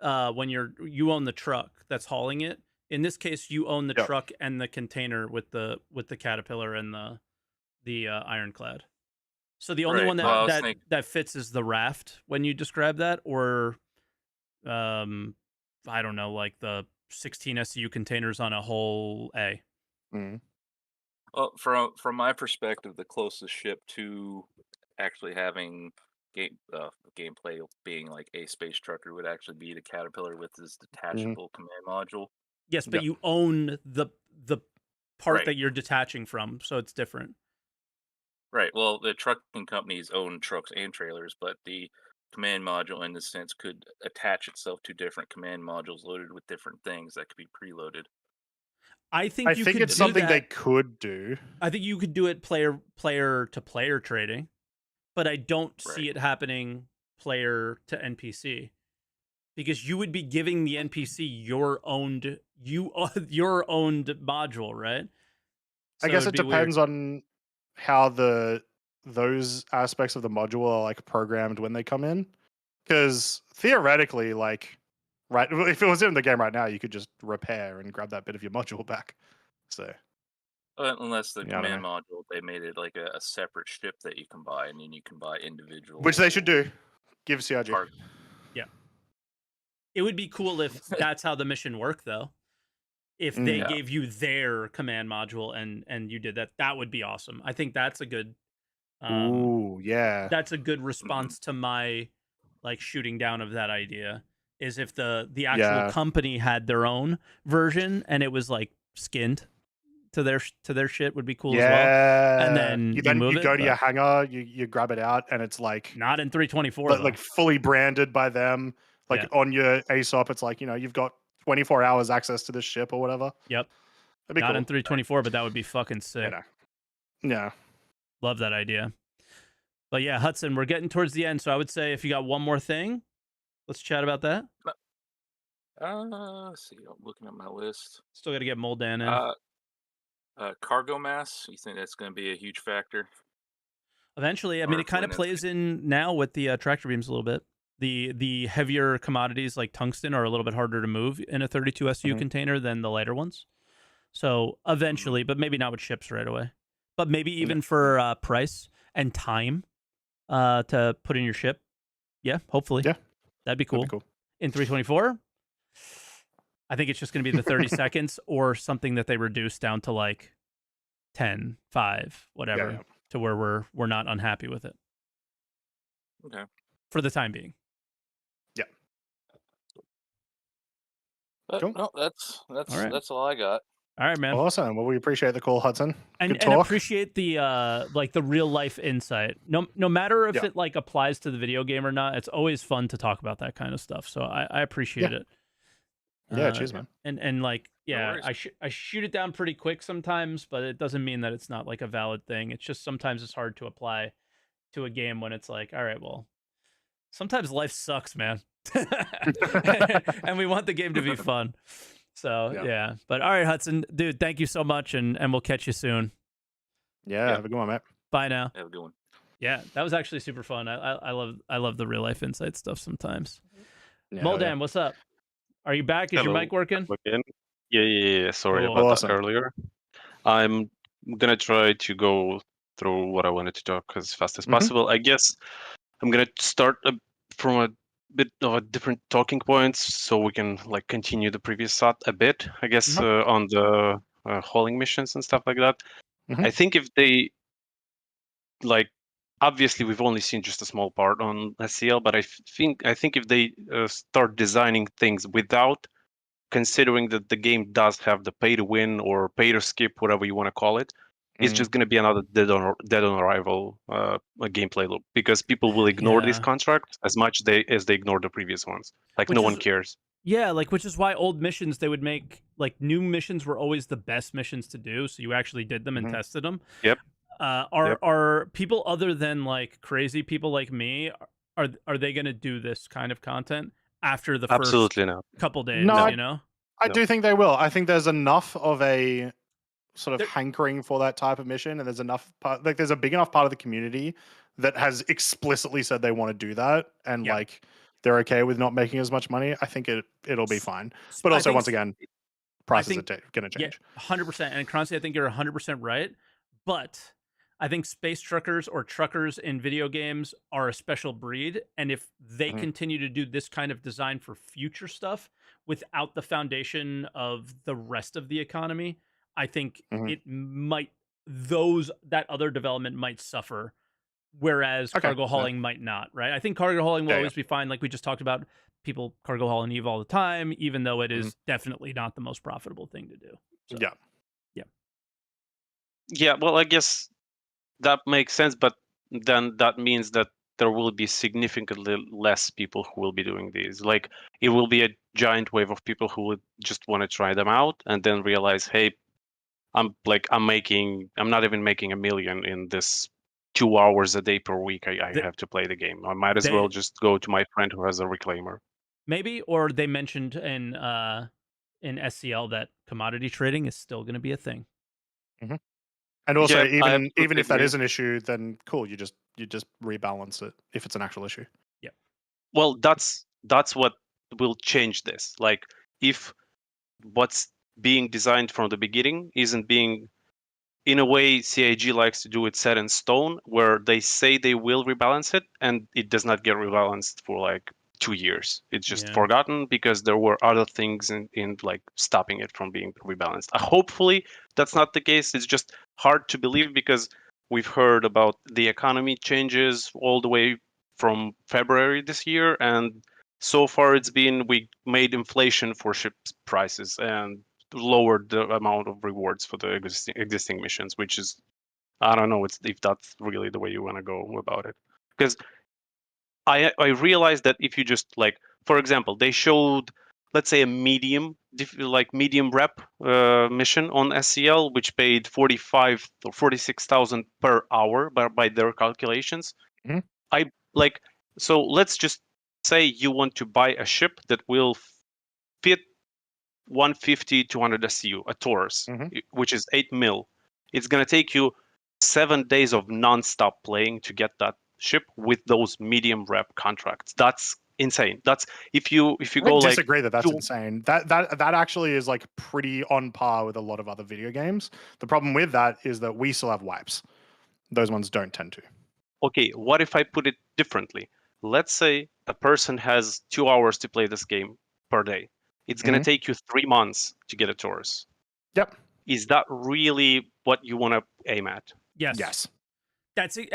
when you own the truck that's hauling it. In this case, you own the truck and the container with the Caterpillar and the Ironclad. So the only one that fits is the raft when you describe that, or I don't know, like the 16 SU containers on a whole A. Well, from my perspective, the closest ship to actually having gameplay being like a space trucker would actually be the Caterpillar with this detachable command module. Yes, but you own the part that you're detaching from, so it's different. Right. Well, the trucking companies own trucks and trailers, but the command module, in this sense, could attach itself to different command modules loaded with different things that could be preloaded. I think it's something they could do. I think you could do it player to player trading, but I don't see it happening player to NPC, because you would be giving the NPC your owned module, right? So I guess it depends on how those aspects of the module are like programmed when they come in, because theoretically, like, right, if it was in the game right now, you could just repair and grab that bit of your module back. So unless the command module, they made it like a separate ship that you can buy, and then you can buy individual, which they should do. Give CRG. Yeah, it would be cool if that's how the mission worked, though. If they gave you their command module and you did that, that would be awesome. I think that's a good. That's a good response to my like shooting down of that idea. Is if the actual company had their own version and it was like skinned to their shit would be cool as well. Yeah. And then you move you go it, to your but hangar, you grab it out, and it's like not in 324 though. like fully branded by them. Like Yeah. on your ASOP, it's like, you've got 24 hours access to this ship or whatever. Yep. That'd be Not cool. in 324, but that would be fucking sick. Yeah. Love that idea. But yeah, Hudson, we're getting towards the end, so I would say if you got one more thing, let's chat about that. Let's see. I'm looking at my list. Still got to get Moldan in. Cargo mass. You think that's going to be a huge factor? Eventually, I mean, Or it kind of when plays in now with the tractor beams a little bit. The heavier commodities like tungsten are a little bit harder to move in a 32 SU container than the lighter ones. So eventually, but maybe not with ships right away. But maybe even for price and time to put in your ship. Yeah, hopefully. Yeah. That'd be cool. In 324, I think it's just going to be the 30 seconds or something that they reduce down to like 10, 5, whatever, to where we're not unhappy with it. Okay. For the time being. Yeah. But, Cool. no, that's All right. that's all I got. All right, man. Awesome. Well, we appreciate the call, Hudson. And Good talk. appreciate the like the real life insight. No matter if Yeah. it like applies to the video game or not, it's always fun to talk about that kind of stuff. So I appreciate it. Yeah, cheers, man. And like, yeah, worries. I shoot it down pretty quick sometimes, but it doesn't mean that it's not like a valid thing. It's just sometimes it's hard to apply to a game when it's like, all right, well, sometimes life sucks, man. And we want the game to be fun. So yeah. But all right, Hudson, dude, thank you so much, and we'll catch you soon. Yeah, have a good one, mate. Bye now. Have a good one. Yeah, that was actually super fun. I love the real life insight stuff sometimes. Yeah, Moldan, what's up? Are you back? Is your Hello. mic working? Again? Yeah. Sorry Cool. about Awesome. that earlier. I'm gonna try to go through what I wanted to talk as fast as possible. I guess I'm gonna start from a bit of a different talking points, so we can like continue the previous thought a bit. I guess on the hauling missions and stuff like that. I think if they like, obviously we've only seen just a small part on SCL, but I think if they start designing things without considering that the game does have the pay to win or pay to skip, whatever you want to call it, it's just going to be another dead on arrival gameplay loop, because people will ignore these contracts as much as they ignore the previous ones. Like, no one cares. Yeah, like, which is why old missions, they would make, like, new missions were always the best missions to do, so you actually did them and tested them. Yep. Are people other than, like, crazy people like me, are they going to do this kind of content after the first couple days, you know? I do think they will. I think there's enough of a sort of hankering for that type of mission, and there's enough there's a big enough part of the community that has explicitly said they want to do that, and like they're okay with not making as much money. I think it'll be fine. But also, once again, prices are going to change. Yeah, 100%. And Croncy, I think you're 100% right. But I think space truckers or truckers in video games are a special breed. And if they continue to do this kind of design for future stuff without the foundation of the rest of the economy, I think it might, that other development might suffer, whereas cargo hauling might not, right? I think cargo hauling will always be fine. Like we just talked about, people cargo haul in EVE all the time, even though it is definitely not the most profitable thing to do. So, yeah, well, I guess that makes sense, but then that means that there will be significantly less people who will be doing these. Like, it will be a giant wave of people who would just want to try them out and then realize, hey, I'm not even making $1 million in this 2 hours a day per week I have to play the game. I might as well just go to my friend who has a reclaimer. Maybe, or they mentioned in SCL that commodity trading is still going to be a thing. And also, even if that is an issue, then cool, you just rebalance it if it's an actual issue. Yeah. Well, that's what will change this. Like, if what's being designed from the beginning isn't being, in a way, CIG likes to do it set in stone, where they say they will rebalance it, and it does not get rebalanced for like 2 years. It's just forgotten because there were other things in like stopping it from being rebalanced. Hopefully that's not the case. It's just hard to believe because we've heard about the economy changes all the way from February this year, and so far it's been, we made inflation for ship prices, and lowered the amount of rewards for the existing missions, which is, I don't know if that's really the way you want to go about it. Because I realized that if you just like, for example, they showed, let's say, a medium rep mission on SCL, which paid 45 or 46,000 per hour by their calculations. Mhm. So let's just say you want to buy a ship that will fit 150 200 SCU, a Taurus, which is 8 mil. It's gonna take you 7 days of non-stop playing to get that ship with those medium rep contracts. That's insane. That's if you go like, disagree that that's insane. That actually is like pretty on par with a lot of other video games. The problem with that is that we still have wipes. Those ones don't tend to. Okay, what if I put it differently? Let's say a person has 2 hours to play this game per day. It's going to take you 3 months to get a Taurus. Yep. Is that really what you want to aim at? Yes. Yes. That's it.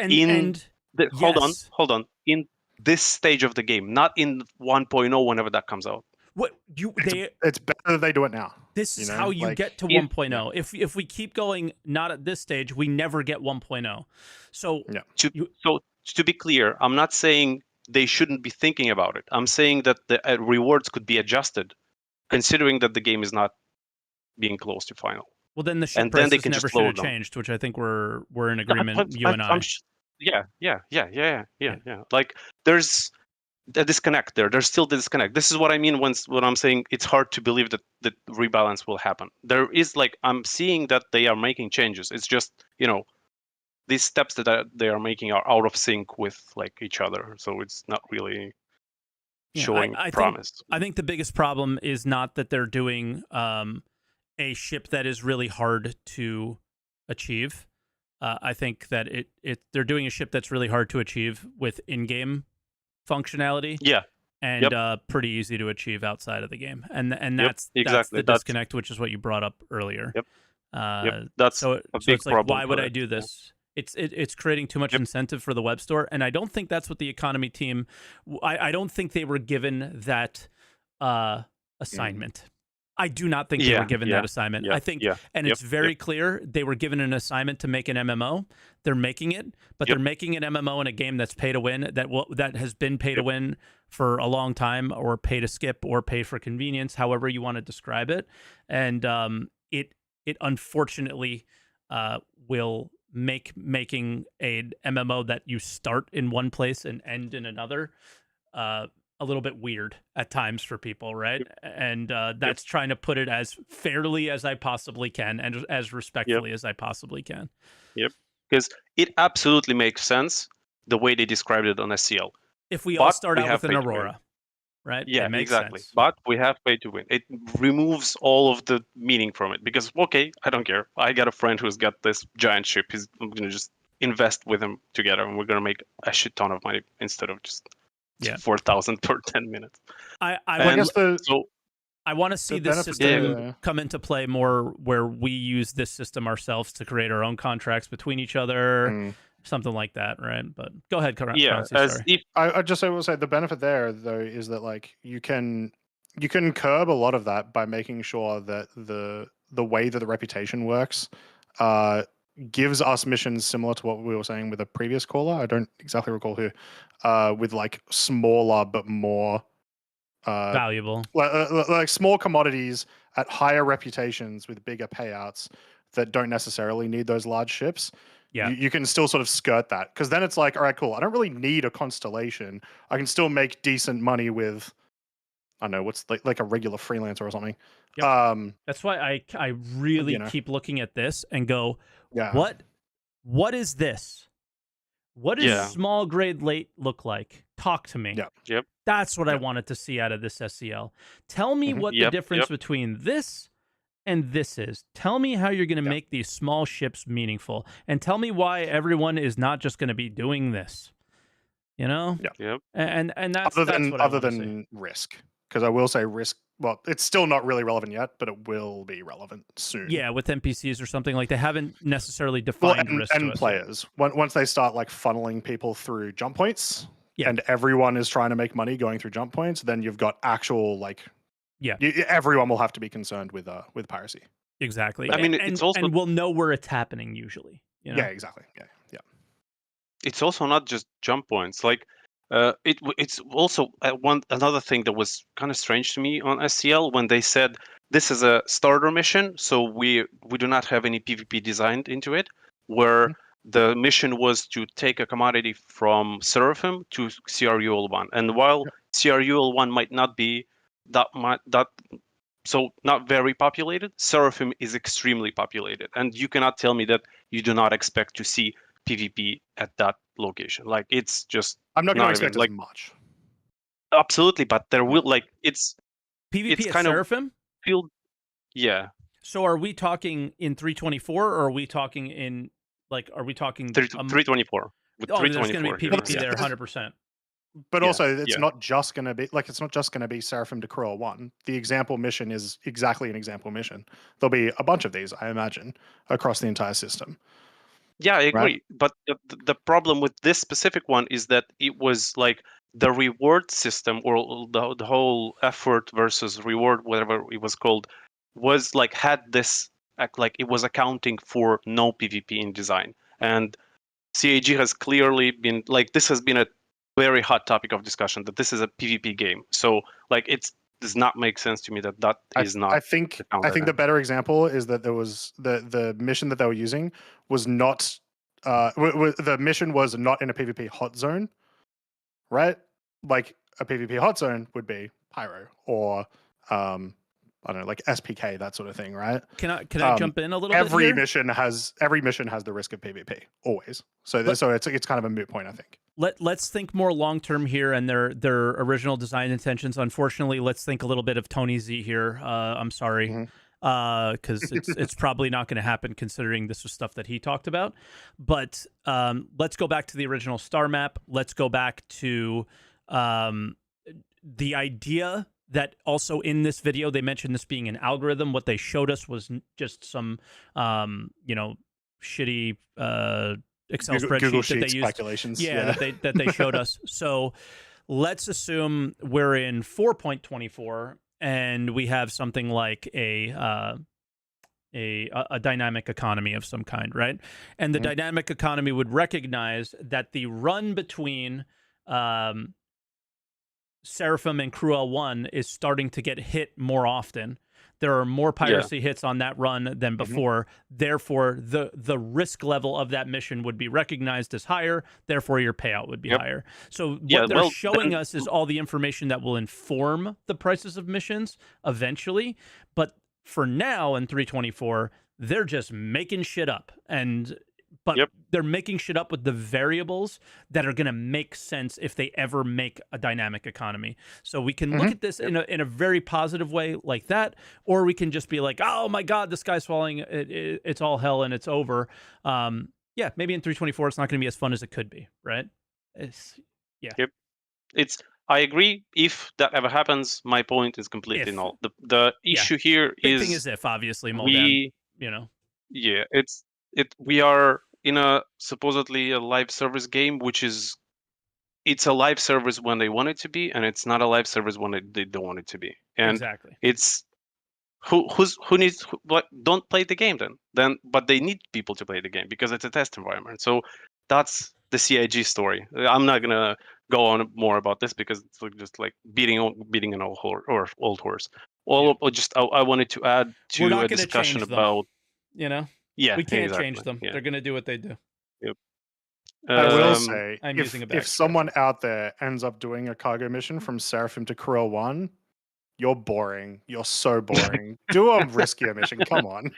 Hold on. In this stage of the game, not in 1.0 whenever that comes out. It's better they do it now. This is how you get to 1.0. If we keep going not at this stage, we never get 1.0. So to be clear, I'm not saying they shouldn't be thinking about it. I'm saying that the rewards could be adjusted, considering that the game is not being close to final. Well, then the ship prices never should have changed, which I think we're in agreement, you and I. Yeah. Like there's a disconnect there. There's still the disconnect. This is what I mean when I'm saying it's hard to believe that the rebalance will happen. There is I'm seeing that they are making changes. It's just, these steps that they are making are out of sync with each other. So it's not really showing promise. I think the biggest problem is not that they're doing a ship that is really hard to achieve. I think that they're doing a ship that's really hard to achieve with in-game functionality. Yeah. And pretty easy to achieve outside of the game. And that's the disconnect, which is what you brought up earlier. That's a big problem. Why would I do this? It's creating too much incentive for the web store, and I don't think that's what the economy team. I don't think they were given that assignment. I do not think they were given that assignment. I think, and it's very clear they were given an assignment to make an MMO. They're making it, but they're making an MMO in a game that's pay to win, that has been pay to win for a long time, or pay to skip, or pay for convenience, however you want to describe it. And it unfortunately will making a MMO that you start in one place and end in another a little bit weird at times for people, right? And that's trying to put it as fairly as I possibly can and as respectfully as I possibly can. Because it absolutely makes sense the way they described it on SCL. If we all start out with an Aurora, right? Yeah, exactly. Sense. But we have pay to win. It removes all of the meaning from it because, okay, I don't care. I got a friend who's got this giant ship. I'm going to just invest with him together, and we're going to make a shit ton of money instead of just 4,000 per 10 minutes. I want to see this system come into play more, where we use this system ourselves to create our own contracts between each other, something like that, right? But go ahead, Croncy. I just will say the benefit there though is that you can curb a lot of that by making sure that the way that the reputation works gives us missions similar to what we were saying with a previous caller. I don't exactly recall who, with smaller but more valuable, like small commodities at higher reputations with bigger payouts that don't necessarily need those large ships. You can still sort of skirt that, because then it's all right, cool. I don't really need a constellation. I can still make decent money with, I don't know, what's like a regular freelancer or something. That's why I really keep looking at this and go, what is this? What does small grade late look like? Talk to me. That's what I wanted to see out of this SCL. Tell me what the difference between this and this is. Tell me how you're going to make these small ships meaningful, and tell me why everyone is not just going to be doing this. And that's other than risk, because I will say risk. Well, it's still not really relevant yet, but it will be relevant soon. Yeah, with NPCs or something, they haven't necessarily defined risk and players. Once they start funneling people through jump points, and everyone is trying to make money going through jump points, then you've got actual Yeah. Everyone will have to be concerned with piracy. Exactly. I mean, and, it's also and we'll know where it's happening usually. You know? Yeah, exactly. Yeah. it's also not just jump points. Like, it's also another thing that was kind of strange to me on SCL when they said this is a starter mission, so we do not have any PvP designed into it. Where the mission was to take a commodity from Seraphim to CRUL1, and while CRUL1 might not be that so not very populated, Seraphim is extremely populated, and you cannot tell me that you do not expect to see PvP at that location. Like, it's just I'm not going to even, expect like, as much. absolutely, but there will, like, it's PvP at kind of Seraphim? yeah, So are we talking in 324 or are we talking in, like, are we talking 324 with oh, there's going to 324 be here. PvP Yeah. there 100%. But Yeah, also, it's yeah. not just going to be like it's not just going to be Seraphim to Cruel 1. The example mission is exactly an example mission. There'll be a bunch of these, I imagine, across the entire system. Yeah, I agree. Right? But the problem with this specific one is that it was like the reward system, or the whole effort versus reward, whatever it was called, was like had this like it was accounting for no PvP in design. And CAG has clearly been like, this has been a very hot topic of discussion, that this is a PvP game. So like, it does not make sense to me that is not. I think the better example is that there was the mission that they were using was not the mission was not in a PvP hot zone, right? Like a PvP hot zone would be Pyro or I don't know, like SPK, that sort of thing, right? Can I jump in a little bit Every here? mission has the risk of PvP always. So it's kind of a moot point, I think. Let's think more long term here and their original design intentions. Unfortunately, let's think a little bit of Tony Z here. I'm sorry, because it's probably not going to happen considering this was stuff that he talked about. But let's go back to the original star map. Let's go back to the idea that also in this video they mentioned this being an algorithm. What they showed us was just some shitty Excel spreadsheet Google that they Sheets used. speculations. Yeah, that they showed us. So let's assume we're in 4.24 and we have something like a dynamic economy of some kind, right? And the dynamic economy would recognize that the run between Seraphim and Cruel 1 is starting to get hit more often. There are more piracy hits on that run than before. Therefore, the risk level of that mission would be recognized as higher. Therefore, your payout would be higher. So what they're showing us is all the information that will inform the prices of missions eventually. But for now, in 324, they're just making shit up. But they're making shit up with the variables that are going to make sense if they ever make a dynamic economy. So we can look at this in a very positive way like that, or we can just be like, oh my God, the sky's falling. It's all hell and it's over. Maybe in 324, it's not going to be as fun as it could be, right? I agree. If that ever happens, my point is completely null. The issue here Big thing is if, obviously, Moldan, we are in a supposedly a live service game, which is, it's a live service when they want it to be, and it's not a live service when they don't want it to be. And exactly. It's who needs what? Don't play the game then. But they need people to play the game because it's a test environment. So that's the CIG story. I'm not gonna go on more about this because it's just like beating an old horse. I wanted to add to a discussion about we can't change them. They're going to do what they do. I will say, if someone out there ends up doing a cargo mission from Seraphim to Cruel 1, you're boring. You're so boring. Do a riskier mission. Come on.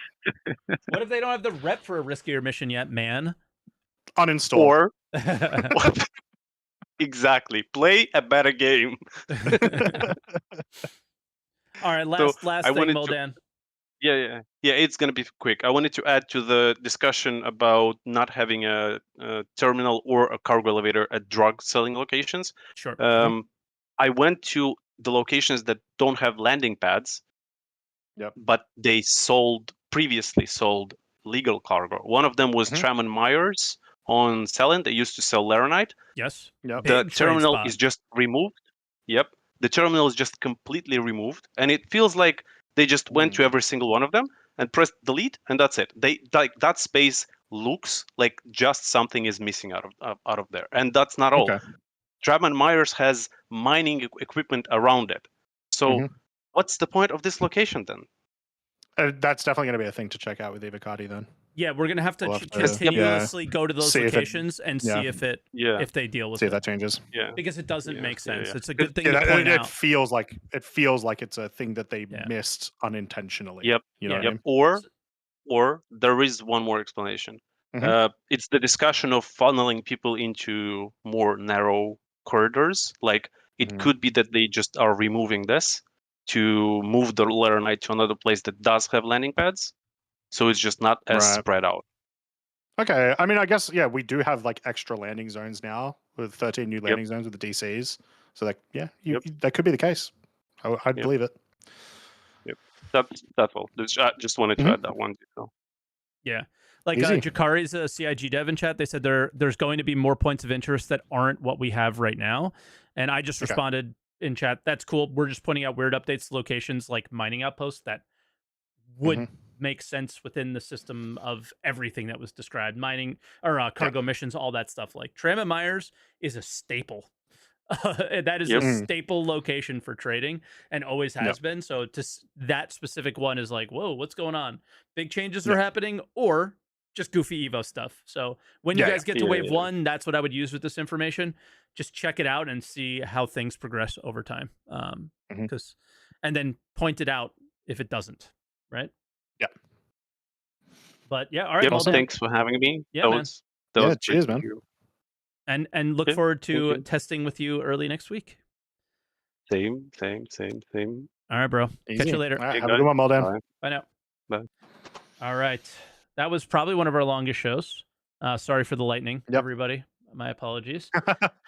What if they don't have the rep for a riskier mission yet, man? Uninstall. Exactly. Play a better game. All right, last thing, Moldan. Yeah, it's going to be quick. I wanted to add to the discussion about not having a terminal or a cargo elevator at drug selling locations. Sure. I went to the locations that don't have landing pads, but they previously sold legal cargo. One of them was Tram and Myers on Selin. They used to sell Laranite. Yes. The terminal is just removed. Yep. the terminal is just completely removed, and it feels like they just went to every single one of them and pressed delete, and that's it. They like that space looks like just something is missing out of there, and that's not all. Okay. Trabman Myers has mining equipment around it. So what's the point of this location then? That's definitely going to be a thing to check out with Evocati then. Yeah, we're gonna have to We'll have to- continuously go to those See if it- locations and see if they deal with See it, if that changes. Yeah. because it doesn't Yeah, make yeah, sense. yeah. It's a good thing Yeah, to point it out. feels like it's a thing that they missed unintentionally. Yep. You know what I Yep. mean? Or there is one more explanation. It's the discussion of funneling people into more narrow corridors. Like it could be that they just are removing this to move the Letter Knight to another place that does have landing pads, so it's just not as Right. spread out. Okay. I mean, I guess we do have like extra landing zones now with 13 new landing zones with the DCs. So that that could be the case. I'd believe it. Yep. That's all. I just wanted to add that one detail. Yeah. Like Easy. Jakari's CIG dev in chat, they said there's going to be more points of interest that aren't what we have right now. And I just responded in chat, that's cool. We're just pointing out weird updates to locations like mining outposts that would make sense within the system of everything that was described. Mining or cargo missions, all that stuff. Like Trabman Myers is a staple. That is a staple location for trading and always has been. So that specific one is like, whoa, what's going on? Big changes are happening, or just goofy Evo stuff. So when you guys get to wave 1, that's what I would use with this information. Just check it out and see how things progress over time. And then point it out if it doesn't, right? Yeah. But yeah, all right. Well, thanks for having me. Yeah, man. That was cheers, great man. to hear. And look forward to testing with you early next week. Same. All right, bro. Easy. Catch you later. All right, have a good one, Moldan. Bye now. Bye. All right. That was probably one of our longest shows. Sorry for the lightning, everybody. My apologies.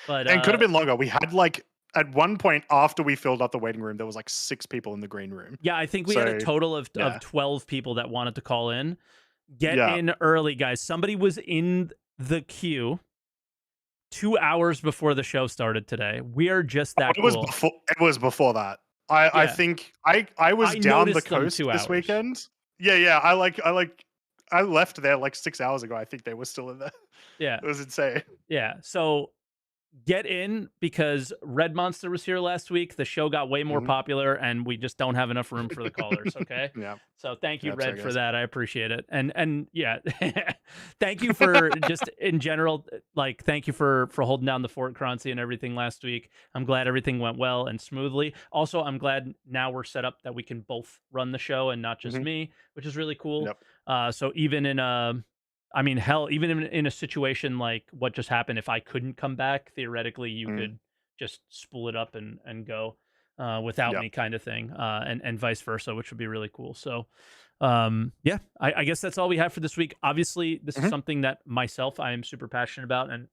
But and could have been longer. We had like at one point after we filled up the waiting room, there was like 6 people in the green room. Yeah, I think we had a total of 12 people that wanted to call in. Get in early, guys. Somebody was in the queue 2 hours before the show started today. We are just that cool. It was before that. I think I was down the coast this weekend. Yeah. I left there like 6 hours ago. I think they were still in there. Yeah. It was insane. Yeah. So get in, because Red Monster was here last week. The show got way more popular, and we just don't have enough room for the callers. Okay. Yeah. So thank you, Red, for that. I appreciate it. And yeah, thank you for just in general, like, thank you for holding down the fort, Croncy, and everything last week. I'm glad everything went well and smoothly. Also, I'm glad now we're set up that we can both run the show and not just me, which is really cool. Yep. So even in even in a situation like what just happened, if I couldn't come back, theoretically, you could just spool it up and go without me, kind of thing, and vice versa, which would be really cool. So, yeah, I guess that's all we have for this week. Obviously, this is something that myself, I am super passionate about, and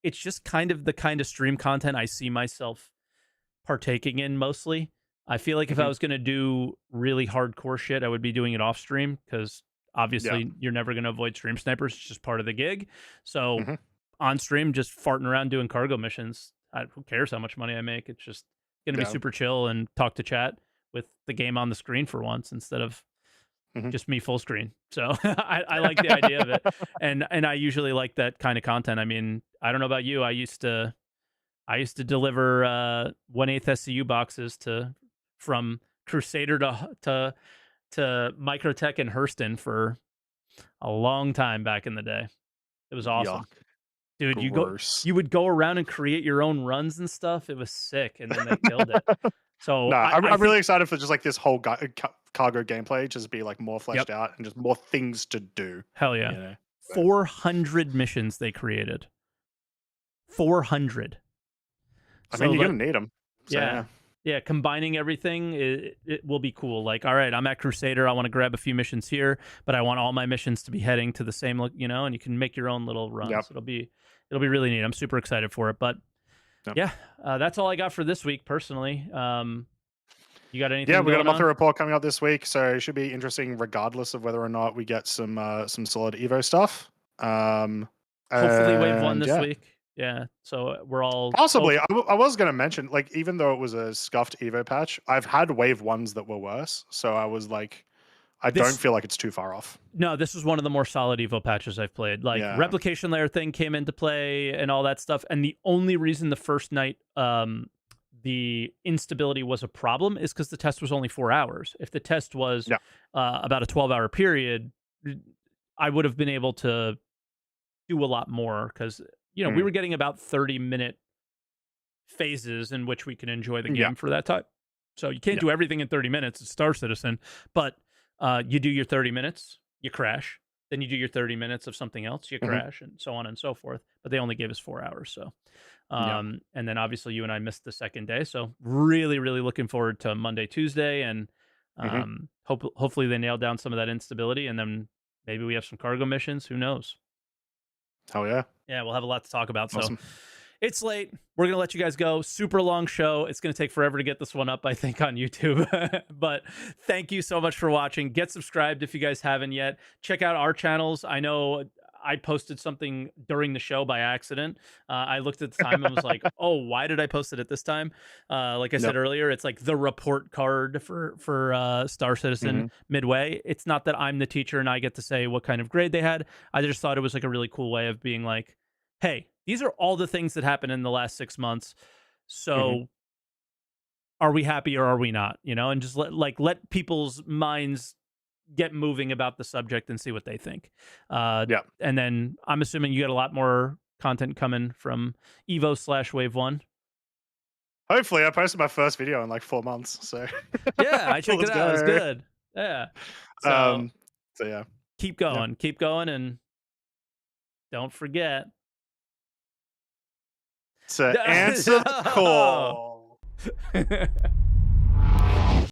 it's just kind of the kind of stream content I see myself partaking in mostly. I feel like if I was going to do really hardcore shit, I would be doing it off stream, because obviously you're never going to avoid stream snipers. It's just part of the gig. So on stream, just farting around doing cargo missions. Who cares how much money I make? It's just going to be super chill and talk to chat with the game on the screen for once, instead of just me full screen. So I like the idea of it. And I usually like that kind of content. I mean, I don't know about you. I used to deliver 1/8 SCU boxes from Crusader to Microtech and Hurston for a long time back in the day. It was awesome. Yuck. Dude, Gross. you would go around and create your own runs and stuff. It was sick, and then they killed it. So no, I I'm really excited for just like this whole cargo gameplay just be like more fleshed out and just more things to do. Hell yeah. You know? 400 missions they created. 400. I mean, you're gonna need them. So, yeah, combining everything, it will be cool. Like, all right, I'm at Crusader. I want to grab a few missions here, but I want all my missions to be heading to the same, and you can make your own little runs. It'll be really neat. I'm super excited for it. But yeah, that's all I got for this week, personally. You got anything? Yeah, we got a monthly report coming out this week, so it should be interesting, regardless of whether or not we get some solid Evo stuff. Hopefully, wave 1 this week. Yeah, so we're all Possibly. I was going to mention, like, even though it was a scuffed Evo patch, I've had wave ones that were worse. So I was like, I don't feel like it's too far off. No, this was one of the more solid Evo patches I've played. Like, Yeah. replication layer thing came into play and all that stuff. And the only reason the first night the instability was a problem is because the test was only 4 hours. If the test was about a 12-hour period, I would have been able to do a lot more because, you know, we were getting about 30-minute phases in which we can enjoy the game for that time. So you can't do everything in 30 minutes. It's Star Citizen, but you do your 30 minutes, you crash. Then you do your 30 minutes of something else, you crash, and so on and so forth. But they only gave us 4 hours. So, and then obviously you and I missed the second day. So really, really looking forward to Monday, Tuesday, and hopefully they nail down some of that instability, and then maybe we have some cargo missions. Who knows? Hell yeah. Yeah, we'll have a lot to talk about. Awesome. So it's late. We're going to let you guys go. Super long show. It's going to take forever to get this one up, I think, on YouTube. But thank you so much for watching. Get subscribed if you guys haven't yet. Check out our channels. I know I posted something during the show by accident. I looked at the time and was like, oh, why did I post it at this time? Like I said earlier, it's like the report card for Star Citizen Midway. It's not that I'm the teacher and I get to say what kind of grade they had. I just thought it was like a really cool way of being like, hey, these are all the things that happened in the last 6 months. So are we happy or are we not? You know, and just let people's minds get moving about the subject and see what they think. And then I'm assuming you got a lot more content coming from Evo/Wave 1. Hopefully, I posted my first video in like 4 months. So yeah, I checked it out. It was good. Yeah. So yeah, keep going, and don't forget to answer the call.